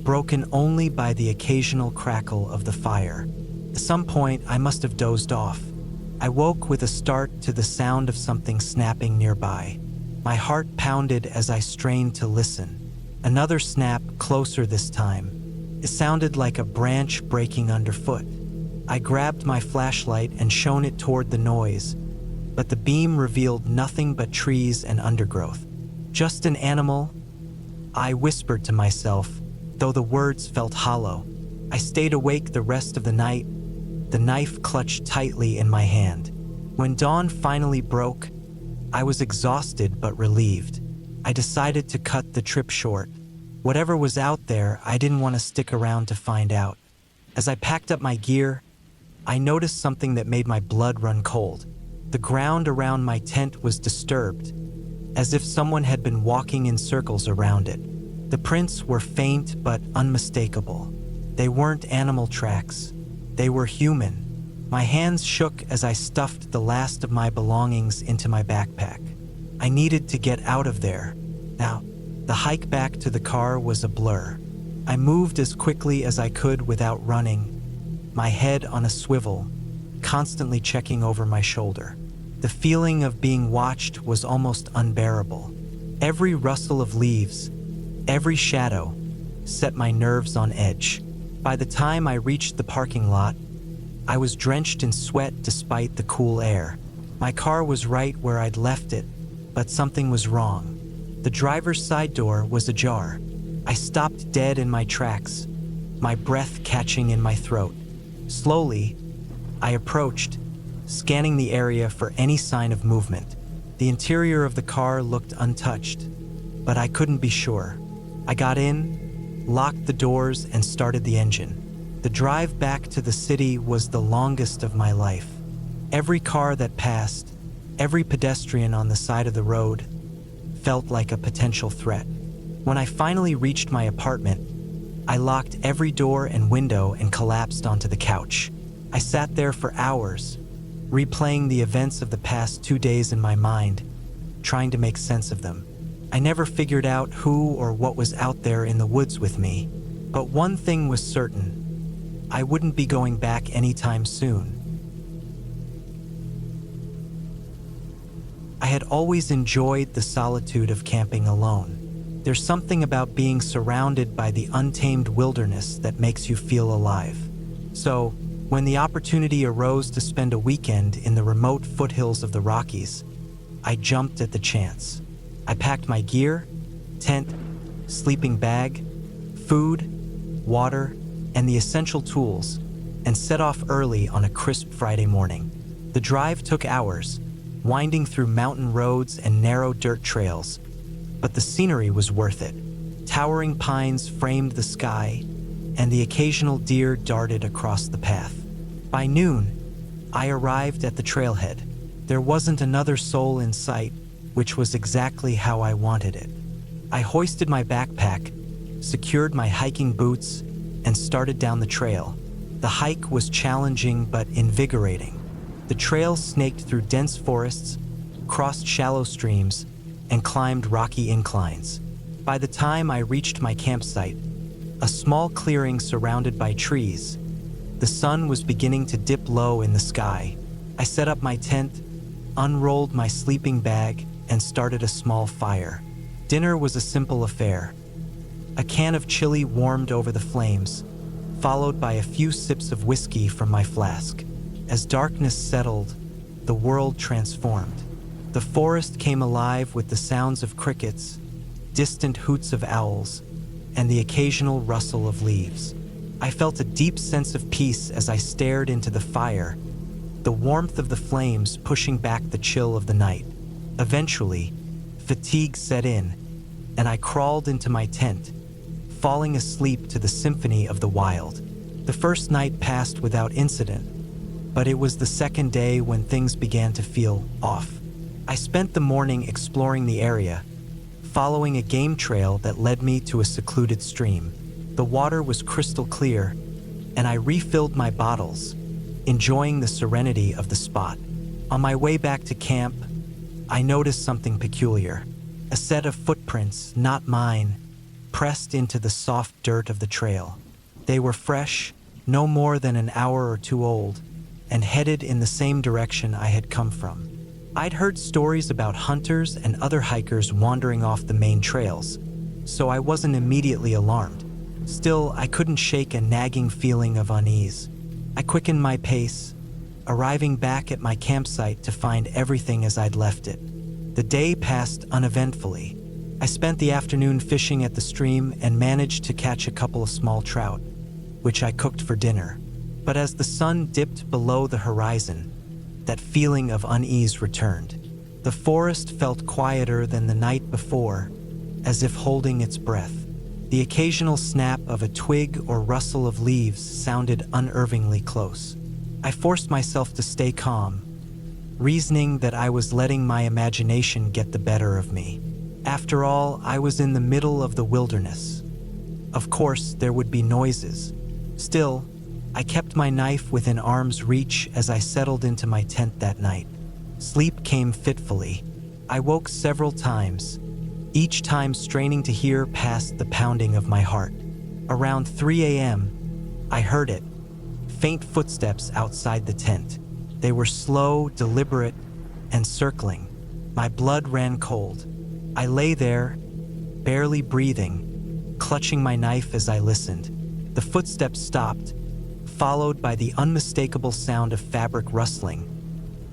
broken only by the occasional crackle of the fire. At some point, I must have dozed off. I woke with a start to the sound of something snapping nearby. My heart pounded as I strained to listen. Another snap, closer this time. It sounded like a branch breaking underfoot. I grabbed my flashlight and shone it toward the noise, but the beam revealed nothing but trees and undergrowth. Just an animal, I whispered to myself, though the words felt hollow. I stayed awake the rest of the night, the knife clutched tightly in my hand. When dawn finally broke, I was exhausted but relieved. I decided to cut the trip short. Whatever was out there, I didn't want to stick around to find out. As I packed up my gear, I noticed something that made my blood run cold. The ground around my tent was disturbed, as if someone had been walking in circles around it. The prints were faint but unmistakable. They weren't animal tracks. They were human. My hands shook as I stuffed the last of my belongings into my backpack. I needed to get out of there. Now, the hike back to the car was a blur. I moved as quickly as I could without running, my head on a swivel, constantly checking over my shoulder. The feeling of being watched was almost unbearable. Every rustle of leaves, every shadow, set my nerves on edge. By the time I reached the parking lot, I was drenched in sweat despite the cool air. My car was right where I'd left it, but something was wrong. The driver's side door was ajar. I stopped dead in my tracks, my breath catching in my throat. Slowly, I approached, scanning the area for any sign of movement. The interior of the car looked untouched, but I couldn't be sure. I got in, locked the doors, and started the engine. The drive back to the city was the longest of my life. Every car that passed, every pedestrian on the side of the road, felt like a potential threat. When I finally reached my apartment, I locked every door and window and collapsed onto the couch. I sat there for hours, replaying the events of the past 2 days in my mind, trying to make sense of them. I never figured out who or what was out there in the woods with me, but one thing was certain: I wouldn't be going back anytime soon. had always enjoyed the solitude of camping alone. There's something about being surrounded by the untamed wilderness that makes you feel alive. So, when the opportunity arose to spend a weekend in the remote foothills of the Rockies, I jumped at the chance. I packed my gear, tent, sleeping bag, food, water, and the essential tools, and set off early on a crisp Friday morning. The drive took hours, winding through mountain roads and narrow dirt trails, but the scenery was worth it. Towering pines framed the sky, and the occasional deer darted across the path. By noon, I arrived at the trailhead. There wasn't another soul in sight, which was exactly how I wanted it. I hoisted my backpack, secured my hiking boots, and started down the trail. The hike was challenging but invigorating. The trail snaked through dense forests, crossed shallow streams, and climbed rocky inclines. By the time I reached my campsite, a small clearing surrounded by trees, the sun was beginning to dip low in the sky. I set up my tent, unrolled my sleeping bag, and started a small fire. Dinner was a simple affair. A can of chili warmed over the flames, followed by a few sips of whiskey from my flask. As darkness settled, the world transformed. The forest came alive with the sounds of crickets, distant hoots of owls, and the occasional rustle of leaves. I felt a deep sense of peace as I stared into the fire, the warmth of the flames pushing back the chill of the night. Eventually, fatigue set in, and I crawled into my tent, falling asleep to the symphony of the wild. The first night passed without incident, but it was the second day when things began to feel off. I spent the morning exploring the area, following a game trail that led me to a secluded stream. The water was crystal clear, and I refilled my bottles, enjoying the serenity of the spot. On my way back to camp, I noticed something peculiar. A set of footprints, not mine, pressed into the soft dirt of the trail. They were fresh, no more than an hour or two old, and headed in the same direction I had come from. I'd heard stories about hunters and other hikers wandering off the main trails, so I wasn't immediately alarmed. Still, I couldn't shake a nagging feeling of unease. I quickened my pace, arriving back at my campsite to find everything as I'd left it. The day passed uneventfully. I spent the afternoon fishing at the stream and managed to catch a couple of small trout, which I cooked for dinner. But as the sun dipped below the horizon, that feeling of unease returned. The forest felt quieter than the night before, as if holding its breath. The occasional snap of a twig or rustle of leaves sounded unnervingly close. I forced myself to stay calm, reasoning that I was letting my imagination get the better of me. After all, I was in the middle of the wilderness. Of course, there would be noises. Still, I kept my knife within arm's reach as I settled into my tent that night. Sleep came fitfully. I woke several times, each time straining to hear past the pounding of my heart. Around 3 a.m., I heard it, faint footsteps outside the tent. They were slow, deliberate, and circling. My blood ran cold. I lay there, barely breathing, clutching my knife as I listened. The footsteps stopped, followed by the unmistakable sound of fabric rustling,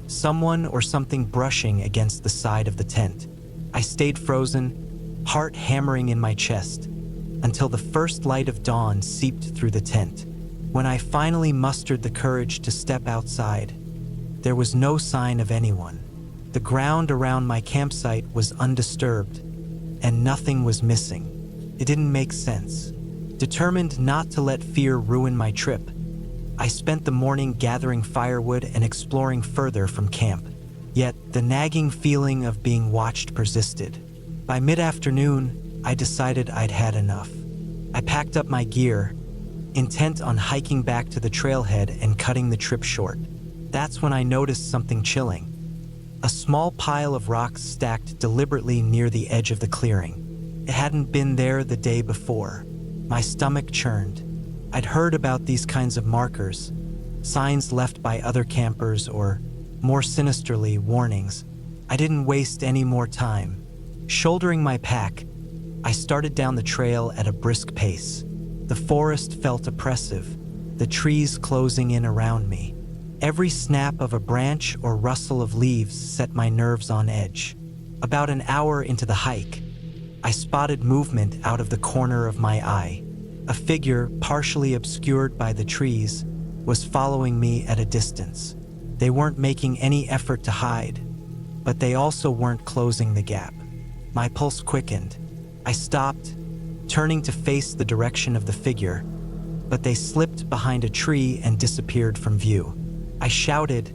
someone or something brushing against the side of the tent. I stayed frozen, heart hammering in my chest, until the first light of dawn seeped through the tent. When I finally mustered the courage to step outside, there was no sign of anyone. The ground around my campsite was undisturbed, and nothing was missing. It didn't make sense. Determined not to let fear ruin my trip, I spent the morning gathering firewood and exploring further from camp. Yet, the nagging feeling of being watched persisted. By mid-afternoon, I decided I'd had enough. I packed up my gear, intent on hiking back to the trailhead and cutting the trip short. That's when I noticed something chilling. A small pile of rocks stacked deliberately near the edge of the clearing. It hadn't been there the day before. My stomach churned. I'd heard about these kinds of markers, signs left by other campers or, more sinisterly, warnings. I didn't waste any more time. Shouldering my pack, I started down the trail at a brisk pace. The forest felt oppressive, the trees closing in around me. Every snap of a branch or rustle of leaves set my nerves on edge. About an hour into the hike, I spotted movement out of the corner of my eye. A figure, partially obscured by the trees, was following me at a distance. They weren't making any effort to hide, but they also weren't closing the gap. My pulse quickened. I stopped, turning to face the direction of the figure, but they slipped behind a tree and disappeared from view. I shouted,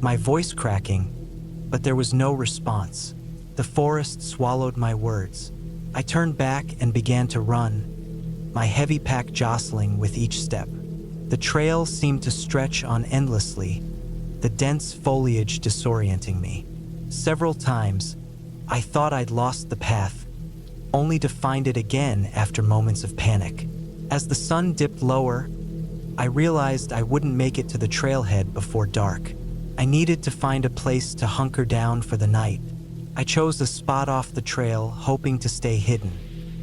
my voice cracking, but there was no response. The forest swallowed my words. I turned back and began to run, my heavy pack jostling with each step. The trail seemed to stretch on endlessly, the dense foliage disorienting me. Several times, I thought I'd lost the path, only to find it again after moments of panic. As the sun dipped lower, I realized I wouldn't make it to the trailhead before dark. I needed to find a place to hunker down for the night. I chose a spot off the trail, hoping to stay hidden.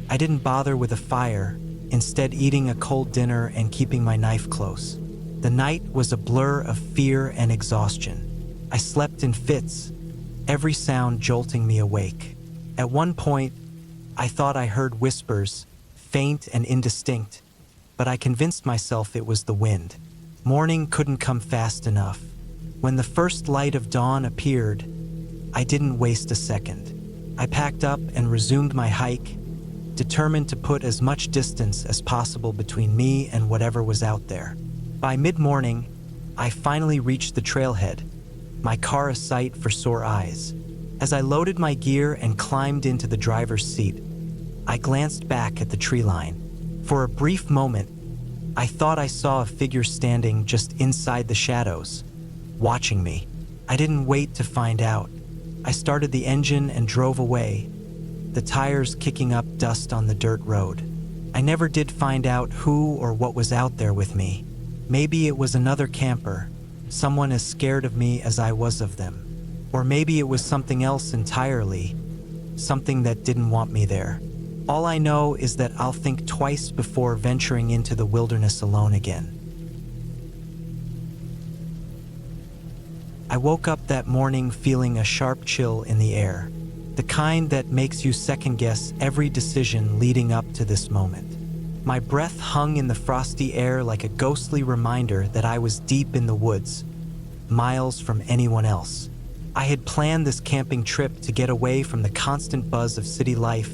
I didn't bother with a fire, instead eating a cold dinner and keeping my knife close. The night was a blur of fear and exhaustion. I slept in fits, every sound jolting me awake. At one point, I thought I heard whispers, faint and indistinct, but I convinced myself it was the wind. Morning couldn't come fast enough. When the first light of dawn appeared, I didn't waste a second. I packed up and resumed my hike, determined to put as much distance as possible between me and whatever was out there. By mid-morning, I finally reached the trailhead, my car a sight for sore eyes. As I loaded my gear and climbed into the driver's seat, I glanced back at the tree line. For a brief moment, I thought I saw a figure standing just inside the shadows, watching me. I didn't wait to find out. I started the engine and drove away, the tires kicking up dust on the dirt road. I never did find out who or what was out there with me. Maybe it was another camper, someone as scared of me as I was of them. Or maybe it was something else entirely, something that didn't want me there. All I know is that I'll think twice before venturing into the wilderness alone again. I woke up that morning feeling a sharp chill in the air, the kind that makes you second-guess every decision leading up to this moment. My breath hung in the frosty air like a ghostly reminder that I was deep in the woods, miles from anyone else. I had planned this camping trip to get away from the constant buzz of city life,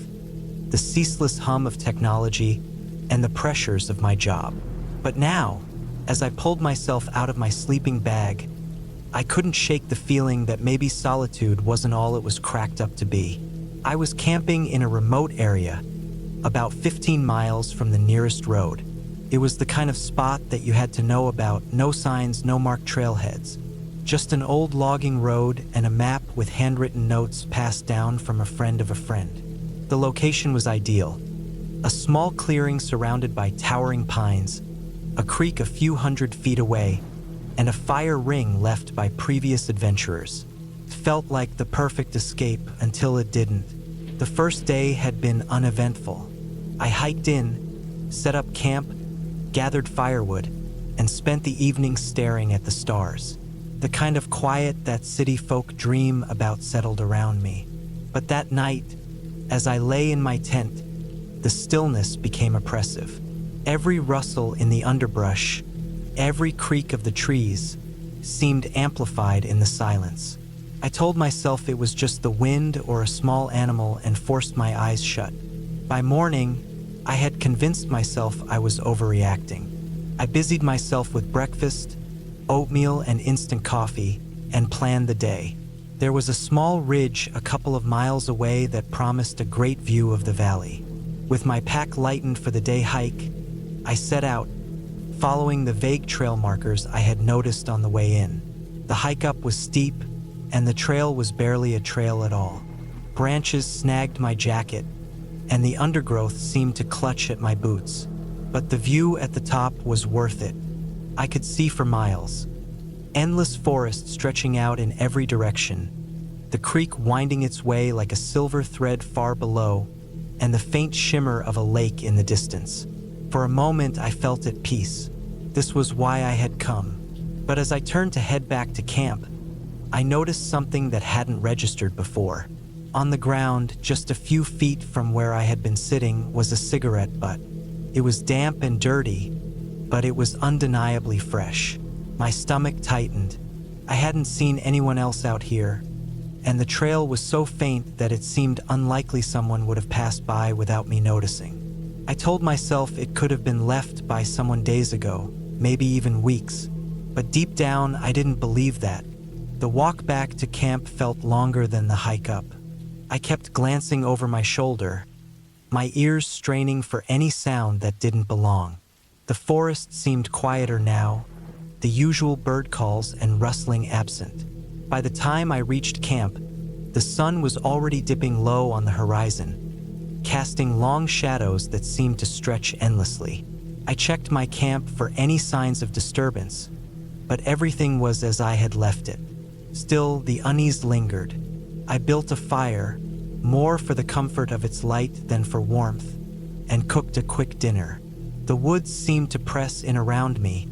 the ceaseless hum of technology, and the pressures of my job. But now, as I pulled myself out of my sleeping bag, I couldn't shake the feeling that maybe solitude wasn't all it was cracked up to be. I was camping in a remote area, about 15 miles from the nearest road. It was the kind of spot that you had to know about, no signs, no marked trailheads. Just an old logging road and a map with handwritten notes passed down from a friend of a friend. The location was ideal. A small clearing surrounded by towering pines, a creek a few hundred feet away, and a fire ring left by previous adventurers. Felt like the perfect escape until it didn't. The first day had been uneventful. I hiked in, set up camp, gathered firewood, and spent the evening staring at the stars. The kind of quiet that city folk dream about settled around me. But that night, as I lay in my tent, the stillness became oppressive. Every rustle in the underbrush, every creak of the trees, seemed amplified in the silence. I told myself it was just the wind or a small animal and forced my eyes shut. By morning, I had convinced myself I was overreacting. I busied myself with breakfast, oatmeal and instant coffee, and planned the day. There was a small ridge a couple of miles away that promised a great view of the valley. With my pack lightened for the day hike, I set out, following the vague trail markers I had noticed on the way in. The hike up was steep, and the trail was barely a trail at all. Branches snagged my jacket, and the undergrowth seemed to clutch at my boots. But the view at the top was worth it. I could see for miles. Endless forest stretching out in every direction, the creek winding its way like a silver thread far below, and the faint shimmer of a lake in the distance. For a moment, I felt at peace. This was why I had come. But as I turned to head back to camp, I noticed something that hadn't registered before. On the ground, just a few feet from where I had been sitting, was a cigarette butt. It was damp and dirty, but it was undeniably fresh. My stomach tightened. I hadn't seen anyone else out here, and the trail was so faint that it seemed unlikely someone would have passed by without me noticing. I told myself it could have been left by someone days ago, maybe even weeks. But deep down, I didn't believe that. The walk back to camp felt longer than the hike up. I kept glancing over my shoulder, my ears straining for any sound that didn't belong. The forest seemed quieter now, the usual bird calls and rustling absent. By the time I reached camp, the sun was already dipping low on the horizon, casting long shadows that seemed to stretch endlessly. I checked my camp for any signs of disturbance, but everything was as I had left it. Still, the unease lingered. I built a fire, more for the comfort of its light than for warmth, and cooked a quick dinner. The woods seemed to press in around me,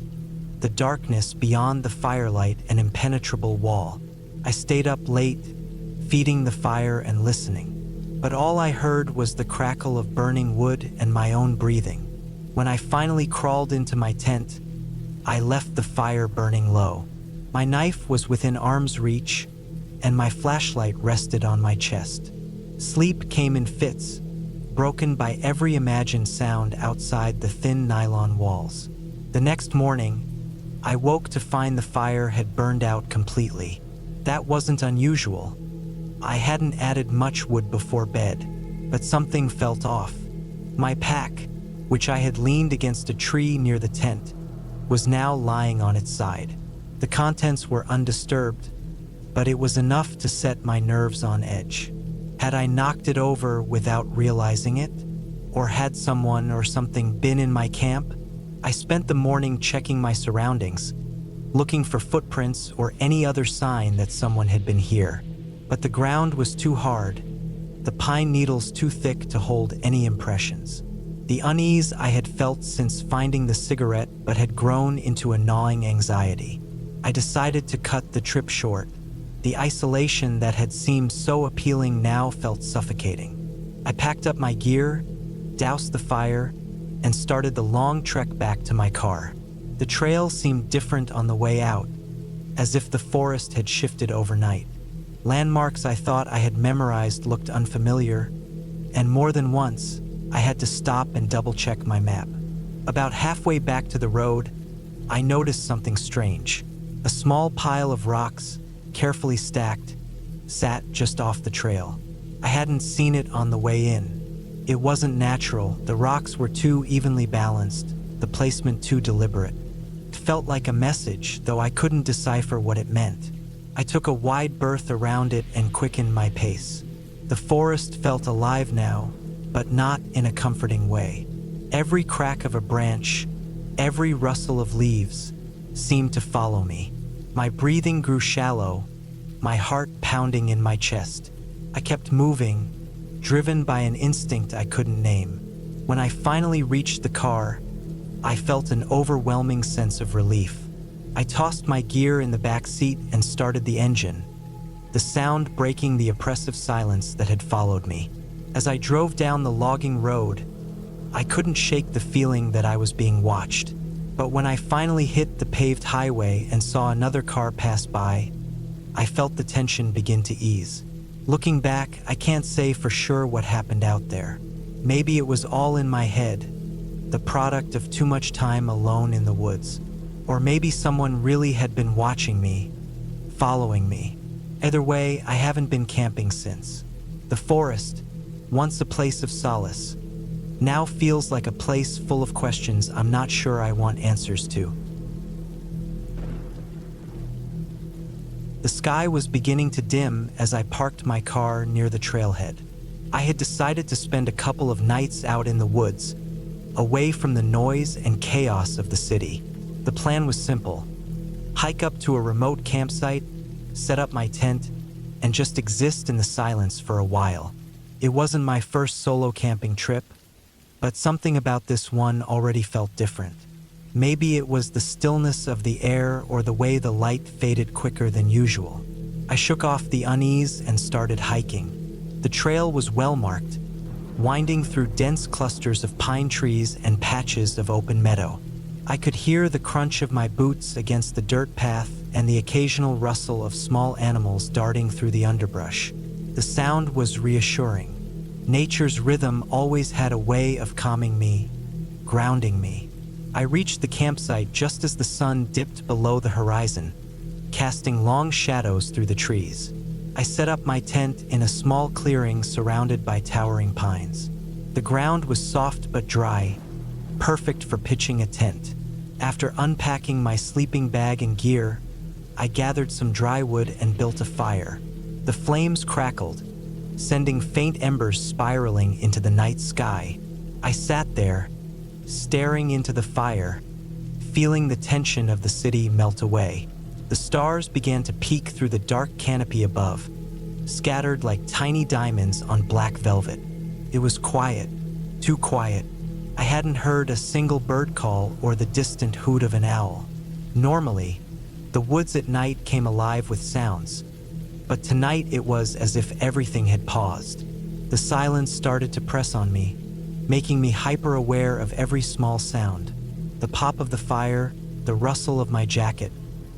the darkness beyond the firelight an impenetrable wall. I stayed up late, feeding the fire and listening, but all I heard was the crackle of burning wood and my own breathing. When I finally crawled into my tent, I left the fire burning low. My knife was within arm's reach, and my flashlight rested on my chest. Sleep came in fits, broken by every imagined sound outside the thin nylon walls. The next morning, I woke to find the fire had burned out completely. That wasn't unusual. I hadn't added much wood before bed, but something felt off. My pack, which I had leaned against a tree near the tent, was now lying on its side. The contents were undisturbed, but it was enough to set my nerves on edge. Had I knocked it over without realizing it? Or had someone or something been in my camp? I spent the morning checking my surroundings, looking for footprints or any other sign that someone had been here. But the ground was too hard, the pine needles too thick to hold any impressions. The unease I had felt since finding the cigarette but had grown into a gnawing anxiety. I decided to cut the trip short. The isolation that had seemed so appealing now felt suffocating. I packed up my gear, doused the fire, and started the long trek back to my car. The trail seemed different on the way out, as if the forest had shifted overnight. Landmarks I thought I had memorized looked unfamiliar, and more than once, I had to stop and double-check my map. About halfway back to the road, I noticed something strange. A small pile of rocks, carefully stacked, sat just off the trail. I hadn't seen it on the way in. It wasn't natural. The rocks were too evenly balanced, the placement too deliberate. It felt like a message, though I couldn't decipher what it meant. I took a wide berth around it and quickened my pace. The forest felt alive now, but not in a comforting way. Every crack of a branch, every rustle of leaves, seemed to follow me. My breathing grew shallow, my heart pounding in my chest. I kept moving, driven by an instinct I couldn't name. When I finally reached the car, I felt an overwhelming sense of relief. I tossed my gear in the back seat and started the engine, the sound breaking the oppressive silence that had followed me. As I drove down the logging road, I couldn't shake the feeling that I was being watched. But when I finally hit the paved highway and saw another car pass by, I felt the tension begin to ease. Looking back, I can't say for sure what happened out there. Maybe it was all in my head, the product of too much time alone in the woods. Or maybe someone really had been watching me, following me. Either way, I haven't been camping since. The forest, once a place of solace, now feels like a place full of questions I'm not sure I want answers to. The sky was beginning to dim as I parked my car near the trailhead. I had decided to spend a couple of nights out in the woods, away from the noise and chaos of the city. The plan was simple: hike up to a remote campsite, set up my tent, and just exist in the silence for a while. It wasn't my first solo camping trip, but something about this one already felt different. Maybe it was the stillness of the air or the way the light faded quicker than usual. I shook off the unease and started hiking. The trail was well marked, winding through dense clusters of pine trees and patches of open meadow. I could hear the crunch of my boots against the dirt path and the occasional rustle of small animals darting through the underbrush. The sound was reassuring. Nature's rhythm always had a way of calming me, grounding me. I reached the campsite just as the sun dipped below the horizon, casting long shadows through the trees. I set up my tent in a small clearing surrounded by towering pines. The ground was soft but dry, perfect for pitching a tent. After unpacking my sleeping bag and gear, I gathered some dry wood and built a fire. The flames crackled, sending faint embers spiraling into the night sky. I sat there, staring into the fire, feeling the tension of the city melt away. The stars began to peek through the dark canopy above, scattered like tiny diamonds on black velvet. It was quiet, too quiet. I hadn't heard a single bird call or the distant hoot of an owl. Normally, the woods at night came alive with sounds, but tonight it was as if everything had paused. The silence started to press on me, making me hyper-aware of every small sound. The pop of the fire, the rustle of my jacket,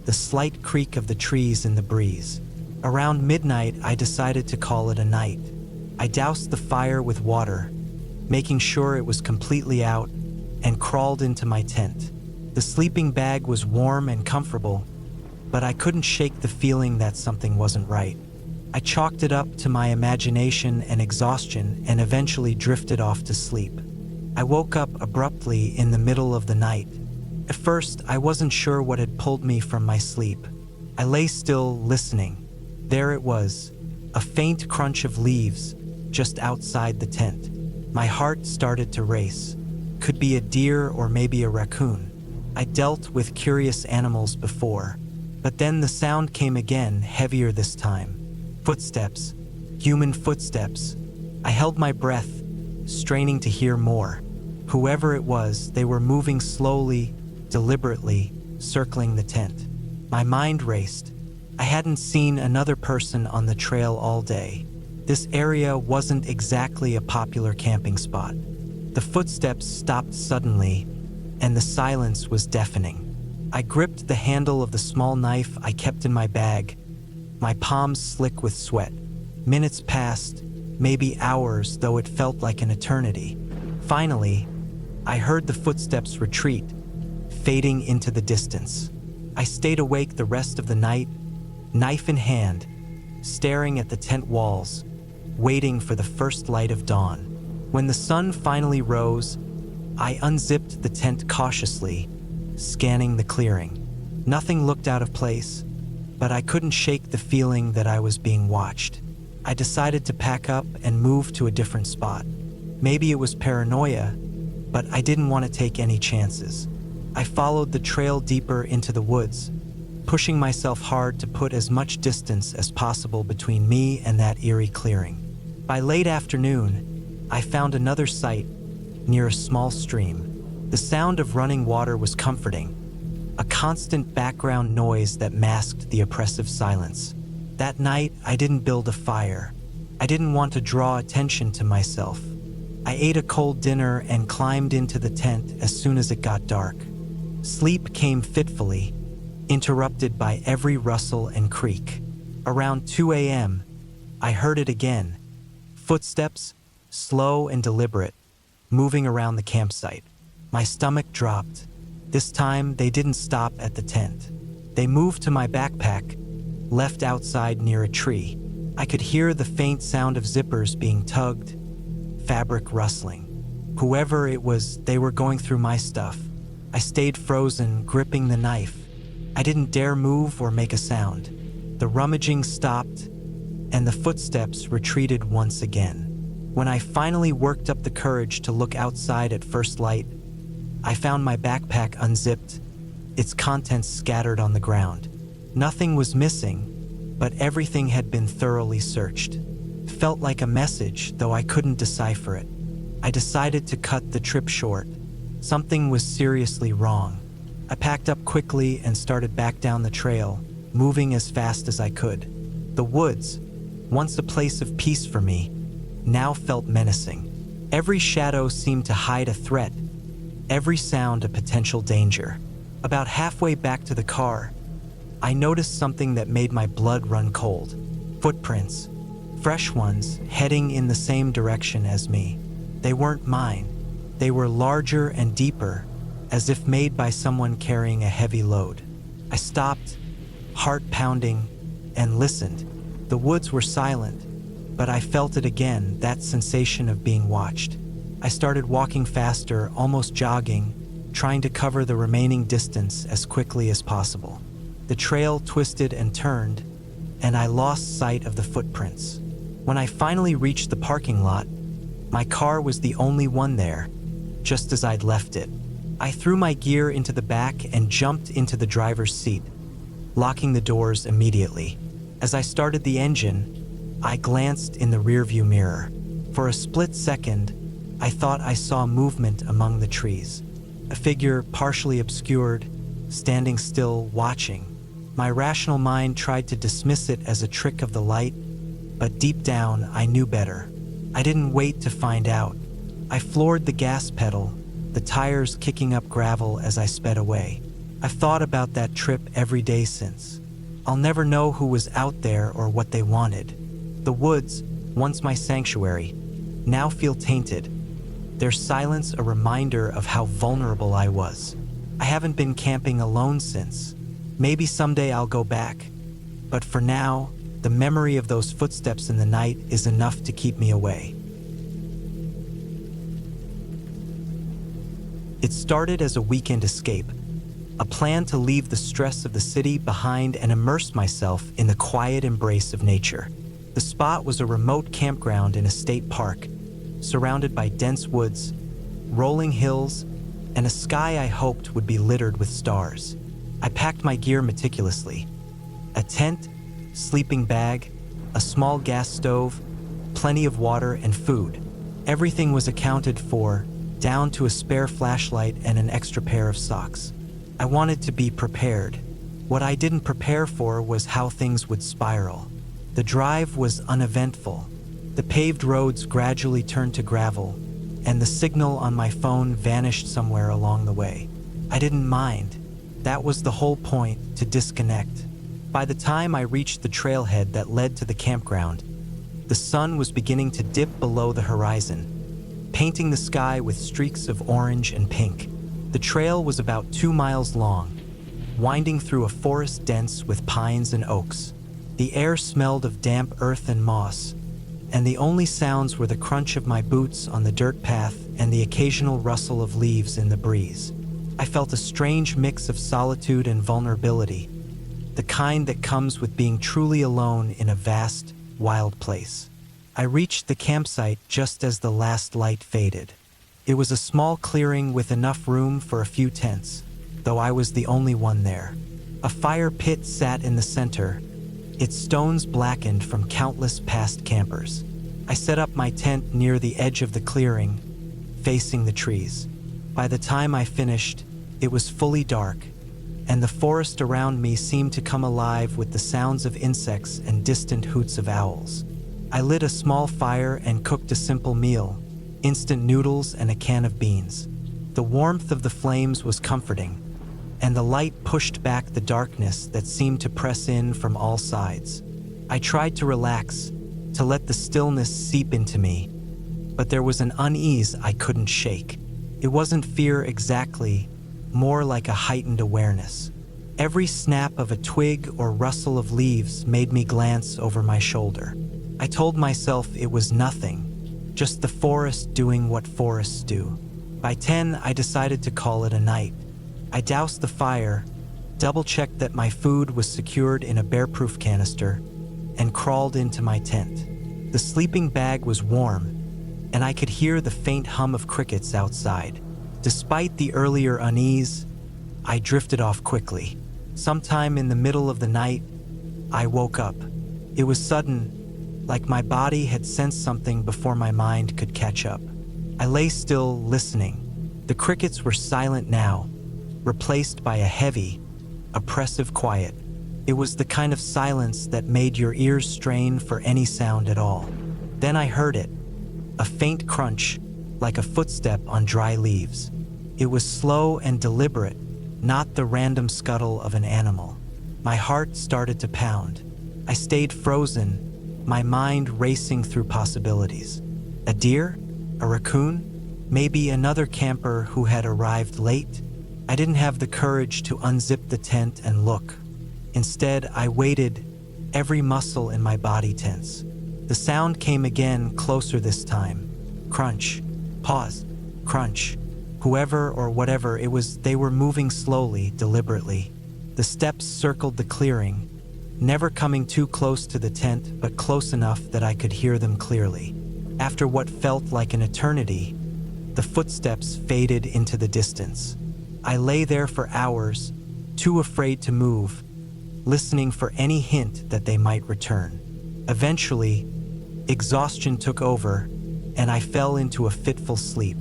the slight creak of the trees in the breeze. Around midnight, I decided to call it a night. I doused the fire with water, making sure it was completely out, and crawled into my tent. The sleeping bag was warm and comfortable, but I couldn't shake the feeling that something wasn't right. I chalked it up to my imagination and exhaustion and eventually drifted off to sleep. I woke up abruptly in the middle of the night. At first, I wasn't sure what had pulled me from my sleep. I lay still, listening. There it was, a faint crunch of leaves just outside the tent. My heart started to race. Could be a deer or maybe a raccoon. I dealt with curious animals before, but then the sound came again, heavier this time. Footsteps, human footsteps. I held my breath, straining to hear more. Whoever it was, they were moving slowly, deliberately, circling the tent. My mind raced. I hadn't seen another person on the trail all day. This area wasn't exactly a popular camping spot. The footsteps stopped suddenly, and the silence was deafening. I gripped the handle of the small knife I kept in my bag, my palms slick with sweat. Minutes passed, maybe hours, though it felt like an eternity. Finally, I heard the footsteps retreat, fading into the distance. I stayed awake the rest of the night, knife in hand, staring at the tent walls, waiting for the first light of dawn. When the sun finally rose, I unzipped the tent cautiously, scanning the clearing. Nothing looked out of place, but I couldn't shake the feeling that I was being watched. I decided to pack up and move to a different spot. Maybe it was paranoia, but I didn't want to take any chances. I followed the trail deeper into the woods, pushing myself hard to put as much distance as possible between me and that eerie clearing. By late afternoon, I found another site near a small stream. The sound of running water was comforting, a constant background noise that masked the oppressive silence. That night, I didn't build a fire. I didn't want to draw attention to myself. I ate a cold dinner and climbed into the tent as soon as it got dark. Sleep came fitfully, interrupted by every rustle and creak. Around 2 a.m., I heard it again. Footsteps, slow and deliberate, moving around the campsite. My stomach dropped. This time, they didn't stop at the tent. They moved to my backpack, left outside near a tree. I could hear the faint sound of zippers being tugged, fabric rustling. Whoever it was, they were going through my stuff. I stayed frozen, gripping the knife. I didn't dare move or make a sound. The rummaging stopped, and the footsteps retreated once again. When I finally worked up the courage to look outside at first light, I found my backpack unzipped, its contents scattered on the ground. Nothing was missing, but everything had been thoroughly searched. It felt like a message, though I couldn't decipher it. I decided to cut the trip short. Something was seriously wrong. I packed up quickly and started back down the trail, moving as fast as I could. The woods, once a place of peace for me, now felt menacing. Every shadow seemed to hide a threat, every sound a potential danger. About halfway back to the car, I noticed something that made my blood run cold. Footprints, fresh ones, heading in the same direction as me. They weren't mine. They were larger and deeper, as if made by someone carrying a heavy load. I stopped, heart pounding, and listened. The woods were silent, but I felt it again, that sensation of being watched. I started walking faster, almost jogging, trying to cover the remaining distance as quickly as possible. The trail twisted and turned, and I lost sight of the footprints. When I finally reached the parking lot, my car was the only one there, just as I'd left it. I threw my gear into the back and jumped into the driver's seat, locking the doors immediately. As I started the engine, I glanced in the rearview mirror. For a split second, I thought I saw movement among the trees. A figure, partially obscured, standing still, watching. My rational mind tried to dismiss it as a trick of the light, but deep down, I knew better. I didn't wait to find out. I floored the gas pedal, the tires kicking up gravel as I sped away. I've thought about that trip every day since. I'll never know who was out there or what they wanted. The woods, once my sanctuary, now feel tainted. Their silence a reminder of how vulnerable I was. I haven't been camping alone since. Maybe someday I'll go back. But for now, the memory of those footsteps in the night is enough to keep me away. It started as a weekend escape, a plan to leave the stress of the city behind and immerse myself in the quiet embrace of nature. The spot was a remote campground in a state park, surrounded by dense woods, rolling hills, and a sky I hoped would be littered with stars. I packed my gear meticulously. A tent, sleeping bag, a small gas stove, plenty of water and food. Everything was accounted for, down to a spare flashlight and an extra pair of socks. I wanted to be prepared. What I didn't prepare for was how things would spiral. The drive was uneventful. The paved roads gradually turned to gravel, and the signal on my phone vanished somewhere along the way. I didn't mind. That was the whole point, to disconnect. By the time I reached the trailhead that led to the campground, the sun was beginning to dip below the horizon, painting the sky with streaks of orange and pink. The trail was about 2 miles long, winding through a forest dense with pines and oaks. The air smelled of damp earth and moss, and the only sounds were the crunch of my boots on the dirt path and the occasional rustle of leaves in the breeze. I felt a strange mix of solitude and vulnerability, the kind that comes with being truly alone in a vast, wild place. I reached the campsite just as the last light faded. It was a small clearing with enough room for a few tents, though I was the only one there. A fire pit sat in the center, its stones blackened from countless past campers. I set up my tent near the edge of the clearing, facing the trees. By the time I finished, it was fully dark, and the forest around me seemed to come alive with the sounds of insects and distant hoots of owls. I lit a small fire and cooked a simple meal, instant noodles and a can of beans. The warmth of the flames was comforting, and the light pushed back the darkness that seemed to press in from all sides. I tried to relax, to let the stillness seep into me, but there was an unease I couldn't shake. It wasn't fear exactly, more like a heightened awareness. Every snap of a twig or rustle of leaves made me glance over my shoulder. I told myself it was nothing, just the forest doing what forests do. By 10, I decided to call it a night. I doused the fire, double-checked that my food was secured in a bear-proof canister, and crawled into my tent. The sleeping bag was warm, and I could hear the faint hum of crickets outside. Despite the earlier unease, I drifted off quickly. Sometime in the middle of the night, I woke up. It was sudden, like my body had sensed something before my mind could catch up. I lay still, listening. The crickets were silent now, replaced by a heavy, oppressive quiet. It was the kind of silence that made your ears strain for any sound at all. Then I heard it, a faint crunch, like a footstep on dry leaves. It was slow and deliberate, not the random scuttle of an animal. My heart started to pound. I stayed frozen, my mind racing through possibilities. A deer? A raccoon? Maybe another camper who had arrived late? I didn't have the courage to unzip the tent and look. Instead, I waited, every muscle in my body tense. The sound came again, closer this time. Crunch. Pause. Crunch. Whoever or whatever it was, they were moving slowly, deliberately. The steps circled the clearing, never coming too close to the tent, but close enough that I could hear them clearly. After what felt like an eternity, the footsteps faded into the distance. I lay there for hours, too afraid to move, listening for any hint that they might return. Eventually, exhaustion took over, and I fell into a fitful sleep.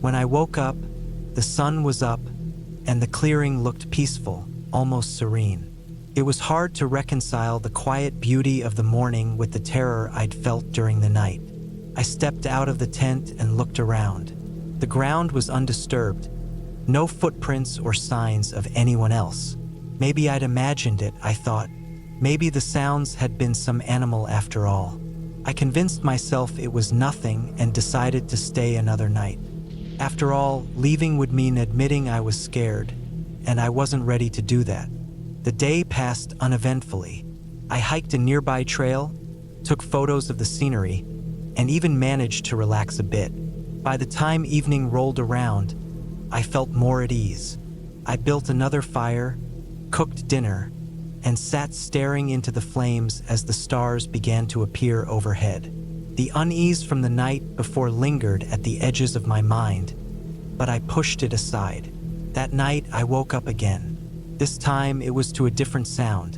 When I woke up, the sun was up, and the clearing looked peaceful, almost serene. It was hard to reconcile the quiet beauty of the morning with the terror I'd felt during the night. I stepped out of the tent and looked around. The ground was undisturbed, no footprints or signs of anyone else. Maybe I'd imagined it, I thought. Maybe the sounds had been some animal after all. I convinced myself it was nothing and decided to stay another night. After all, leaving would mean admitting I was scared, and I wasn't ready to do that. The day passed uneventfully. I hiked a nearby trail, took photos of the scenery, and even managed to relax a bit. By the time evening rolled around, I felt more at ease. I built another fire, cooked dinner, and sat staring into the flames as the stars began to appear overhead. The unease from the night before lingered at the edges of my mind, but I pushed it aside. That night, I woke up again. This time, it was to a different sound.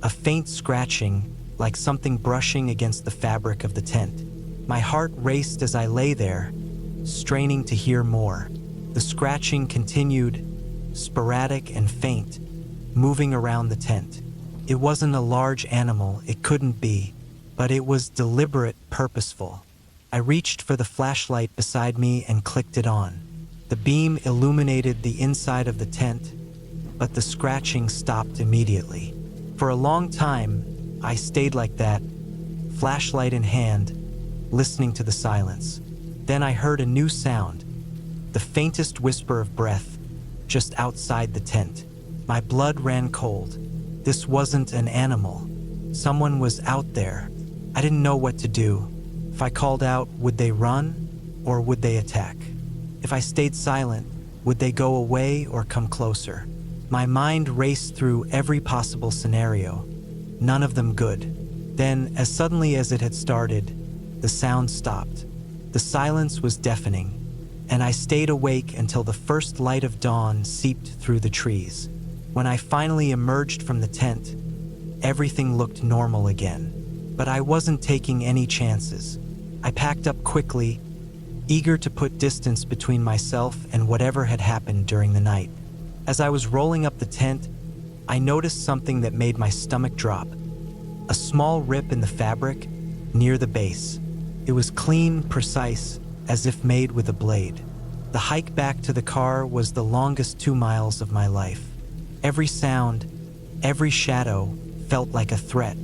A faint scratching, like something brushing against the fabric of the tent. My heart raced as I lay there, straining to hear more. The scratching continued, sporadic and faint, moving around the tent. It wasn't a large animal, it couldn't be, but it was deliberate, purposeful. I reached for the flashlight beside me and clicked it on. The beam illuminated the inside of the tent, but the scratching stopped immediately. For a long time, I stayed like that, flashlight in hand, listening to the silence. Then I heard a new sound, the faintest whisper of breath, just outside the tent. My blood ran cold. This wasn't an animal. Someone was out there. I didn't know what to do. If I called out, would they run or would they attack? If I stayed silent, would they go away or come closer? My mind raced through every possible scenario, none of them good. Then, as suddenly as it had started, the sound stopped. The silence was deafening, and I stayed awake until the first light of dawn seeped through the trees. When I finally emerged from the tent, everything looked normal again. But I wasn't taking any chances. I packed up quickly, eager to put distance between myself and whatever had happened during the night. As I was rolling up the tent, I noticed something that made my stomach drop. A small rip in the fabric, near the base. It was clean, precise, as if made with a blade. The hike back to the car was the longest 2 miles of my life. Every sound, every shadow felt like a threat.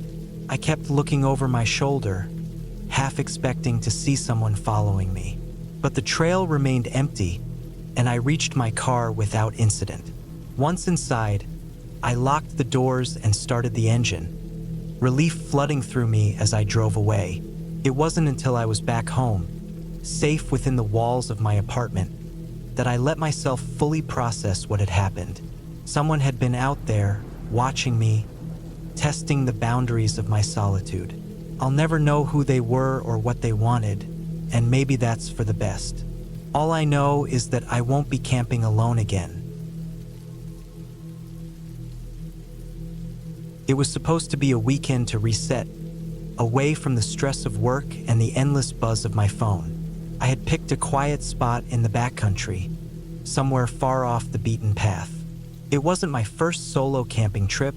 I kept looking over my shoulder, half expecting to see someone following me. But the trail remained empty, and I reached my car without incident. Once inside, I locked the doors and started the engine, relief flooding through me as I drove away. It wasn't until I was back home, safe within the walls of my apartment, that I let myself fully process what had happened. Someone had been out there, watching me, testing the boundaries of my solitude. I'll never know who they were or what they wanted, and maybe that's for the best. All I know is that I won't be camping alone again. It was supposed to be a weekend to reset, away from the stress of work and the endless buzz of my phone. I had picked a quiet spot in the backcountry, somewhere far off the beaten path. It wasn't my first solo camping trip,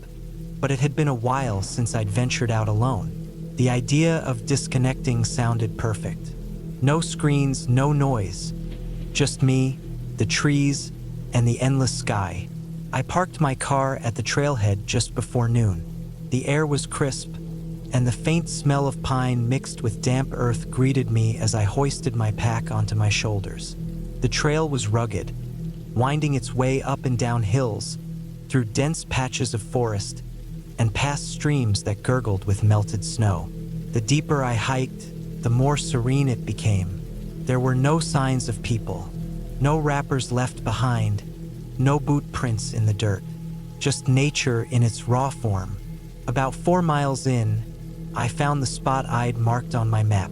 but it had been a while since I'd ventured out alone. The idea of disconnecting sounded perfect. No screens, no noise. Just me, the trees, and the endless sky. I parked my car at the trailhead just before noon. The air was crisp, and the faint smell of pine mixed with damp earth greeted me as I hoisted my pack onto my shoulders. The trail was rugged, winding its way up and down hills, through dense patches of forest, and past streams that gurgled with melted snow. The deeper I hiked, the more serene it became. There were no signs of people, no wrappers left behind, no boot prints in the dirt, just nature in its raw form. About 4 miles in, I found the spot I'd marked on my map,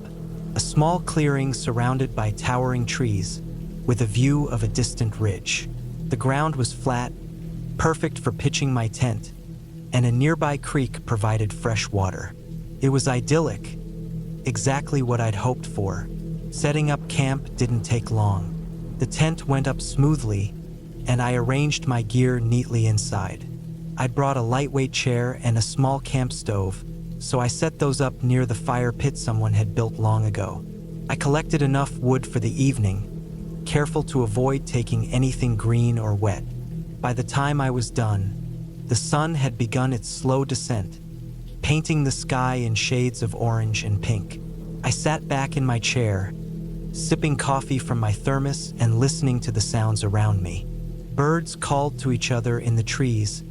a small clearing surrounded by towering trees, with a view of a distant ridge. The ground was flat, perfect for pitching my tent, and a nearby creek provided fresh water. It was idyllic, exactly what I'd hoped for. Setting up camp didn't take long. The tent went up smoothly, and I arranged my gear neatly inside. I'd brought a lightweight chair and a small camp stove, so I set those up near the fire pit someone had built long ago. I collected enough wood for the evening, careful to avoid taking anything green or wet. By the time I was done, the sun had begun its slow descent, painting the sky in shades of orange and pink. I sat back in my chair, sipping coffee from my thermos and listening to the sounds around me. Birds called to each other in the trees,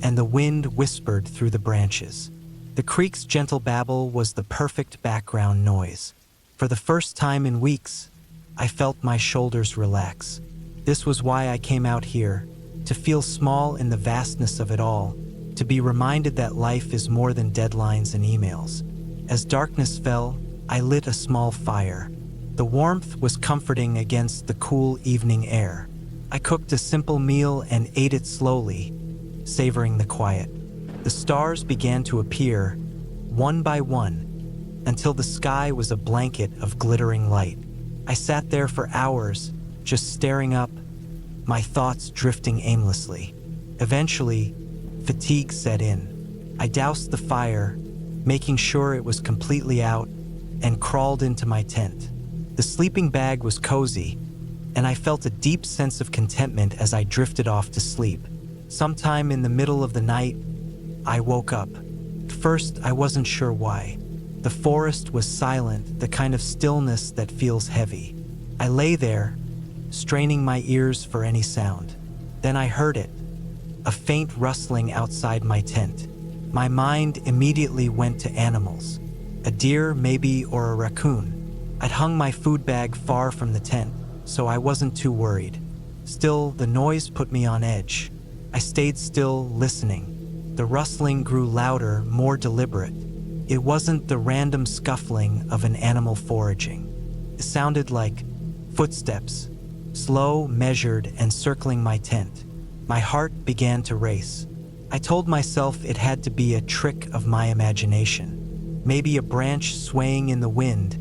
and the wind whispered through the branches. The creek's gentle babble was the perfect background noise. For the first time in weeks, I felt my shoulders relax. This was why I came out here, to feel small in the vastness of it all, to be reminded that life is more than deadlines and emails. As darkness fell, I lit a small fire. The warmth was comforting against the cool evening air. I cooked a simple meal and ate it slowly, savoring the quiet. The stars began to appear, one by one, until the sky was a blanket of glittering light. I sat there for hours, just staring up, my thoughts drifting aimlessly. Eventually, fatigue set in. I doused the fire, making sure it was completely out, and crawled into my tent. The sleeping bag was cozy, and I felt a deep sense of contentment as I drifted off to sleep. Sometime in the middle of the night, I woke up. At first, I wasn't sure why. The forest was silent, the kind of stillness that feels heavy. I lay there, straining my ears for any sound. Then I heard it, a faint rustling outside my tent. My mind immediately went to animals. A deer, maybe, or a raccoon. I'd hung my food bag far from the tent, so I wasn't too worried. Still, the noise put me on edge. I stayed still, listening. The rustling grew louder, more deliberate. It wasn't the random scuffling of an animal foraging. It sounded like footsteps, slow, measured, and circling my tent. My heart began to race. I told myself it had to be a trick of my imagination. Maybe a branch swaying in the wind,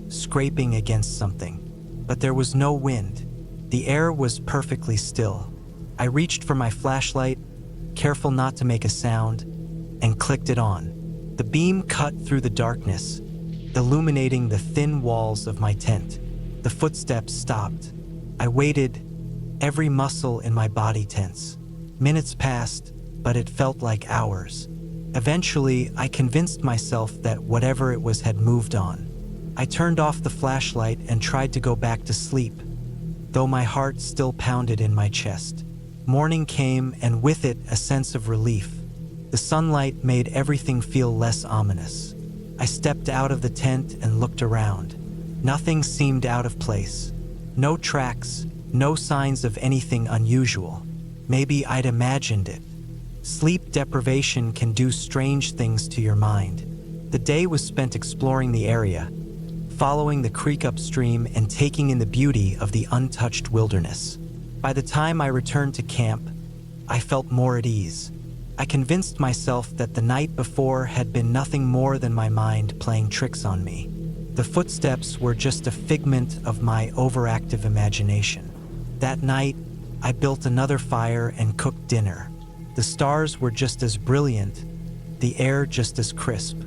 scraping against something. But there was no wind. The air was perfectly still. I reached for my flashlight, careful not to make a sound, and clicked it on. The beam cut through the darkness, illuminating the thin walls of my tent. The footsteps stopped. I waited, every muscle in my body tense. Minutes passed, but it felt like hours. Eventually, I convinced myself that whatever it was had moved on. I turned off the flashlight and tried to go back to sleep, though my heart still pounded in my chest. Morning came, and with it, a sense of relief. The sunlight made everything feel less ominous. I stepped out of the tent and looked around. Nothing seemed out of place. No tracks, no signs of anything unusual. Maybe I'd imagined it. Sleep deprivation can do strange things to your mind. The day was spent exploring the area, following the creek upstream and taking in the beauty of the untouched wilderness. By the time I returned to camp, I felt more at ease. I convinced myself that the night before had been nothing more than my mind playing tricks on me. The footsteps were just a figment of my overactive imagination. That night, I built another fire and cooked dinner. The stars were just as brilliant, the air just as crisp.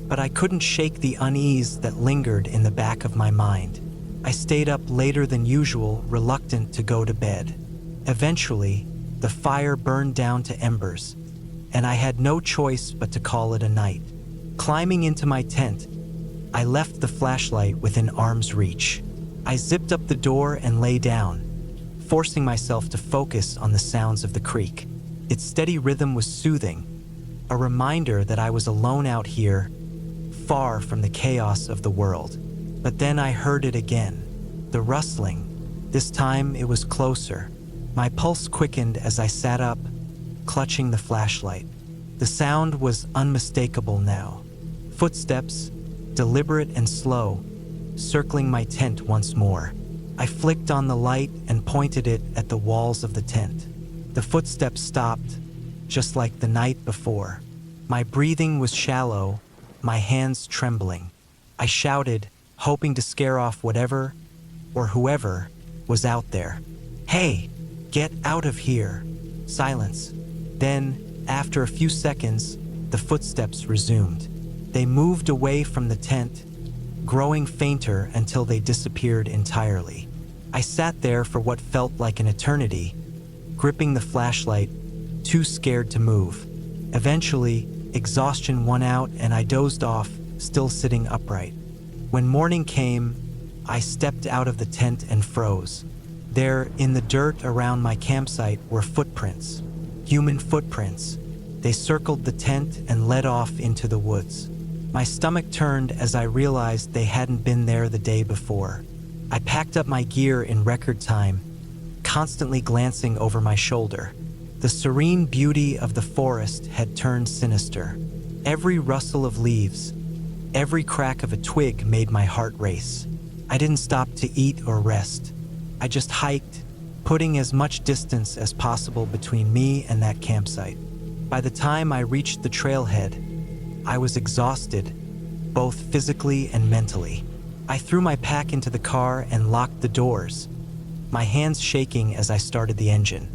But I couldn't shake the unease that lingered in the back of my mind. I stayed up later than usual, reluctant to go to bed. Eventually, the fire burned down to embers, and I had no choice but to call it a night. Climbing into my tent, I left the flashlight within arm's reach. I zipped up the door and lay down, forcing myself to focus on the sounds of the creek. Its steady rhythm was soothing, a reminder that I was alone out here, far from the chaos of the world. But then I heard it again, the rustling. This time it was closer. My pulse quickened as I sat up, clutching the flashlight. The sound was unmistakable now. Footsteps, deliberate and slow, circling my tent once more. I flicked on the light and pointed it at the walls of the tent. The footsteps stopped, just like the night before. My breathing was shallow, my hands trembling. I shouted, hoping to scare off whatever, or whoever, was out there. "Hey, get out of here!" Silence. Then, after a few seconds, the footsteps resumed. They moved away from the tent, growing fainter until they disappeared entirely. I sat there for what felt like an eternity, gripping the flashlight, too scared to move. Eventually, exhaustion won out and I dozed off, still sitting upright. When morning came, I stepped out of the tent and froze. There, in the dirt around my campsite, were footprints. Human footprints. They circled the tent and led off into the woods. My stomach turned as I realized they hadn't been there the day before. I packed up my gear in record time, constantly glancing over my shoulder. The serene beauty of the forest had turned sinister. Every rustle of leaves, every crack of a twig made my heart race. I didn't stop to eat or rest. I just hiked, putting as much distance as possible between me and that campsite. By the time I reached the trailhead, I was exhausted, both physically and mentally. I threw my pack into the car and locked the doors, my hands shaking as I started the engine.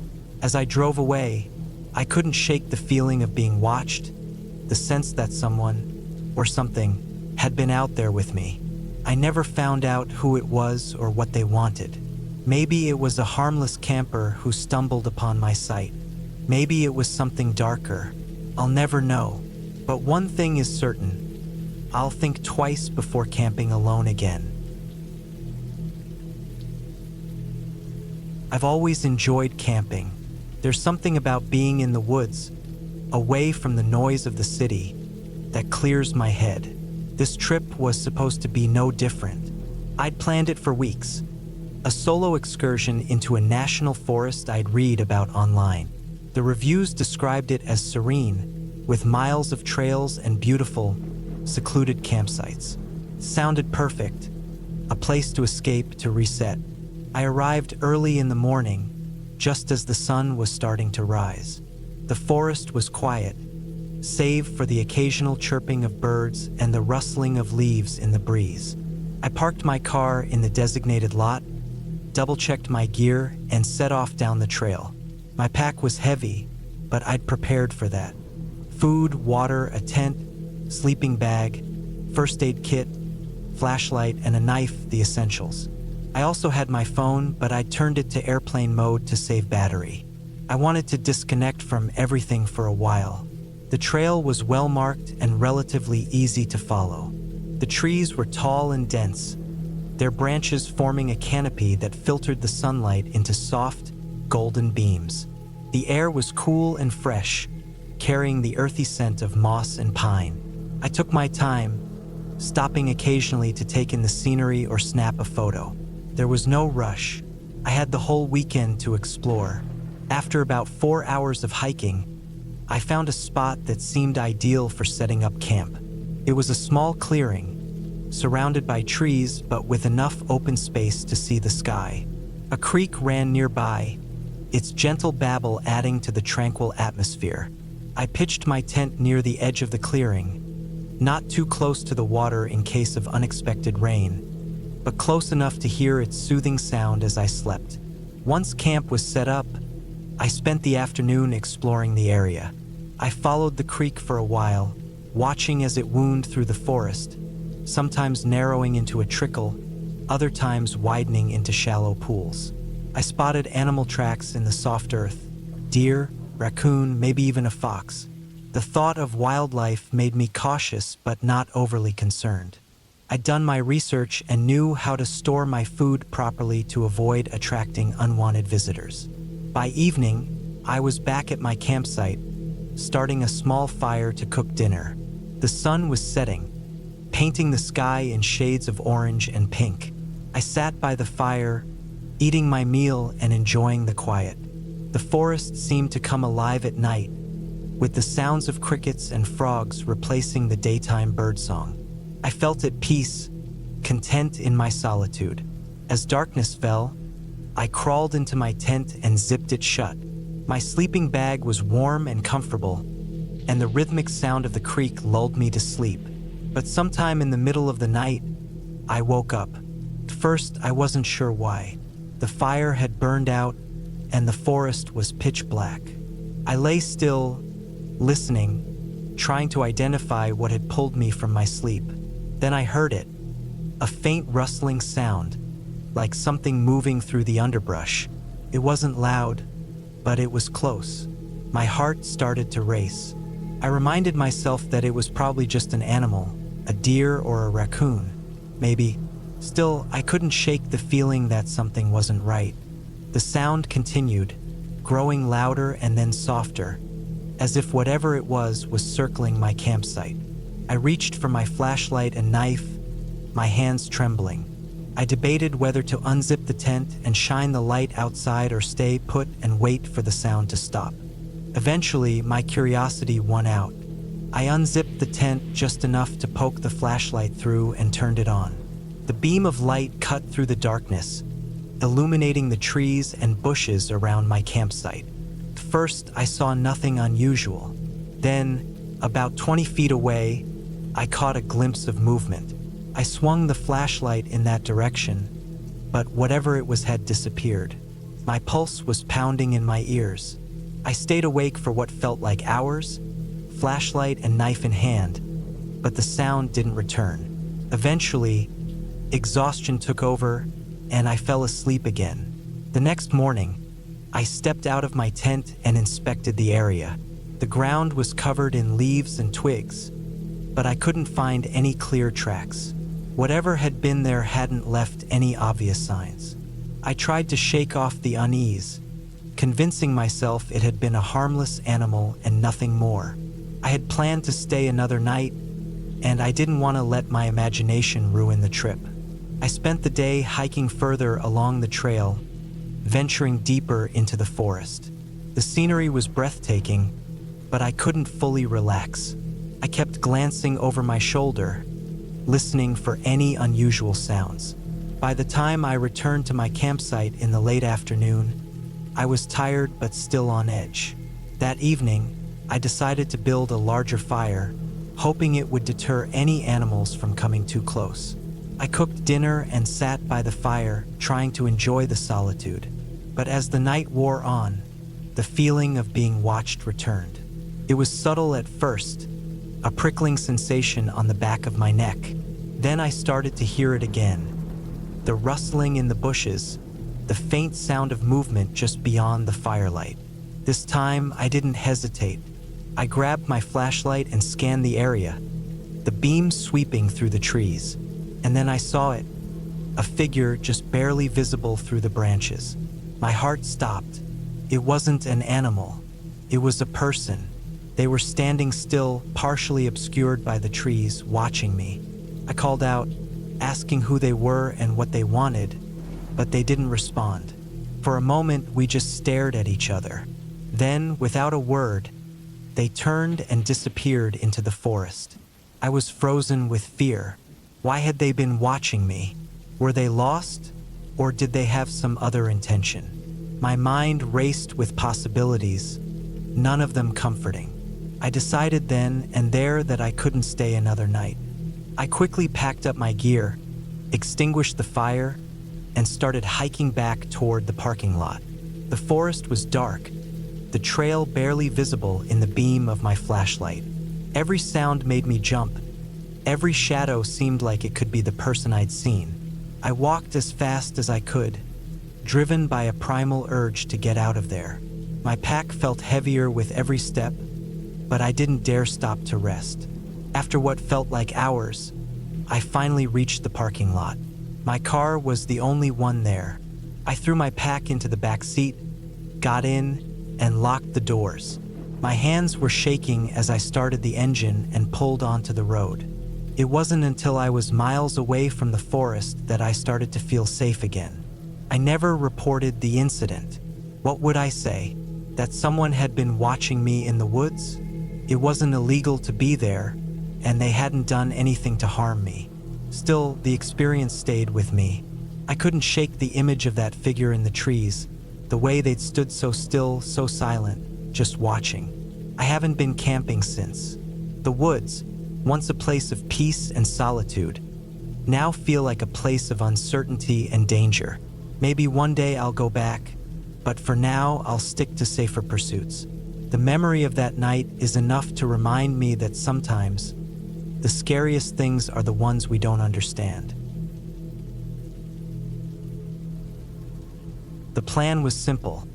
As I drove away, I couldn't shake the feeling of being watched, the sense that someone, or something, had been out there with me. I never found out who it was or what they wanted. Maybe it was a harmless camper who stumbled upon my sight. Maybe it was something darker. I'll never know. But one thing is certain. I'll think twice before camping alone again. I've always enjoyed camping. There's something about being in the woods, away from the noise of the city, that clears my head. This trip was supposed to be no different. I'd planned it for weeks. A solo excursion into a national forest I'd read about online. The reviews described it as serene, with miles of trails and beautiful, secluded campsites. It sounded perfect, a place to escape, to reset. I arrived early in the morning, just as the sun was starting to rise. The forest was quiet, save for the occasional chirping of birds and the rustling of leaves in the breeze. I parked my car in the designated lot, double-checked my gear, and set off down the trail. My pack was heavy, but I'd prepared for that. Food, water, a tent, sleeping bag, first aid kit, flashlight, and a knife, the essentials. I also had my phone, but I turned it to airplane mode to save battery. I wanted to disconnect from everything for a while. The trail was well marked and relatively easy to follow. The trees were tall and dense, their branches forming a canopy that filtered the sunlight into soft, golden beams. The air was cool and fresh, carrying the earthy scent of moss and pine. I took my time, stopping occasionally to take in the scenery or snap a photo. There was no rush. I had the whole weekend to explore. After about 4 hours of hiking, I found a spot that seemed ideal for setting up camp. It was a small clearing, surrounded by trees but with enough open space to see the sky. A creek ran nearby, its gentle babble adding to the tranquil atmosphere. I pitched my tent near the edge of the clearing, not too close to the water in case of unexpected rain, but close enough to hear its soothing sound as I slept. Once camp was set up, I spent the afternoon exploring the area. I followed the creek for a while, watching as it wound through the forest, sometimes narrowing into a trickle, other times widening into shallow pools. I spotted animal tracks in the soft earth: deer, raccoon, maybe even a fox. The thought of wildlife made me cautious but not overly concerned. I'd done my research and knew how to store my food properly to avoid attracting unwanted visitors. By evening, I was back at my campsite, starting a small fire to cook dinner. The sun was setting, painting the sky in shades of orange and pink. I sat by the fire, eating my meal and enjoying the quiet. The forest seemed to come alive at night, with the sounds of crickets and frogs replacing the daytime birdsong. I felt at peace, content in my solitude. As darkness fell, I crawled into my tent and zipped it shut. My sleeping bag was warm and comfortable, and the rhythmic sound of the creek lulled me to sleep. But sometime in the middle of the night, I woke up. At first, I wasn't sure why. The fire had burned out, and the forest was pitch black. I lay still, listening, trying to identify what had pulled me from my sleep. Then I heard it, a faint rustling sound, like something moving through the underbrush. It wasn't loud, but it was close. My heart started to race. I reminded myself that it was probably just an animal, a deer or a raccoon, maybe. Still, I couldn't shake the feeling that something wasn't right. The sound continued, growing louder and then softer, as if whatever it was circling my campsite. I reached for my flashlight and knife, my hands trembling. I debated whether to unzip the tent and shine the light outside or stay put and wait for the sound to stop. Eventually, my curiosity won out. I unzipped the tent just enough to poke the flashlight through and turned it on. The beam of light cut through the darkness, illuminating the trees and bushes around my campsite. At first, I saw nothing unusual. Then, about 20 feet away, I caught a glimpse of movement. I swung the flashlight in that direction, but whatever it was had disappeared. My pulse was pounding in my ears. I stayed awake for what felt like hours, flashlight and knife in hand, but the sound didn't return. Eventually, exhaustion took over, and I fell asleep again. The next morning, I stepped out of my tent and inspected the area. The ground was covered in leaves and twigs, but I couldn't find any clear tracks. Whatever had been there hadn't left any obvious signs. I tried to shake off the unease, convincing myself it had been a harmless animal and nothing more. I had planned to stay another night, and I didn't want to let my imagination ruin the trip. I spent the day hiking further along the trail, venturing deeper into the forest. The scenery was breathtaking, but I couldn't fully relax. I kept glancing over my shoulder, listening for any unusual sounds. By the time I returned to my campsite in the late afternoon, I was tired but still on edge. That evening, I decided to build a larger fire, hoping it would deter any animals from coming too close. I cooked dinner and sat by the fire, trying to enjoy the solitude. But as the night wore on, the feeling of being watched returned. It was subtle at first, a prickling sensation on the back of my neck. Then I started to hear it again. The rustling in the bushes, the faint sound of movement just beyond the firelight. This time, I didn't hesitate. I grabbed my flashlight and scanned the area, the beam sweeping through the trees. And then I saw it, a figure just barely visible through the branches. My heart stopped. It wasn't an animal. It was a person. They were standing still, partially obscured by the trees, watching me. I called out, asking who they were and what they wanted, but they didn't respond. For a moment, we just stared at each other. Then, without a word, they turned and disappeared into the forest. I was frozen with fear. Why had they been watching me? Were they lost, or did they have some other intention? My mind raced with possibilities, none of them comforting. I decided then and there that I couldn't stay another night. I quickly packed up my gear, extinguished the fire, and started hiking back toward the parking lot. The forest was dark, the trail barely visible in the beam of my flashlight. Every sound made me jump. Every shadow seemed like it could be the person I'd seen. I walked as fast as I could, driven by a primal urge to get out of there. My pack felt heavier with every step, but I didn't dare stop to rest. After what felt like hours, I finally reached the parking lot. My car was the only one there. I threw my pack into the back seat, got in, and locked the doors. My hands were shaking as I started the engine and pulled onto the road. It wasn't until I was miles away from the forest that I started to feel safe again. I never reported the incident. What would I say? That someone had been watching me in the woods? It wasn't illegal to be there, and they hadn't done anything to harm me. Still, the experience stayed with me. I couldn't shake the image of that figure in the trees, the way they'd stood so still, so silent, just watching. I haven't been camping since. The woods, once a place of peace and solitude, now feel like a place of uncertainty and danger. Maybe one day I'll go back, but for now I'll stick to safer pursuits. The memory of that night is enough to remind me that sometimes the scariest things are the ones we don't understand. The plan was simple.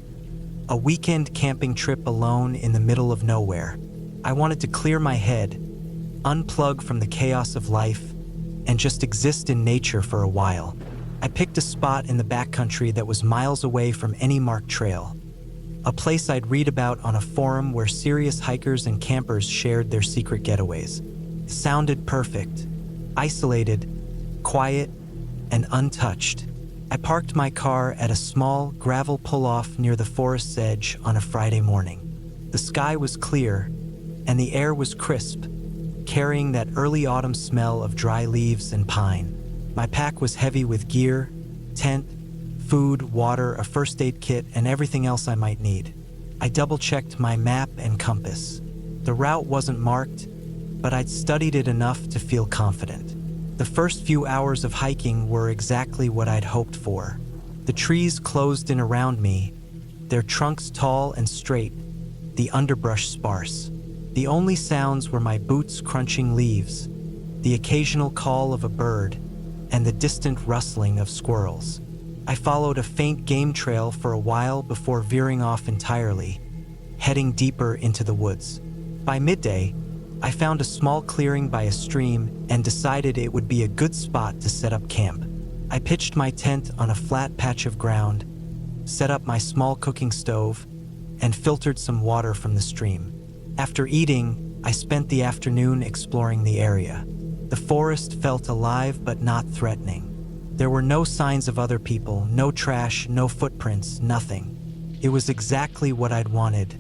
A weekend camping trip alone in the middle of nowhere. I wanted to clear my head, unplug from the chaos of life, and just exist in nature for a while. I picked a spot in the backcountry that was miles away from any marked trail. A place I'd read about on a forum where serious hikers and campers shared their secret getaways. It sounded perfect, isolated, quiet, and untouched. I parked my car at a small gravel pull-off near the forest's edge on a Friday morning. The sky was clear, and the air was crisp, carrying that early autumn smell of dry leaves and pine. My pack was heavy with gear, tent, food, water, a first aid kit, and everything else I might need. I double-checked my map and compass. The route wasn't marked, but I'd studied it enough to feel confident. The first few hours of hiking were exactly what I'd hoped for. The trees closed in around me, their trunks tall and straight, the underbrush sparse. The only sounds were my boots crunching leaves, the occasional call of a bird, and the distant rustling of squirrels. I followed a faint game trail for a while before veering off entirely, heading deeper into the woods. By midday, I found a small clearing by a stream and decided it would be a good spot to set up camp. I pitched my tent on a flat patch of ground, set up my small cooking stove, and filtered some water from the stream. After eating, I spent the afternoon exploring the area. The forest felt alive but not threatening. There were no signs of other people, no trash, no footprints, nothing. It was exactly what I'd wanted.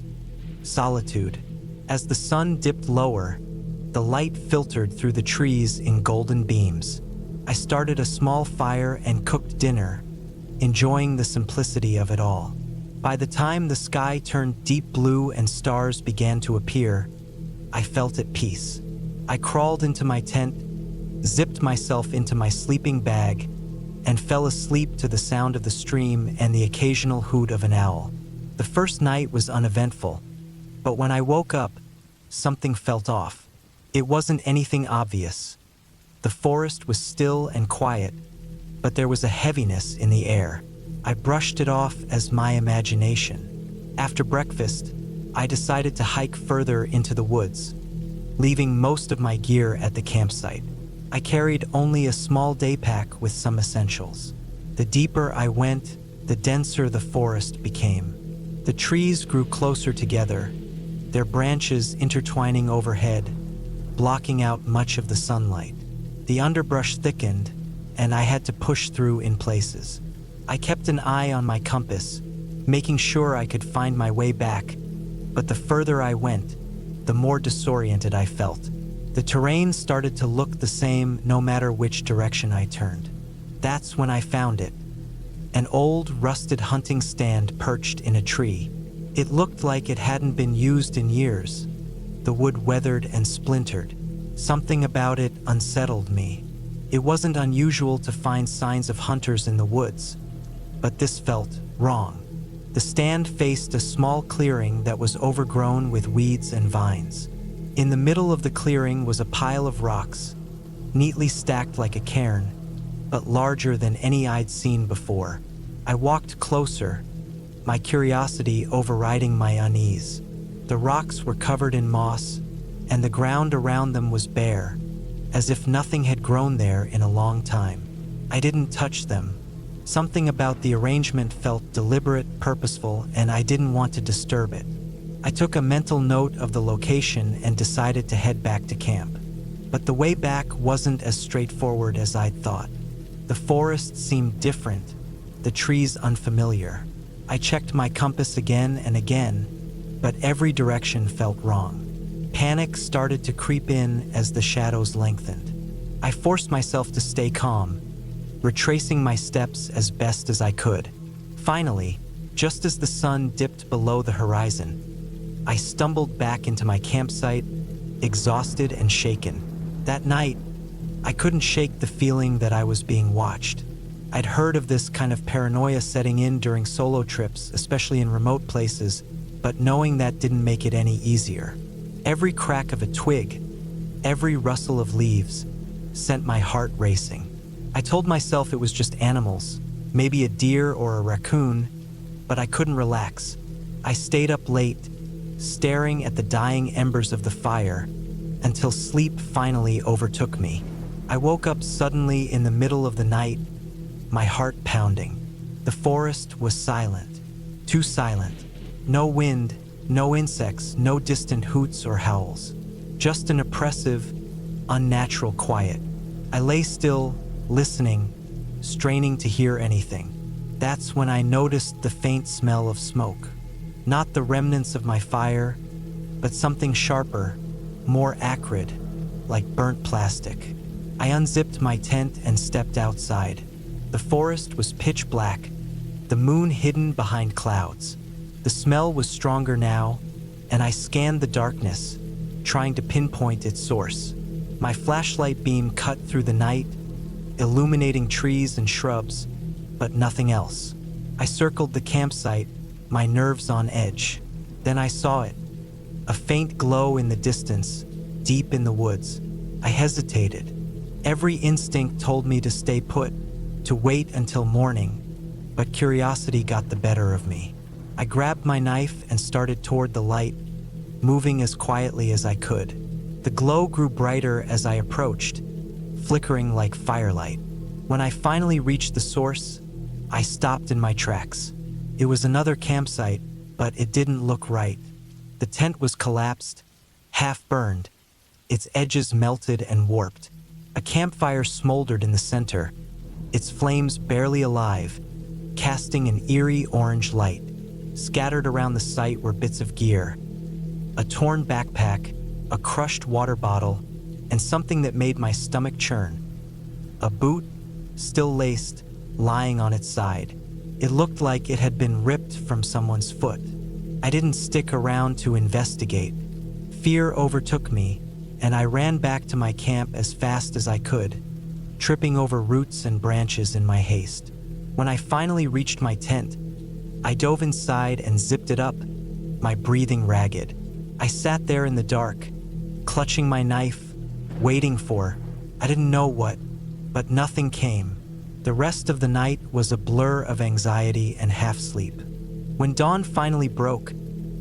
Solitude. As the sun dipped lower, the light filtered through the trees in golden beams. I started a small fire and cooked dinner, enjoying the simplicity of it all. By the time the sky turned deep blue and stars began to appear, I felt at peace. I crawled into my tent, zipped myself into my sleeping bag, and fell asleep to the sound of the stream and the occasional hoot of an owl. The first night was uneventful, but when I woke up, something felt off. It wasn't anything obvious. The forest was still and quiet, but there was a heaviness in the air. I brushed it off as my imagination. After breakfast, I decided to hike further into the woods, leaving most of my gear at the campsite. I carried only a small day pack with some essentials. The deeper I went, the denser the forest became. The trees grew closer together, their branches intertwining overhead, blocking out much of the sunlight. The underbrush thickened, and I had to push through in places. I kept an eye on my compass, making sure I could find my way back, but the further I went, the more disoriented I felt. The terrain started to look the same no matter which direction I turned. That's when I found it. An old, rusted hunting stand perched in a tree. It looked like it hadn't been used in years. the wood weathered and splintered. Something about it unsettled me. It wasn't unusual to find signs of hunters in the woods, but this felt wrong. The stand faced a small clearing that was overgrown with weeds and vines. In the middle of the clearing was a pile of rocks, neatly stacked like a cairn, but larger than any I'd seen before. I walked closer, my curiosity overriding my unease. The rocks were covered in moss, and the ground around them was bare, as if nothing had grown there in a long time. I didn't touch them. Something about the arrangement felt deliberate, purposeful, and I didn't want to disturb it. I took a mental note of the location and decided to head back to camp. But the way back wasn't as straightforward as I'd thought. The forest seemed different, the trees unfamiliar. I checked my compass again and again, but every direction felt wrong. Panic started to creep in as the shadows lengthened. I forced myself to stay calm, retracing my steps as best as I could. Finally, just as the sun dipped below the horizon, I stumbled back into my campsite, exhausted and shaken. That night, I couldn't shake the feeling that I was being watched. I'd heard of this kind of paranoia setting in during solo trips, especially in remote places, but knowing that didn't make it any easier. Every crack of a twig, every rustle of leaves, sent my heart racing. I told myself it was just animals, maybe a deer or a raccoon, but I couldn't relax. I stayed up late, staring at the dying embers of the fire, until sleep finally overtook me. I woke up suddenly in the middle of the night, my heart pounding. The forest was silent, too silent. No wind, no insects, no distant hoots or howls. Just an oppressive, unnatural quiet. I lay still, listening, straining to hear anything. That's when I noticed the faint smell of smoke. Not the remnants of my fire, but something sharper, more acrid, like burnt plastic. I unzipped my tent and stepped outside. The forest was pitch black, the moon hidden behind clouds. The smell was stronger now, and I scanned the darkness, trying to pinpoint its source. My flashlight beam cut through the night, illuminating trees and shrubs, but nothing else. I circled the campsite, my nerves on edge. Then I saw it, a faint glow in the distance, deep in the woods. I hesitated. Every instinct told me to stay put, to wait until morning, but curiosity got the better of me. I grabbed my knife and started toward the light, moving as quietly as I could. The glow grew brighter as I approached, flickering like firelight. When I finally reached the source, I stopped in my tracks. It was another campsite, but it didn't look right. The tent was collapsed, half burned, its edges melted and warped. A campfire smoldered in the center, its flames barely alive, casting an eerie orange light. Scattered around the site were bits of gear, a torn backpack, a crushed water bottle, and something that made my stomach churn. A boot, still laced, lying on its side. It looked like it had been ripped from someone's foot. I didn't stick around to investigate. Fear overtook me, and I ran back to my camp as fast as I could, tripping over roots and branches in my haste. When I finally reached my tent, I dove inside and zipped it up, my breathing ragged. I sat there in the dark, clutching my knife, waiting for, I didn't know what, but nothing came. The rest of the night was a blur of anxiety and half-sleep. When dawn finally broke,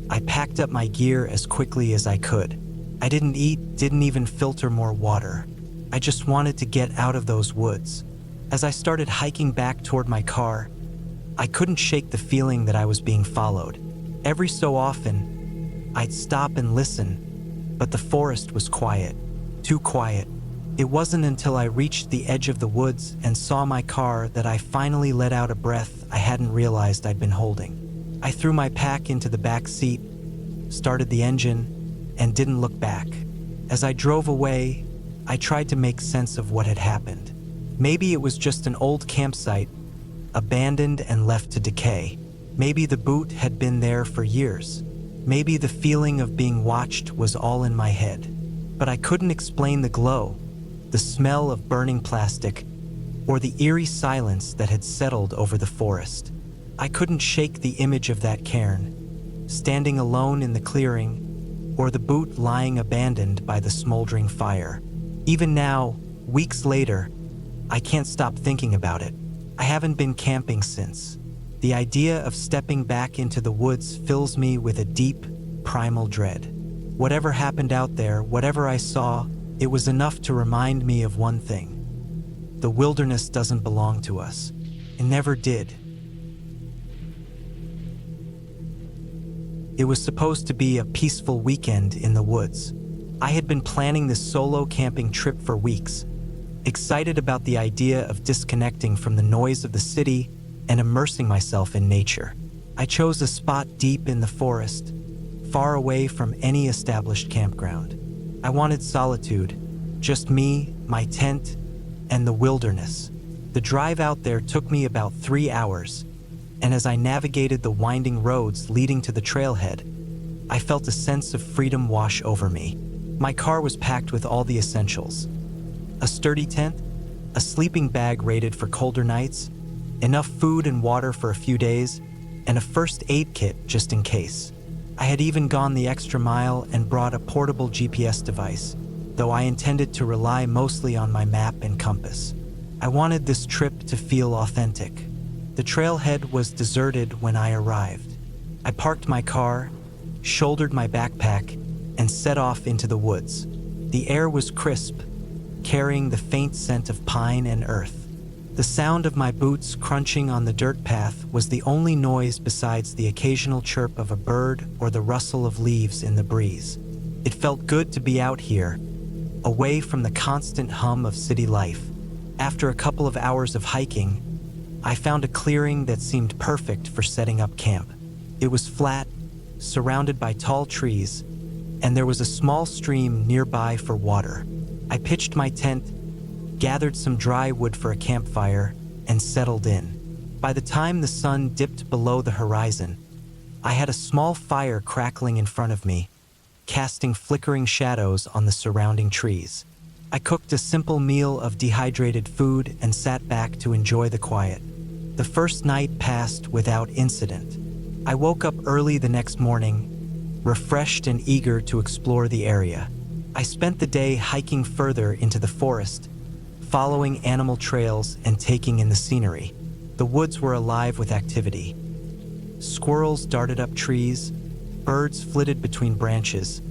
I packed up my gear as quickly as I could. I didn't eat, didn't even filter more water. I just wanted to get out of those woods. As I started hiking back toward my car, I couldn't shake the feeling that I was being followed. Every so often, I'd stop and listen, but the forest was quiet, too quiet. It wasn't until I reached the edge of the woods and saw my car that I finally let out a breath I hadn't realized I'd been holding. I threw my pack into the back seat, started the engine, and didn't look back. As I drove away, I tried to make sense of what had happened. Maybe it was just an old campsite, abandoned and left to decay. Maybe the boot had been there for years. Maybe the feeling of being watched was all in my head. But I couldn't explain the glow, the smell of burning plastic, or the eerie silence that had settled over the forest. I couldn't shake the image of that cairn, standing alone in the clearing, or the boot lying abandoned by the smoldering fire. Even now, weeks later, I can't stop thinking about it. I haven't been camping since. The idea of stepping back into the woods fills me with a deep, primal dread. Whatever happened out there, whatever I saw, it was enough to remind me of one thing. The wilderness doesn't belong to us. It never did. It was supposed to be a peaceful weekend in the woods. I had been planning this solo camping trip for weeks, excited about the idea of disconnecting from the noise of the city and immersing myself in nature. I chose a spot deep in the forest, far away from any established campground. I wanted solitude, just me, my tent, and the wilderness. The drive out there took me about 3 hours, and as I navigated the winding roads leading to the trailhead, I felt a sense of freedom wash over me. My car was packed with all the essentials: a sturdy tent, a sleeping bag rated for colder nights, enough food and water for a few days, and a first aid kit just in case. I had even gone the extra mile and brought a portable GPS device, though I intended to rely mostly on my map and compass. I wanted this trip to feel authentic. The trailhead was deserted when I arrived. I parked my car, shouldered my backpack, and set off into the woods. The air was crisp, carrying the faint scent of pine and earth. The sound of my boots crunching on the dirt path was the only noise besides the occasional chirp of a bird or the rustle of leaves in the breeze. It felt good to be out here, away from the constant hum of city life. After a couple of hours of hiking, I found a clearing that seemed perfect for setting up camp. It was flat, surrounded by tall trees, and there was a small stream nearby for water. I pitched my tent, gathered some dry wood for a campfire, and settled in. By the time the sun dipped below the horizon, I had a small fire crackling in front of me, casting flickering shadows on the surrounding trees. I cooked a simple meal of dehydrated food and sat back to enjoy the quiet. The first night passed without incident. I woke up early the next morning, refreshed and eager to explore the area. I spent the day hiking further into the forest, following animal trails and taking in the scenery. The woods were alive with activity. Squirrels darted up trees, birds flitted between branches,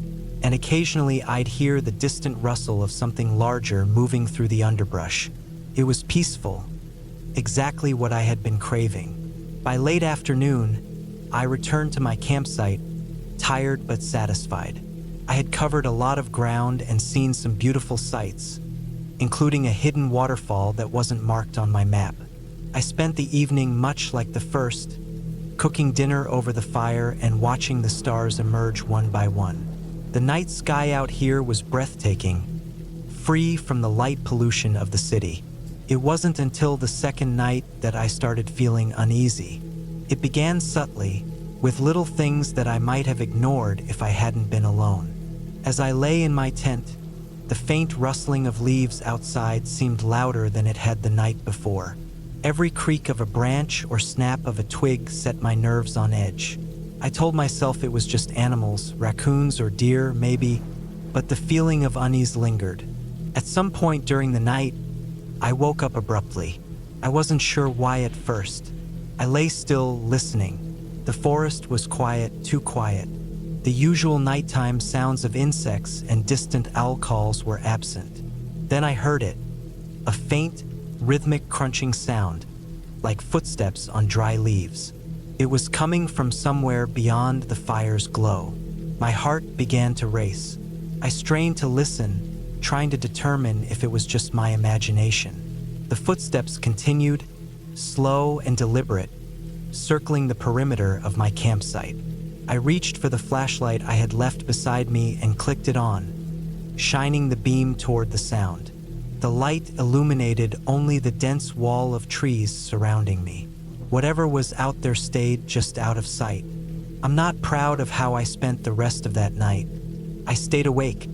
and occasionally I'd hear the distant rustle of something larger moving through the underbrush. It was peaceful, exactly what I had been craving. By late afternoon, I returned to my campsite, tired but satisfied. I had covered a lot of ground and seen some beautiful sights, including a hidden waterfall that wasn't marked on my map. I spent the evening much like the first, cooking dinner over the fire and watching the stars emerge one by one. The night sky out here was breathtaking, free from the light pollution of the city. It wasn't until the second night that I started feeling uneasy. It began subtly, with little things that I might have ignored if I hadn't been alone. As I lay in my tent, the faint rustling of leaves outside seemed louder than it had the night before. Every creak of a branch or snap of a twig set my nerves on edge. I told myself it was just animals, raccoons or deer maybe, but the feeling of unease lingered. At some point during the night, I woke up abruptly. I wasn't sure why at first. I lay still, listening. The forest was quiet, too quiet. The usual nighttime sounds of insects and distant owl calls were absent. Then I heard it, a faint, rhythmic crunching sound, like footsteps on dry leaves. It was coming from somewhere beyond the fire's glow. My heart began to race. I strained to listen, trying to determine if it was just my imagination. The footsteps continued, slow and deliberate, circling the perimeter of my campsite. I reached for the flashlight I had left beside me and clicked it on, shining the beam toward the sound. The light illuminated only the dense wall of trees surrounding me. Whatever was out there stayed just out of sight. I'm not proud of how I spent the rest of that night. I stayed awake,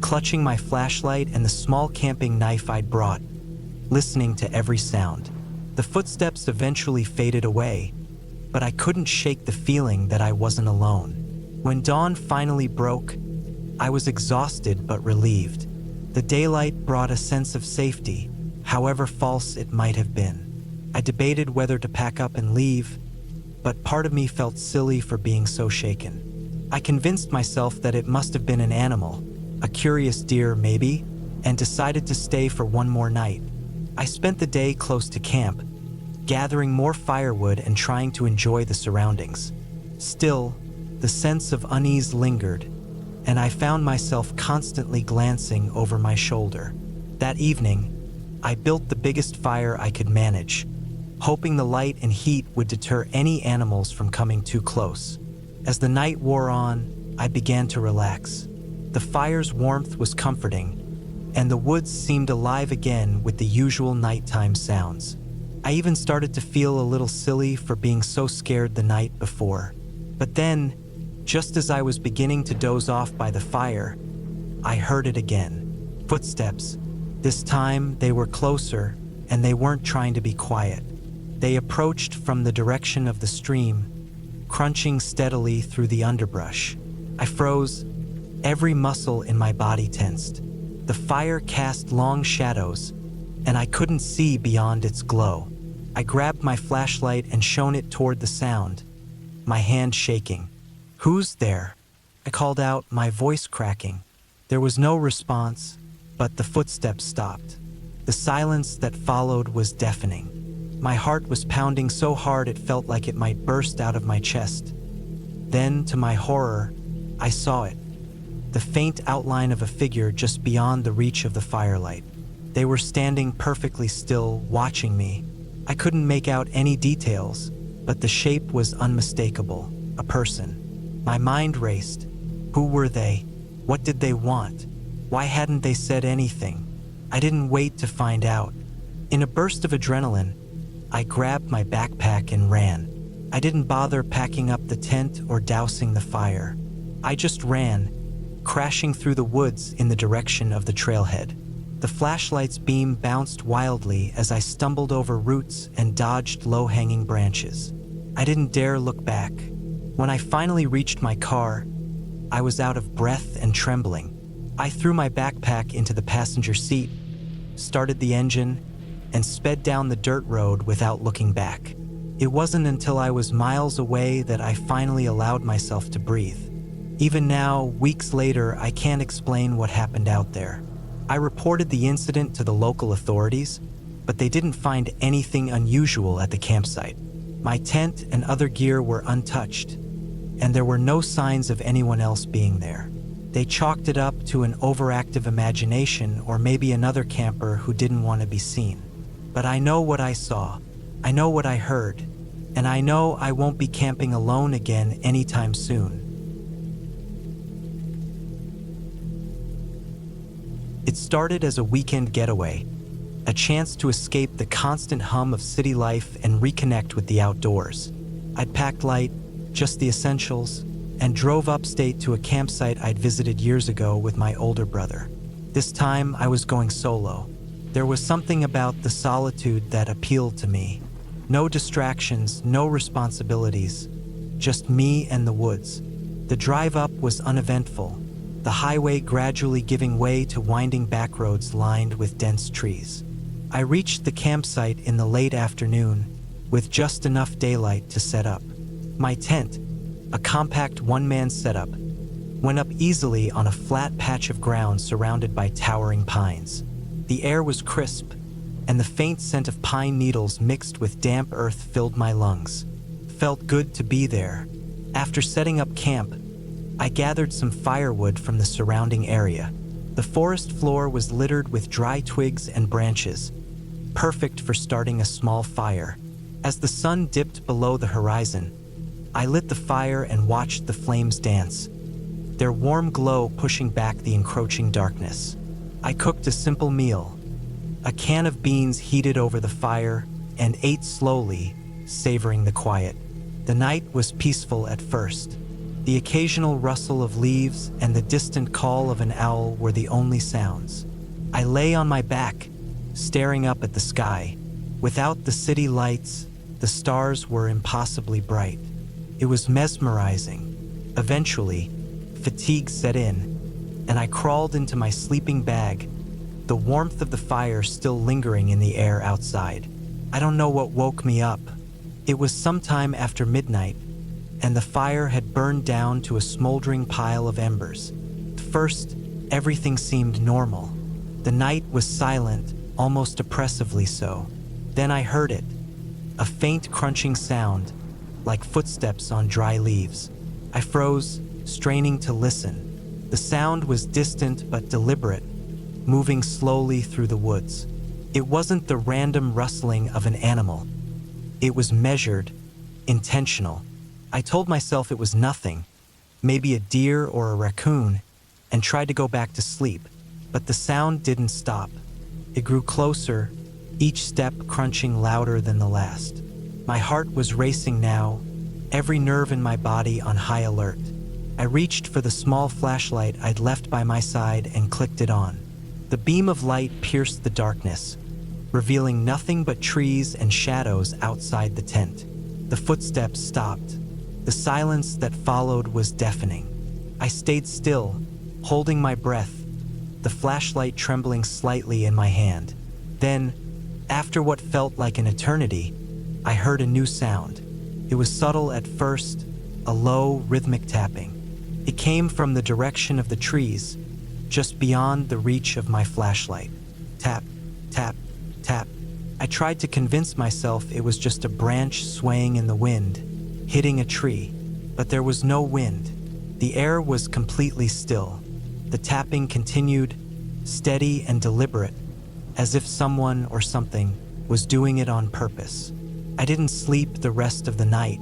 clutching my flashlight and the small camping knife I'd brought, listening to every sound. The footsteps eventually faded away, but I couldn't shake the feeling that I wasn't alone. When dawn finally broke, I was exhausted but relieved. The daylight brought a sense of safety, however false it might have been. I debated whether to pack up and leave, but part of me felt silly for being so shaken. I convinced myself that it must have been an animal, a curious deer maybe, and decided to stay for one more night. I spent the day close to camp, gathering more firewood and trying to enjoy the surroundings. Still, the sense of unease lingered, and I found myself constantly glancing over my shoulder. That evening, I built the biggest fire I could manage, hoping the light and heat would deter any animals from coming too close. As the night wore on, I began to relax. The fire's warmth was comforting, and the woods seemed alive again with the usual nighttime sounds. I even started to feel a little silly for being so scared the night before. But then, just as I was beginning to doze off by the fire, I heard it again. Footsteps. This time, they were closer, and they weren't trying to be quiet. They approached from the direction of the stream, crunching steadily through the underbrush. I froze, every muscle in my body tensed. The fire cast long shadows, and I couldn't see beyond its glow. I grabbed my flashlight and shone it toward the sound, my hand shaking. "Who's there?" I called out, my voice cracking. There was no response, but the footsteps stopped. The silence that followed was deafening. My heart was pounding so hard it felt like it might burst out of my chest. Then, to my horror, I saw it. The faint outline of a figure just beyond the reach of the firelight. They were standing perfectly still, watching me. I couldn't make out any details, but the shape was unmistakable. A person. My mind raced. Who were they? What did they want? Why hadn't they said anything? I didn't wait to find out. In a burst of adrenaline, I grabbed my backpack and ran. I didn't bother packing up the tent or dousing the fire. I just ran, crashing through the woods in the direction of the trailhead. The flashlight's beam bounced wildly as I stumbled over roots and dodged low-hanging branches. I didn't dare look back. When I finally reached my car, I was out of breath and trembling. I threw my backpack into the passenger seat, started the engine, and sped down the dirt road without looking back. It wasn't until I was miles away that I finally allowed myself to breathe. Even now, weeks later, I can't explain what happened out there. I reported the incident to the local authorities, but they didn't find anything unusual at the campsite. My tent and other gear were untouched, and there were no signs of anyone else being there. They chalked it up to an overactive imagination or maybe another camper who didn't want to be seen. But I know what I saw, I know what I heard, and I know I won't be camping alone again anytime soon. It started as a weekend getaway, a chance to escape the constant hum of city life and reconnect with the outdoors. I'd packed light, just the essentials, and drove upstate to a campsite I'd visited years ago with my older brother. This time, I was going solo. There was something about the solitude that appealed to me. No distractions, no responsibilities, just me and the woods. The drive up was uneventful, the highway gradually giving way to winding back roads lined with dense trees. I reached the campsite in the late afternoon, with just enough daylight to set up. My tent, a compact one-man setup, went up easily on a flat patch of ground surrounded by towering pines. The air was crisp, and the faint scent of pine needles mixed with damp earth filled my lungs. Felt good to be there. After setting up camp, I gathered some firewood from the surrounding area. The forest floor was littered with dry twigs and branches, perfect for starting a small fire. As the sun dipped below the horizon, I lit the fire and watched the flames dance, their warm glow pushing back the encroaching darkness. I cooked a simple meal, a can of beans heated over the fire, and ate slowly, savoring the quiet. The night was peaceful at first. The occasional rustle of leaves and the distant call of an owl were the only sounds. I lay on my back, staring up at the sky. Without the city lights, the stars were impossibly bright. It was mesmerizing. Eventually, fatigue set in, and I crawled into my sleeping bag, the warmth of the fire still lingering in the air outside. I don't know what woke me up. It was sometime after midnight, and the fire had burned down to a smoldering pile of embers. At first, everything seemed normal. The night was silent, almost oppressively so. Then I heard it, a faint crunching sound, like footsteps on dry leaves. I froze, straining to listen. The sound was distant but deliberate, moving slowly through the woods. It wasn't the random rustling of an animal. It was measured, intentional. I told myself it was nothing, maybe a deer or a raccoon, and tried to go back to sleep. But the sound didn't stop. It grew closer, each step crunching louder than the last. My heart was racing now, every nerve in my body on high alert. I reached for the small flashlight I'd left by my side and clicked it on. The beam of light pierced the darkness, revealing nothing but trees and shadows outside the tent. The footsteps stopped. The silence that followed was deafening. I stayed still, holding my breath, the flashlight trembling slightly in my hand. Then, after what felt like an eternity, I heard a new sound. It was subtle at first, a low, rhythmic tapping. It came from the direction of the trees, just beyond the reach of my flashlight. Tap, tap, tap. I tried to convince myself it was just a branch swaying in the wind, hitting a tree, but there was no wind. The air was completely still. The tapping continued, steady and deliberate, as if someone or something was doing it on purpose. I didn't sleep the rest of the night.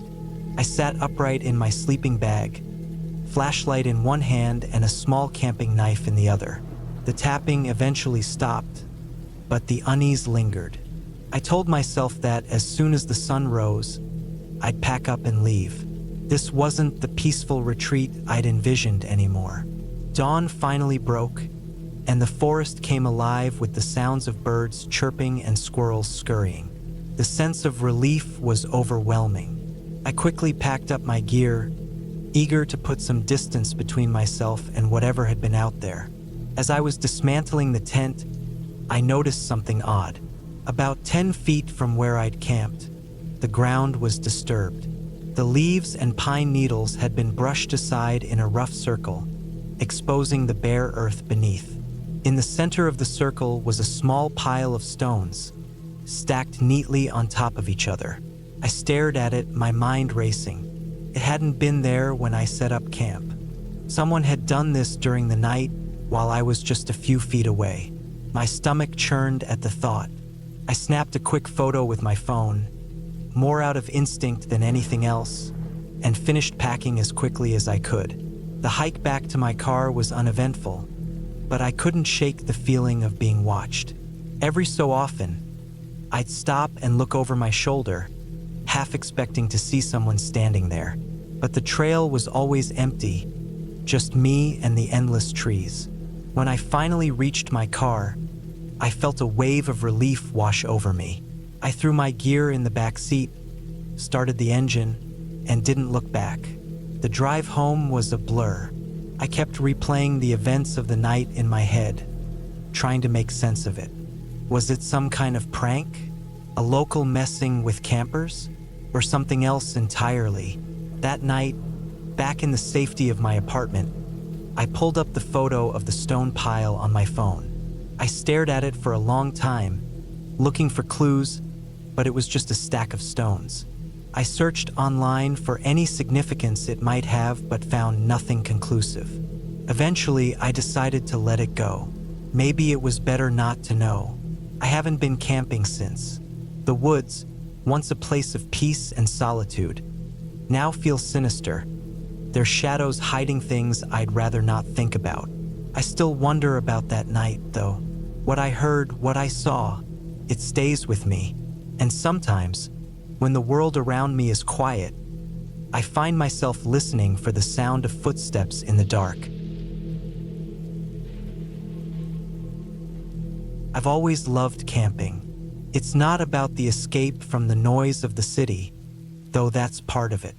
I sat upright in my sleeping bag, flashlight in one hand and a small camping knife in the other. The tapping eventually stopped, but the unease lingered. I told myself that as soon as the sun rose, I'd pack up and leave. This wasn't the peaceful retreat I'd envisioned anymore. Dawn finally broke, and the forest came alive with the sounds of birds chirping and squirrels scurrying. The sense of relief was overwhelming. I quickly packed up my gear, eager to put some distance between myself and whatever had been out there. As I was dismantling the tent, I noticed something odd. About 10 feet from where I'd camped, the ground was disturbed. The leaves and pine needles had been brushed aside in a rough circle, exposing the bare earth beneath. In the center of the circle was a small pile of stones, stacked neatly on top of each other. I stared at it, my mind racing. It hadn't been there when I set up camp. Someone had done this during the night while I was just a few feet away. My stomach churned at the thought. I snapped a quick photo with my phone, more out of instinct than anything else, and finished packing as quickly as I could. The hike back to my car was uneventful, but I couldn't shake the feeling of being watched. Every so often, I'd stop and look over my shoulder, half expecting to see someone standing there. But the trail was always empty, just me and the endless trees. When I finally reached my car, I felt a wave of relief wash over me. I threw my gear in the back seat, started the engine, and didn't look back. The drive home was a blur. I kept replaying the events of the night in my head, trying to make sense of it. Was it some kind of prank? A local messing with campers? Or something else entirely? That night, back in the safety of my apartment, I pulled up the photo of the stone pile on my phone. I stared at it for a long time, looking for clues, but it was just a stack of stones. I searched online for any significance it might have, but found nothing conclusive. Eventually, I decided to let it go. Maybe it was better not to know. I haven't been camping since. The woods, once a place of peace and solitude, now feel sinister. Their shadows hiding things I'd rather not think about. I still wonder about that night, though. What I heard, what I saw, it stays with me. And sometimes, when the world around me is quiet, I find myself listening for the sound of footsteps in the dark. I've always loved camping. It's not about the escape from the noise of the city, though that's part of it.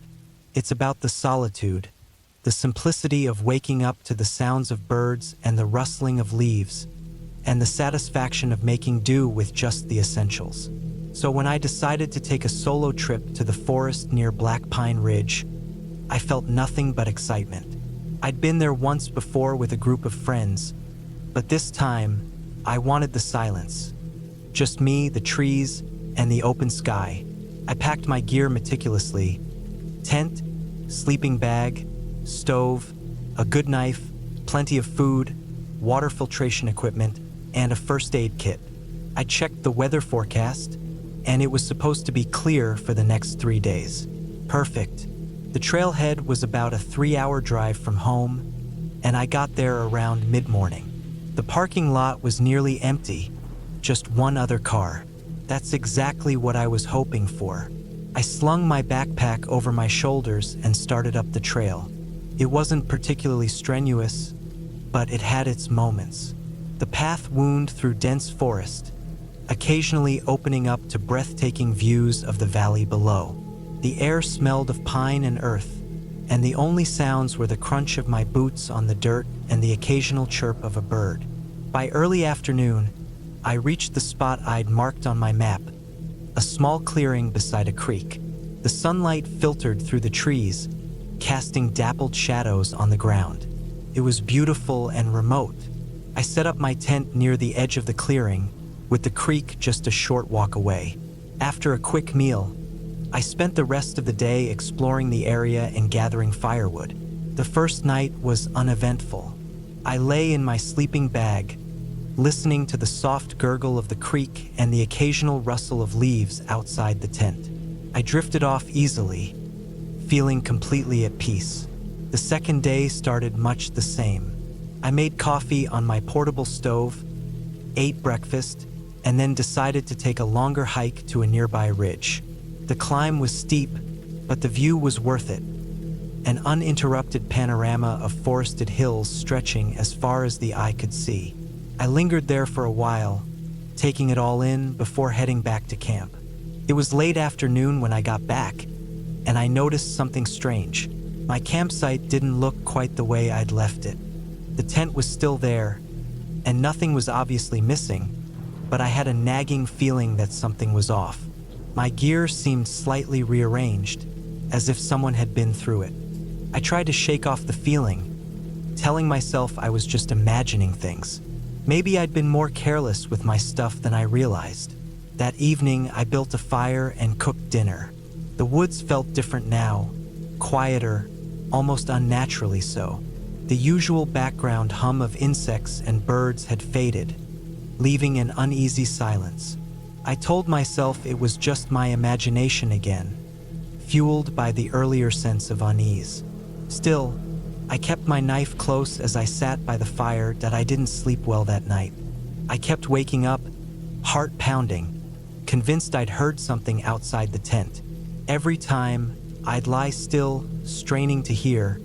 It's about the solitude, the simplicity of waking up to the sounds of birds and the rustling of leaves, and the satisfaction of making do with just the essentials. So when I decided to take a solo trip to the forest near Black Pine Ridge, I felt nothing but excitement. I'd been there once before with a group of friends, but this time, I wanted the silence. Just me, the trees, and the open sky. I packed my gear meticulously: tent, sleeping bag, stove, a good knife, plenty of food, water filtration equipment, and a first aid kit. I checked the weather forecast, and it was supposed to be clear for the next 3 days. Perfect. The trailhead was about a 3-hour drive from home, and I got there around mid-morning. The parking lot was nearly empty, just one other car. That's exactly what I was hoping for. I slung my backpack over my shoulders and started up the trail. It wasn't particularly strenuous, but it had its moments. The path wound through dense forest, occasionally opening up to breathtaking views of the valley below. The air smelled of pine and earth, and the only sounds were the crunch of my boots on the dirt and the occasional chirp of a bird. By early afternoon, I reached the spot I'd marked on my map, a small clearing beside a creek. The sunlight filtered through the trees, casting dappled shadows on the ground. It was beautiful and remote. I set up my tent near the edge of the clearing, with the creek just a short walk away. After a quick meal, I spent the rest of the day exploring the area and gathering firewood. The first night was uneventful. I lay in my sleeping bag, listening to the soft gurgle of the creek and the occasional rustle of leaves outside the tent. I drifted off easily, feeling completely at peace. The second day started much the same. I made coffee on my portable stove, ate breakfast, and then decided to take a longer hike to a nearby ridge. The climb was steep, but the view was worth it. An uninterrupted panorama of forested hills stretching as far as the eye could see. I lingered there for a while, taking it all in before heading back to camp. It was late afternoon when I got back, and I noticed something strange. My campsite didn't look quite the way I'd left it. The tent was still there, and nothing was obviously missing, but I had a nagging feeling that something was off. My gear seemed slightly rearranged, as if someone had been through it. I tried to shake off the feeling, telling myself I was just imagining things. Maybe I'd been more careless with my stuff than I realized. That evening, I built a fire and cooked dinner. The woods felt different now, quieter, almost unnaturally so. The usual background hum of insects and birds had faded, leaving an uneasy silence. I told myself it was just my imagination again, fueled by the earlier sense of unease. Still, I kept my knife close as I sat by the fire that I didn't sleep well that night. I kept waking up, heart pounding, convinced I'd heard something outside the tent. Every time, I'd lie still, straining to hear,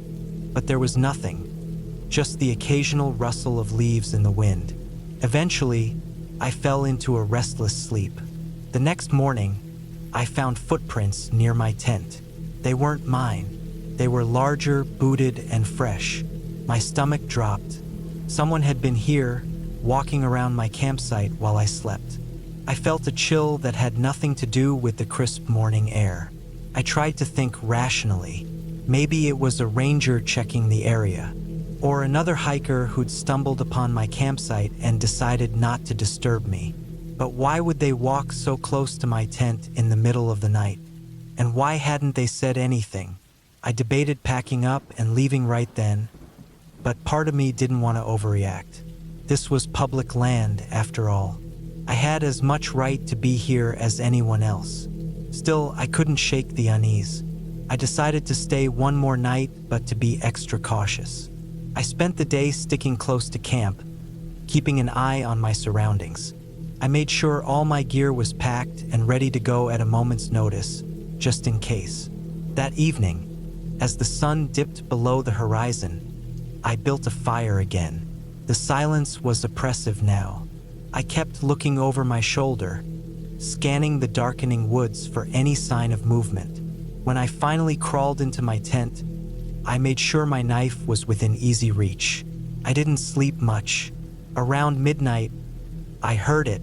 but there was nothing, just the occasional rustle of leaves in the wind. Eventually, I fell into a restless sleep. The next morning, I found footprints near my tent. They weren't mine. They were larger, booted, and fresh. My stomach dropped. Someone had been here, walking around my campsite while I slept. I felt a chill that had nothing to do with the crisp morning air. I tried to think rationally. Maybe it was a ranger checking the area, or another hiker who'd stumbled upon my campsite and decided not to disturb me. But why would they walk so close to my tent in the middle of the night? And why hadn't they said anything? I debated packing up and leaving right then, but part of me didn't want to overreact. This was public land, after all. I had as much right to be here as anyone else. Still, I couldn't shake the unease. I decided to stay one more night, but to be extra cautious. I spent the day sticking close to camp, keeping an eye on my surroundings. I made sure all my gear was packed and ready to go at a moment's notice, just in case. That evening, As the sun dipped below the horizon, I built a fire again. The silence was oppressive now. I kept looking over my shoulder, scanning the darkening woods for any sign of movement. When I finally crawled into my tent, I made sure my knife was within easy reach. I didn't sleep much. Around midnight, I heard it,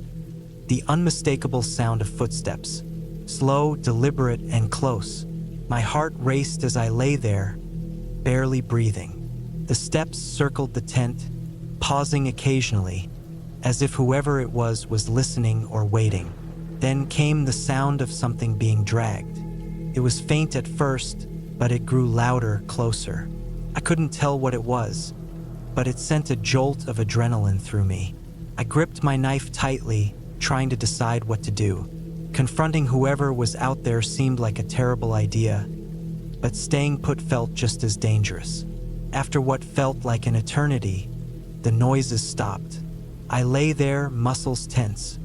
the unmistakable sound of footsteps, slow, deliberate, and close. My heart raced as I lay there, barely breathing. The steps circled the tent, pausing occasionally, as if whoever it was listening or waiting. Then came the sound of something being dragged. It was faint at first, but it grew louder, closer. I couldn't tell what it was, but it sent a jolt of adrenaline through me. I gripped my knife tightly, trying to decide what to do. Confronting whoever was out there seemed like a terrible idea, but staying put felt just as dangerous. After what felt like an eternity, the noises stopped. I lay there, muscles tense,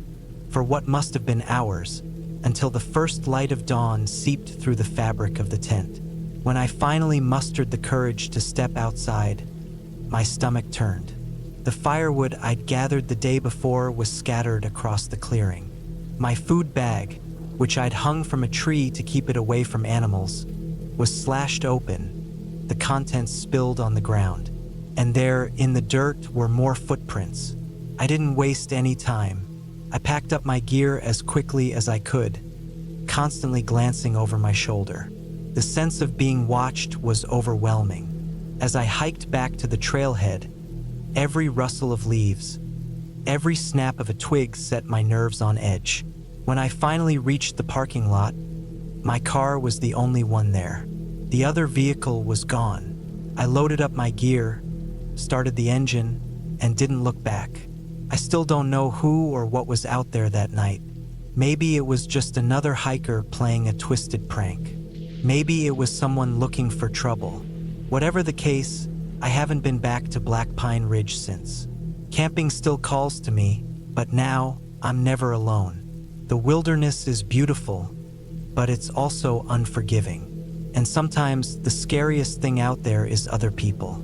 for what must have been hours, until the first light of dawn seeped through the fabric of the tent. When I finally mustered the courage to step outside, my stomach turned. The firewood I'd gathered the day before was scattered across the clearing. My food bag, which I'd hung from a tree to keep it away from animals, was slashed open, the contents spilled on the ground. And there, in the dirt, were more footprints. I didn't waste any time. I packed up my gear as quickly as I could, constantly glancing over my shoulder. The sense of being watched was overwhelming. As I hiked back to the trailhead, every rustle of leaves, every snap of a twig set my nerves on edge. When I finally reached the parking lot, my car was the only one there. The other vehicle was gone. I loaded up my gear, started the engine, and didn't look back. I still don't know who or what was out there that night. Maybe it was just another hiker playing a twisted prank. Maybe it was someone looking for trouble. Whatever the case, I haven't been back to Black Pine Ridge since. Camping still calls to me, but now I'm never alone. The wilderness is beautiful, but it's also unforgiving. And sometimes the scariest thing out there is other people.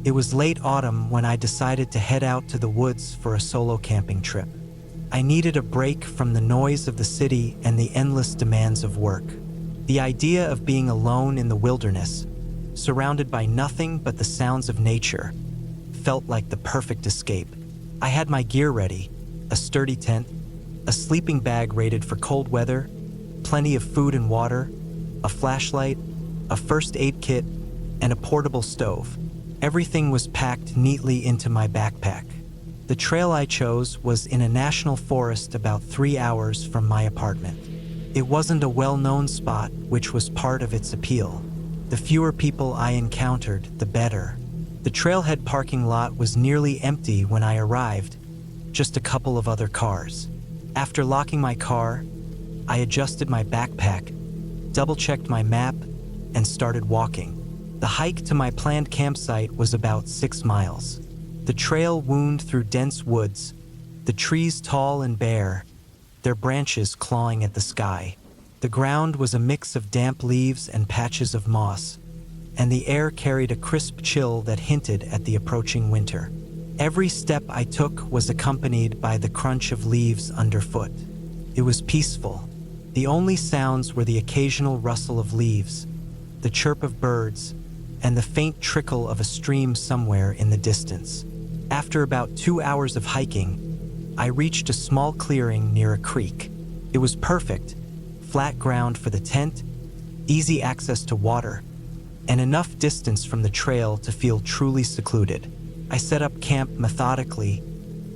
It was late autumn when I decided to head out to the woods for a solo camping trip. I needed a break from the noise of the city and the endless demands of work. The idea of being alone in the wilderness, surrounded by nothing but the sounds of nature, felt like the perfect escape. I had my gear ready, a sturdy tent, a sleeping bag rated for cold weather, plenty of food and water, a flashlight, a first aid kit, and a portable stove. Everything was packed neatly into my backpack. The trail I chose was in a national forest about 3 hours from my apartment. It wasn't a well-known spot, which was part of its appeal. The fewer people I encountered, the better. The trailhead parking lot was nearly empty when I arrived, just a couple of other cars. After locking my car, I adjusted my backpack, double-checked my map, and started walking. The hike to my planned campsite was about 6 miles. The trail wound through dense woods, the trees tall and bare, their branches clawing at the sky. The ground was a mix of damp leaves and patches of moss, and the air carried a crisp chill that hinted at the approaching winter. Every step I took was accompanied by the crunch of leaves underfoot. It was peaceful. The only sounds were the occasional rustle of leaves, the chirp of birds, and the faint trickle of a stream somewhere in the distance. After about 2 hours of hiking, I reached a small clearing near a creek. It was perfect, flat ground for the tent, easy access to water, and enough distance from the trail to feel truly secluded. I set up camp methodically,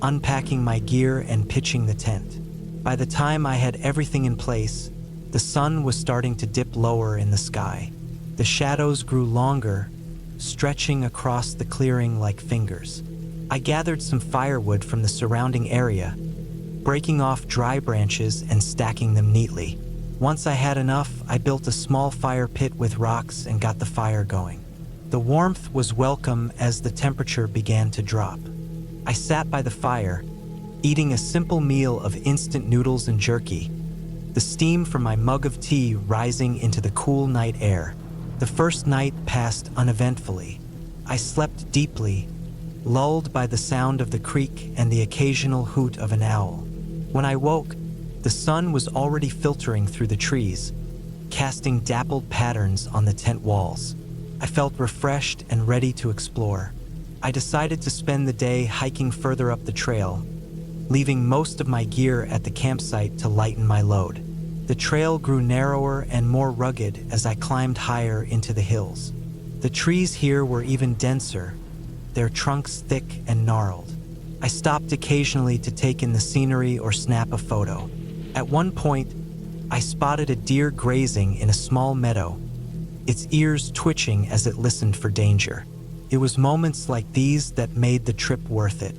unpacking my gear and pitching the tent. By the time I had everything in place, the sun was starting to dip lower in the sky. The shadows grew longer, stretching across the clearing like fingers. I gathered some firewood from the surrounding area, breaking off dry branches and stacking them neatly. Once I had enough, I built a small fire pit with rocks and got the fire going. The warmth was welcome as the temperature began to drop. I sat by the fire, eating a simple meal of instant noodles and jerky, the steam from my mug of tea rising into the cool night air. The first night passed uneventfully. I slept deeply, lulled by the sound of the creek and the occasional hoot of an owl. When I woke, the sun was already filtering through the trees, casting dappled patterns on the tent walls. I felt refreshed and ready to explore. I decided to spend the day hiking further up the trail, leaving most of my gear at the campsite to lighten my load. The trail grew narrower and more rugged as I climbed higher into the hills. The trees here were even denser, their trunks thick and gnarled. I stopped occasionally to take in the scenery or snap a photo. At one point, I spotted a deer grazing in a small meadow, its ears twitching as it listened for danger. It was moments like these that made the trip worth it.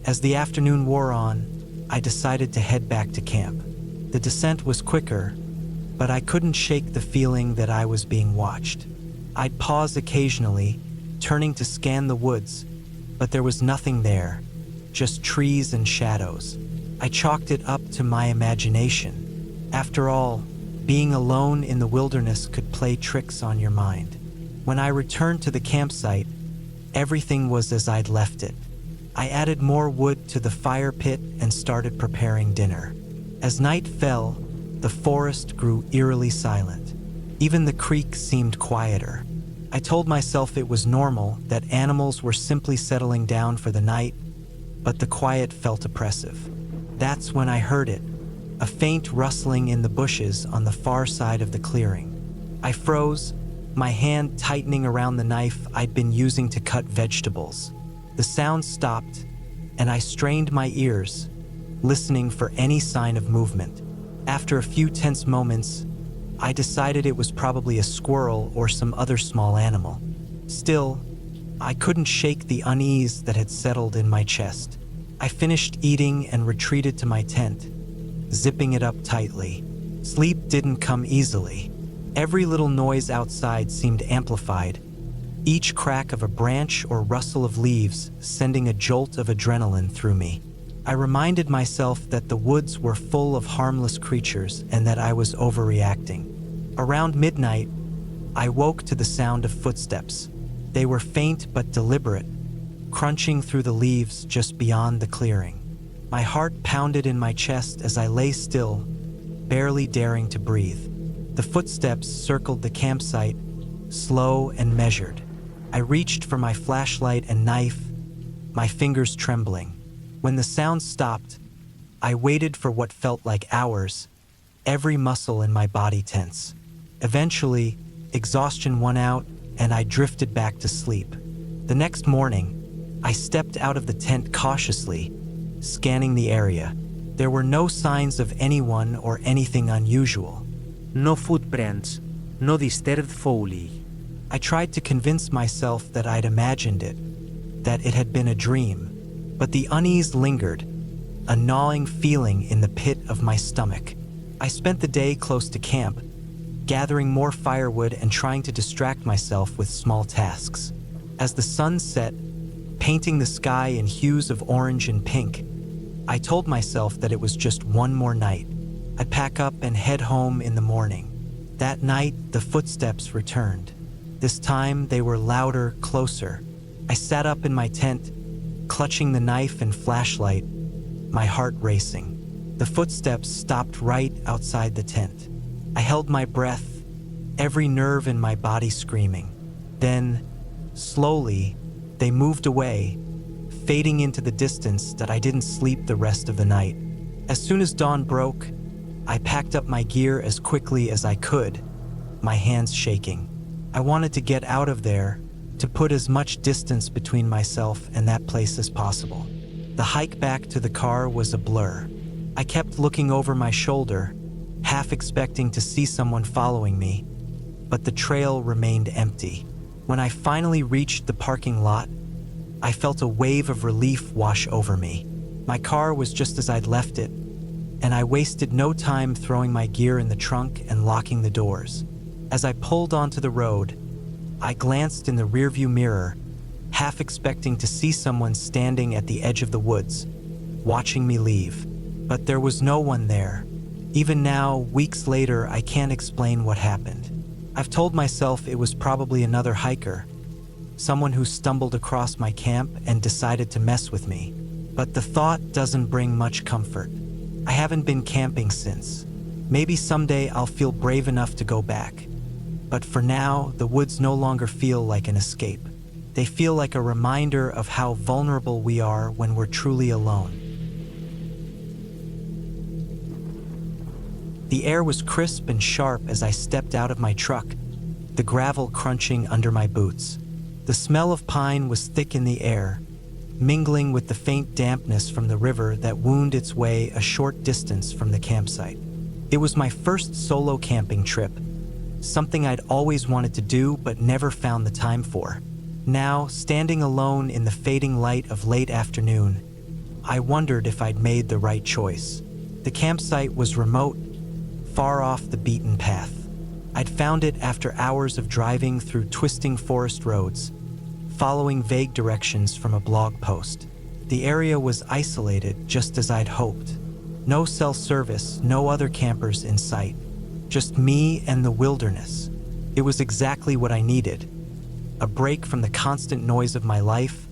As the afternoon wore on, I decided to head back to camp. The descent was quicker, but I couldn't shake the feeling that I was being watched. I'd pause occasionally, turning to scan the woods, but there was nothing there, just trees and shadows. I chalked it up to my imagination. After all, being alone in the wilderness could play tricks on your mind. When I returned to the campsite, everything was as I'd left it. I added more wood to the fire pit and started preparing dinner. As night fell, the forest grew eerily silent. Even the creek seemed quieter. I told myself it was normal, that animals were simply settling down for the night, but the quiet felt oppressive. That's when I heard it, a faint rustling in the bushes on the far side of the clearing. I froze, my hand tightening around the knife I'd been using to cut vegetables. The sound stopped, and I strained my ears, listening for any sign of movement. After a few tense moments, I decided it was probably a squirrel or some other small animal. Still, I couldn't shake the unease that had settled in my chest. I finished eating and retreated to my tent, zipping it up tightly. Sleep didn't come easily. Every little noise outside seemed amplified, each crack of a branch or rustle of leaves sending a jolt of adrenaline through me. I reminded myself that the woods were full of harmless creatures and that I was overreacting. Around midnight, I woke to the sound of footsteps. They were faint but deliberate, crunching through the leaves just beyond the clearing. My heart pounded in my chest as I lay still, barely daring to breathe. The footsteps circled the campsite, slow and measured. I reached for my flashlight and knife, my fingers trembling. When the sound stopped, I waited for what felt like hours, every muscle in my body tense. Eventually, exhaustion won out, and I drifted back to sleep. The next morning, I stepped out of the tent cautiously, scanning the area. There were no signs of anyone or anything unusual. No footprints, no disturbed foliage. I tried to convince myself that I'd imagined it, that it had been a dream, but the unease lingered, a gnawing feeling in the pit of my stomach. I spent the day close to camp, gathering more firewood and trying to distract myself with small tasks. As the sun set, painting the sky in hues of orange and pink, I told myself that it was just one more night. I'd pack up and head home in the morning. That night, the footsteps returned. This time, they were louder, closer. I sat up in my tent, clutching the knife and flashlight, my heart racing. The footsteps stopped right outside the tent. I held my breath, every nerve in my body screaming. Then, slowly, they moved away, fading into the distance that I didn't sleep the rest of the night. As soon as dawn broke, I packed up my gear as quickly as I could, my hands shaking. I wanted to get out of there, to put as much distance between myself and that place as possible. The hike back to the car was a blur. I kept looking over my shoulder, half expecting to see someone following me, but the trail remained empty. When I finally reached the parking lot, I felt a wave of relief wash over me. My car was just as I'd left it, and I wasted no time throwing my gear in the trunk and locking the doors. As I pulled onto the road, I glanced in the rearview mirror, half expecting to see someone standing at the edge of the woods, watching me leave. But there was no one there, Even now, weeks later, I can't explain what happened. I've told myself it was probably another hiker, someone who stumbled across my camp and decided to mess with me. But the thought doesn't bring much comfort. I haven't been camping since. Maybe someday I'll feel brave enough to go back. But for now, the woods no longer feel like an escape. They feel like a reminder of how vulnerable we are when we're truly alone. The air was crisp and sharp as I stepped out of my truck, the gravel crunching under my boots. The smell of pine was thick in the air, mingling with the faint dampness from the river that wound its way a short distance from the campsite. It was my first solo camping trip, something I'd always wanted to do but never found the time for. Now, standing alone in the fading light of late afternoon, I wondered if I'd made the right choice. The campsite was remote, far off the beaten path. I'd found it after hours of driving through twisting forest roads, following vague directions from a blog post. The area was isolated just as I'd hoped. No cell service, no other campers in sight. Just me and the wilderness. It was exactly what I needed. A break from the constant noise of my life,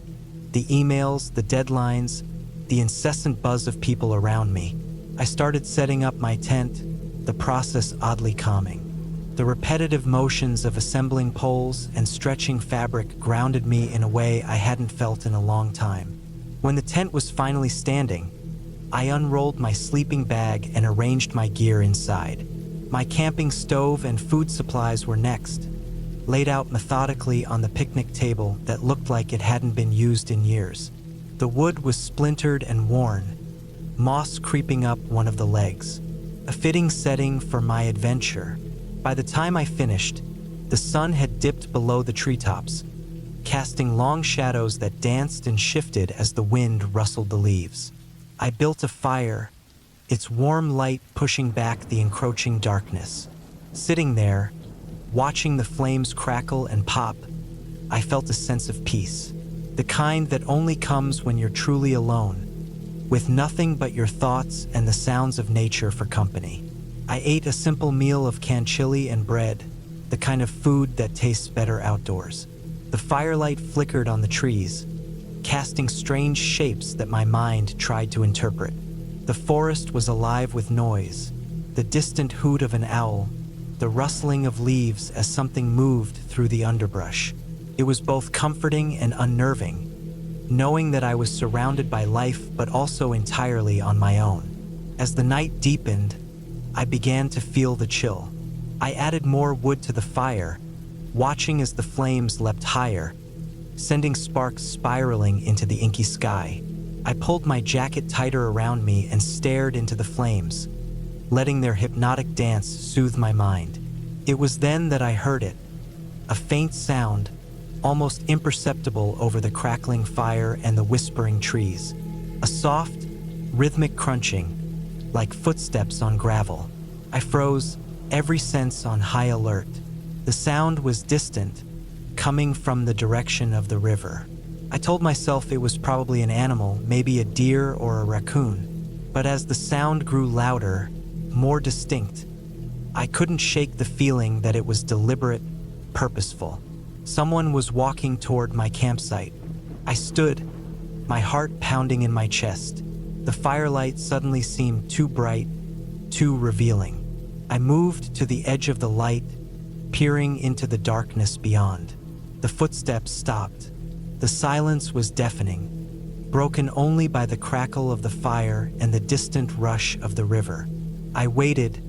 the emails, the deadlines, the incessant buzz of people around me. I started setting up my tent, the process oddly calming. The repetitive motions of assembling poles and stretching fabric grounded me in a way I hadn't felt in a long time. When the tent was finally standing, I unrolled my sleeping bag and arranged my gear inside. My camping stove and food supplies were next, laid out methodically on the picnic table that looked like it hadn't been used in years. The wood was splintered and worn, moss creeping up one of the legs. A fitting setting for my adventure. By the time I finished, the sun had dipped below the treetops, casting long shadows that danced and shifted as the wind rustled the leaves. I built a fire, its warm light pushing back the encroaching darkness. Sitting there, watching the flames crackle and pop, I felt a sense of peace, the kind that only comes when you're truly alone, with nothing but your thoughts and the sounds of nature for company. I ate a simple meal of canned chili and bread, the kind of food that tastes better outdoors. The firelight flickered on the trees, casting strange shapes that my mind tried to interpret. The forest was alive with noise, the distant hoot of an owl, the rustling of leaves as something moved through the underbrush. It was both comforting and unnerving, knowing that I was surrounded by life but also entirely on my own. As the night deepened, I began to feel the chill. I added more wood to the fire, watching as the flames leapt higher, sending sparks spiraling into the inky sky. I pulled my jacket tighter around me and stared into the flames, letting their hypnotic dance soothe my mind. It was then that I heard it, a faint sound, almost imperceptible over the crackling fire and the whispering trees. A soft, rhythmic crunching, like footsteps on gravel. I froze, every sense on high alert. The sound was distant, coming from the direction of the river. I told myself it was probably an animal, maybe a deer or a raccoon. But as the sound grew louder, more distinct, I couldn't shake the feeling that it was deliberate, purposeful. Someone was walking toward my campsite. I stood, my heart pounding in my chest. The firelight suddenly seemed too bright, too revealing. I moved to the edge of the light, peering into the darkness beyond. The footsteps stopped. The silence was deafening, broken only by the crackle of the fire and the distant rush of the river. I waited,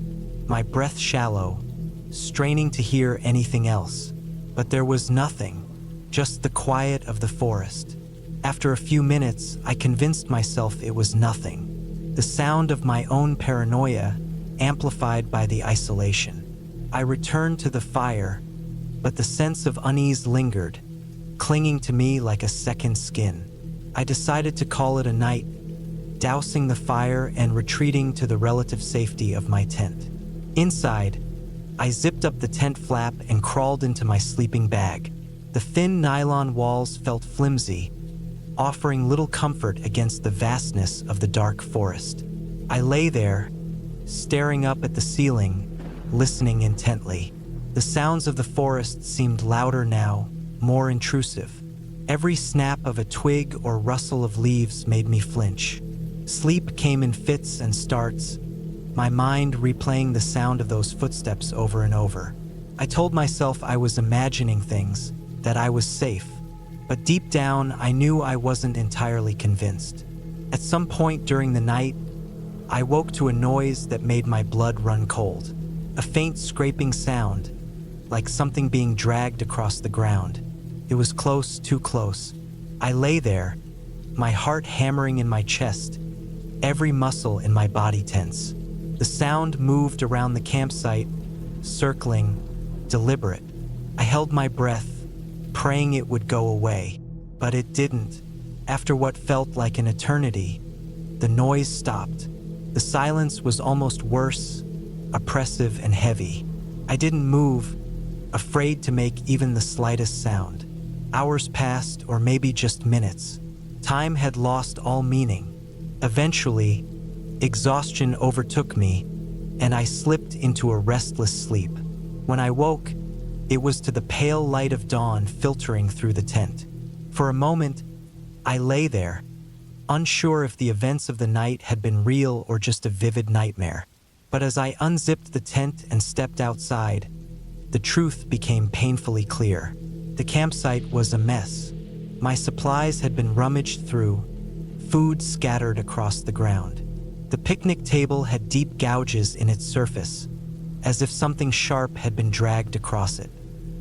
my breath shallow, straining to hear anything else. But there was nothing, just the quiet of the forest. After a few minutes, I convinced myself it was nothing. The sound of my own paranoia, amplified by the isolation. I returned to the fire, but the sense of unease lingered, clinging to me like a second skin. I decided to call it a night, dousing the fire and retreating to the relative safety of my tent. Inside, I zipped up the tent flap and crawled into my sleeping bag. The thin nylon walls felt flimsy, offering little comfort against the vastness of the dark forest. I lay there, staring up at the ceiling, listening intently. The sounds of the forest seemed louder now, more intrusive. Every snap of a twig or rustle of leaves made me flinch. Sleep came in fits and starts, my mind replaying the sound of those footsteps over and over. I told myself I was imagining things, that I was safe, but deep down I knew I wasn't entirely convinced. At some point during the night, I woke to a noise that made my blood run cold. A faint scraping sound, like something being dragged across the ground. It was close, too close. I lay there, my heart hammering in my chest, every muscle in my body tense. The sound moved around the campsite, circling, deliberate. I held my breath, praying it would go away, but it didn't. After what felt like an eternity, the noise stopped. The silence was almost worse, oppressive and heavy. I didn't move, afraid to make even the slightest sound. Hours passed, or maybe just minutes. Time had lost all meaning. Eventually, exhaustion overtook me, and I slipped into a restless sleep. When I woke, it was to the pale light of dawn filtering through the tent. For a moment, I lay there, unsure if the events of the night had been real or just a vivid nightmare. But as I unzipped the tent and stepped outside, the truth became painfully clear. The campsite was a mess. My supplies had been rummaged through, food scattered across the ground. The picnic table had deep gouges in its surface, as if something sharp had been dragged across it.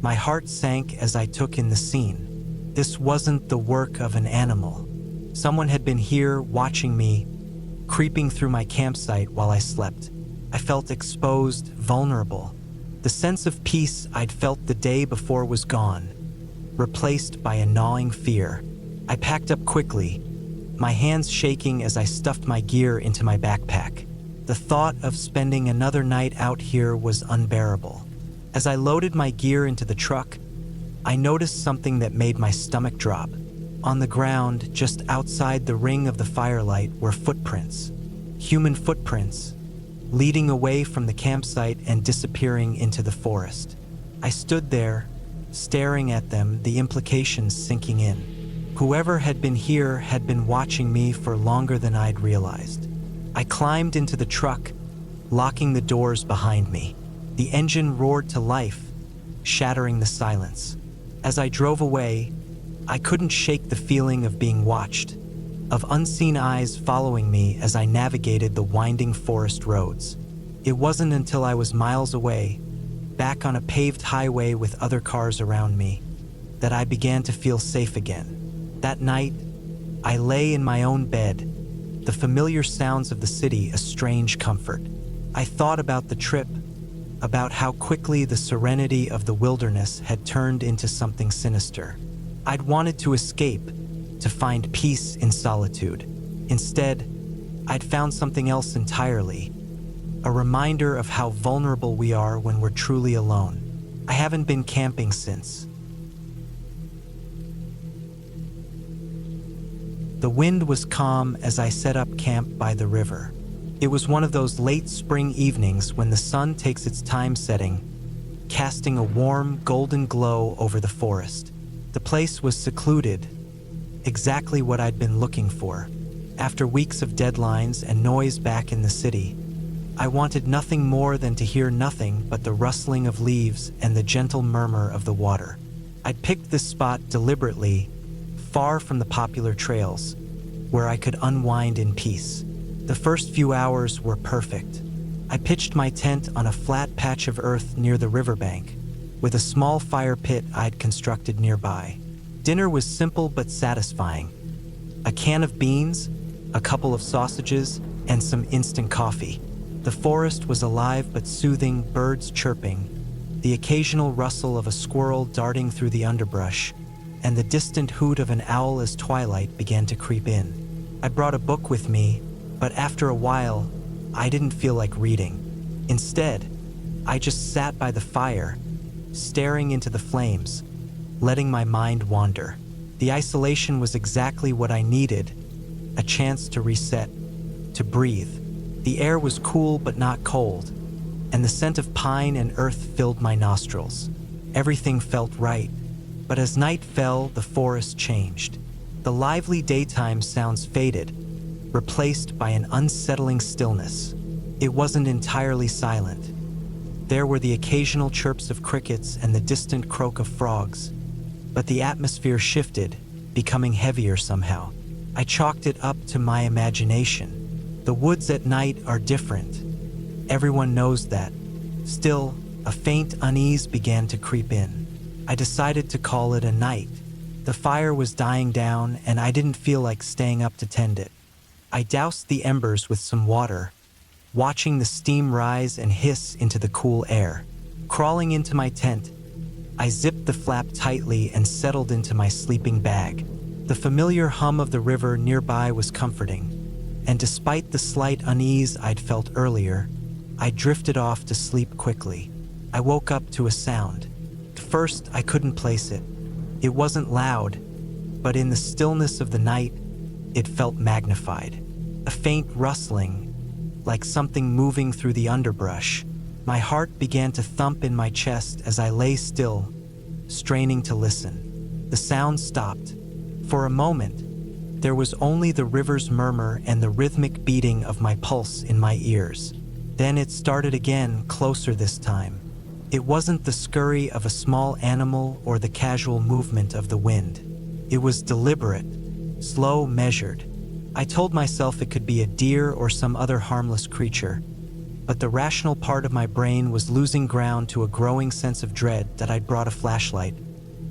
My heart sank as I took in the scene. This wasn't the work of an animal. Someone had been here watching me, creeping through my campsite while I slept. I felt exposed, vulnerable. The sense of peace I'd felt the day before was gone, replaced by a gnawing fear. I packed up quickly, my hands shaking as I stuffed my gear into my backpack. The thought of spending another night out here was unbearable. As I loaded my gear into the truck, I noticed something that made my stomach drop. On the ground, just outside the ring of the firelight, were footprints. Human footprints, leading away from the campsite and disappearing into the forest. I stood there, staring at them, the implications sinking in. Whoever had been here had been watching me for longer than I'd realized. I climbed into the truck, locking the doors behind me. The engine roared to life, shattering the silence. As I drove away, I couldn't shake the feeling of being watched, of unseen eyes following me as I navigated the winding forest roads. It wasn't until I was miles away, back on a paved highway with other cars around me, that I began to feel safe again. That night, I lay in my own bed, the familiar sounds of the city a strange comfort. I thought about the trip, about how quickly the serenity of the wilderness had turned into something sinister. I'd wanted to escape, to find peace in solitude. Instead, I'd found something else entirely, a reminder of how vulnerable we are when we're truly alone. I haven't been camping since. The wind was calm as I set up camp by the river. It was one of those late spring evenings when the sun takes its time setting, casting a warm, golden glow over the forest. The place was secluded, exactly what I'd been looking for. After weeks of deadlines and noise back in the city, I wanted nothing more than to hear nothing but the rustling of leaves and the gentle murmur of the water. I'd picked this spot deliberately, far from the popular trails, where I could unwind in peace. The first few hours were perfect. I pitched my tent on a flat patch of earth near the riverbank, with a small fire pit I'd constructed nearby. Dinner was simple but satisfying. A can of beans, a couple of sausages, and some instant coffee. The forest was alive but soothing, birds chirping, the occasional rustle of a squirrel darting through the underbrush, and the distant hoot of an owl as twilight began to creep in. I brought a book with me, but after a while, I didn't feel like reading. Instead, I just sat by the fire, staring into the flames, letting my mind wander. The isolation was exactly what I needed, a chance to reset, to breathe. The air was cool but not cold, and the scent of pine and earth filled my nostrils. Everything felt right, but as night fell, the forest changed. The lively daytime sounds faded, replaced by an unsettling stillness. It wasn't entirely silent. There were the occasional chirps of crickets and the distant croak of frogs, but the atmosphere shifted, becoming heavier somehow. I chalked it up to my imagination. The woods at night are different. Everyone knows that. Still, a faint unease began to creep in. I decided to call it a night. The fire was dying down, and I didn't feel like staying up to tend it. I doused the embers with some water, watching the steam rise and hiss into the cool air. Crawling into my tent, I zipped the flap tightly and settled into my sleeping bag. The familiar hum of the river nearby was comforting, and despite the slight unease I'd felt earlier, I drifted off to sleep quickly. I woke up to a sound. At first, I couldn't place it. It wasn't loud, but in the stillness of the night, it felt magnified. A faint rustling, like something moving through the underbrush. My heart began to thump in my chest as I lay still, straining to listen. The sound stopped. For a moment, there was only the river's murmur and the rhythmic beating of my pulse in my ears. Then it started again, closer this time. It wasn't the scurry of a small animal or the casual movement of the wind. It was deliberate, slow, measured. I told myself it could be a deer or some other harmless creature, but the rational part of my brain was losing ground to a growing sense of dread that I'd brought a flashlight,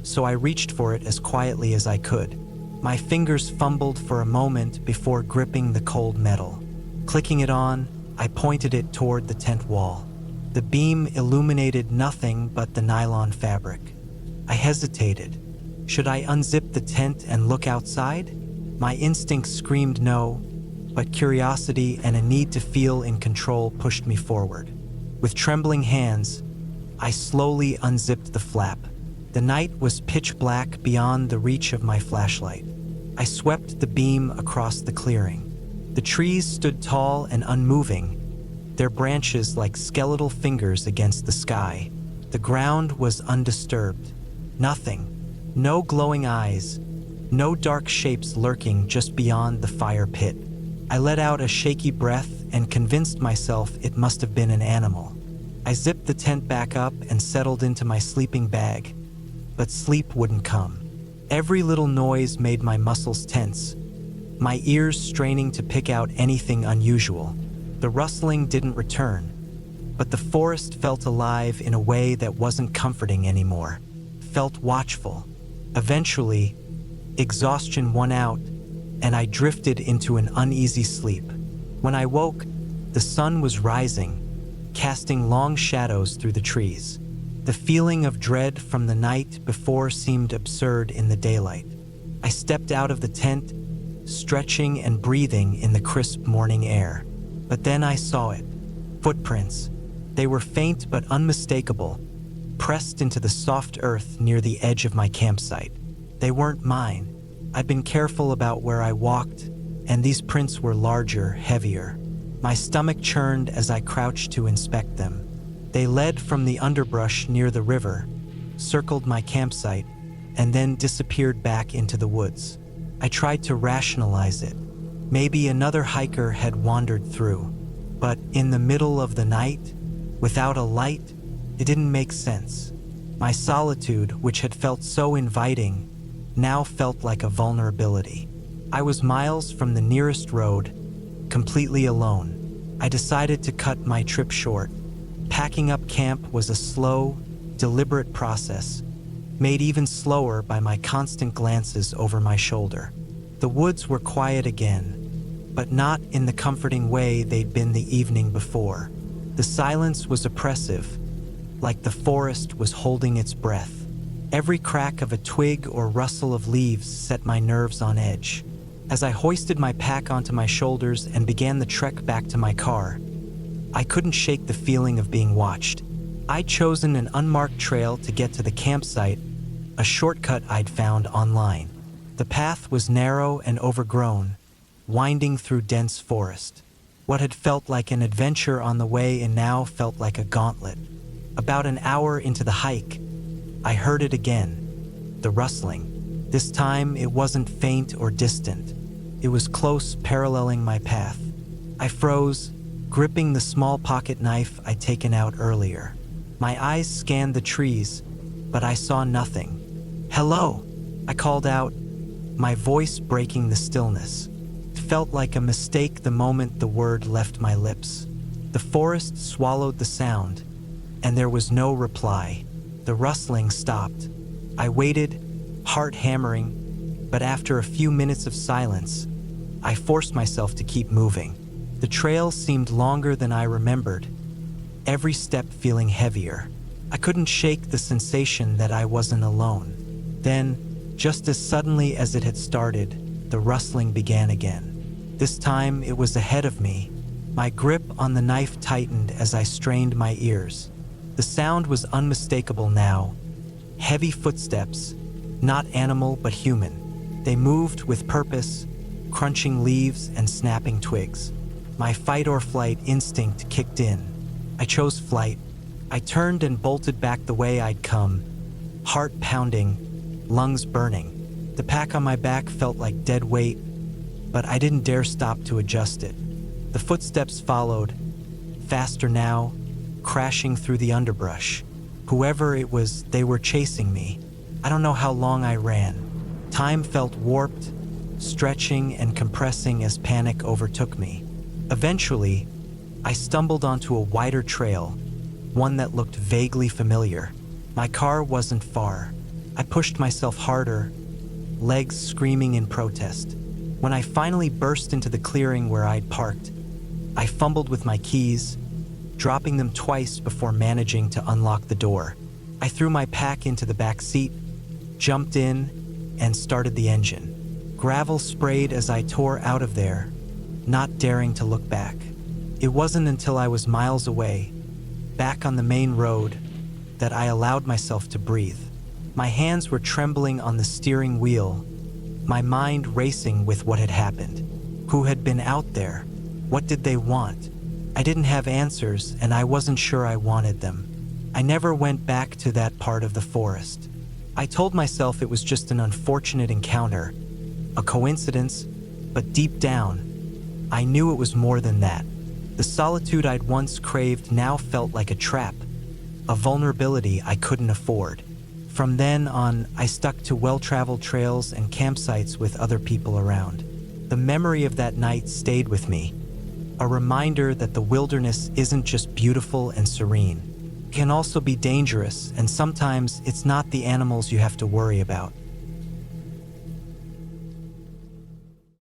so I reached for it as quietly as I could. My fingers fumbled for a moment before gripping the cold metal. Clicking it on, I pointed it toward the tent wall. The beam illuminated nothing but the nylon fabric. I hesitated. Should I unzip the tent and look outside? My instincts screamed no, but curiosity and a need to feel in control pushed me forward. With trembling hands, I slowly unzipped the flap. The night was pitch black beyond the reach of my flashlight. I swept the beam across the clearing. The trees stood tall and unmoving, their branches like skeletal fingers against the sky. The ground was undisturbed. Nothing. No glowing eyes. No dark shapes lurking just beyond the fire pit. I let out a shaky breath and convinced myself it must have been an animal. I zipped the tent back up and settled into my sleeping bag, but sleep wouldn't come. Every little noise made my muscles tense, my ears straining to pick out anything unusual. The rustling didn't return, but the forest felt alive in a way that wasn't comforting anymore. Felt watchful. Eventually, exhaustion won out, and I drifted into an uneasy sleep. When I woke, the sun was rising, casting long shadows through the trees. The feeling of dread from the night before seemed absurd in the daylight. I stepped out of the tent, stretching and breathing in the crisp morning air. But then I saw it. Footprints. They were faint but unmistakable, pressed into the soft earth near the edge of my campsite. They weren't mine. I'd been careful about where I walked, and these prints were larger, heavier. My stomach churned as I crouched to inspect them. They led from the underbrush near the river, circled my campsite, and then disappeared back into the woods. I tried to rationalize it. Maybe another hiker had wandered through, but in the middle of the night, without a light, it didn't make sense. My solitude, which had felt so inviting, now felt like a vulnerability. I was miles from the nearest road, completely alone. I decided to cut my trip short. Packing up camp was a slow, deliberate process, made even slower by my constant glances over my shoulder. The woods were quiet again, but not in the comforting way they'd been the evening before. The silence was oppressive, like the forest was holding its breath. Every crack of a twig or rustle of leaves set my nerves on edge. As I hoisted my pack onto my shoulders and began the trek back to my car, I couldn't shake the feeling of being watched. I'd chosen an unmarked trail to get to the campsite, a shortcut I'd found online. The path was narrow and overgrown, winding through dense forest. What had felt like an adventure on the way and now felt like a gauntlet. About an hour into the hike, I heard it again, the rustling. This time, it wasn't faint or distant. It was close, paralleling my path. I froze, gripping the small pocket knife I'd taken out earlier. My eyes scanned the trees, but I saw nothing. "Hello," I called out, my voice breaking the stillness. It felt like a mistake the moment the word left my lips. The forest swallowed the sound, and there was no reply. The rustling stopped. I waited, heart hammering, but after a few minutes of silence, I forced myself to keep moving. The trail seemed longer than I remembered, every step feeling heavier. I couldn't shake the sensation that I wasn't alone. Then, just as suddenly as it had started, the rustling began again. This time, it was ahead of me. My grip on the knife tightened as I strained my ears. The sound was unmistakable now. Heavy footsteps, not animal but human. They moved with purpose, crunching leaves and snapping twigs. My fight or flight instinct kicked in. I chose flight. I turned and bolted back the way I'd come, heart pounding, lungs burning. The pack on my back felt like dead weight, but I didn't dare stop to adjust it. The footsteps followed, faster now, crashing through the underbrush. Whoever it was, they were chasing me. I don't know how long I ran. Time felt warped, stretching and compressing as panic overtook me. Eventually, I stumbled onto a wider trail, one that looked vaguely familiar. My car wasn't far. I pushed myself harder, legs screaming in protest. When I finally burst into the clearing where I'd parked, I fumbled with my keys, dropping them twice before managing to unlock the door. I threw my pack into the back seat, jumped in, and started the engine. Gravel sprayed as I tore out of there, not daring to look back. It wasn't until I was miles away, back on the main road, that I allowed myself to breathe. My hands were trembling on the steering wheel, my mind racing with what had happened. Who had been out there? What did they want? I didn't have answers, and I wasn't sure I wanted them. I never went back to that part of the forest. I told myself it was just an unfortunate encounter, a coincidence, but deep down, I knew it was more than that. The solitude I'd once craved now felt like a trap, a vulnerability I couldn't afford. From then on, I stuck to well-traveled trails and campsites with other people around. The memory of that night stayed with me, a reminder that the wilderness isn't just beautiful and serene. It can also be dangerous, and sometimes it's not the animals you have to worry about.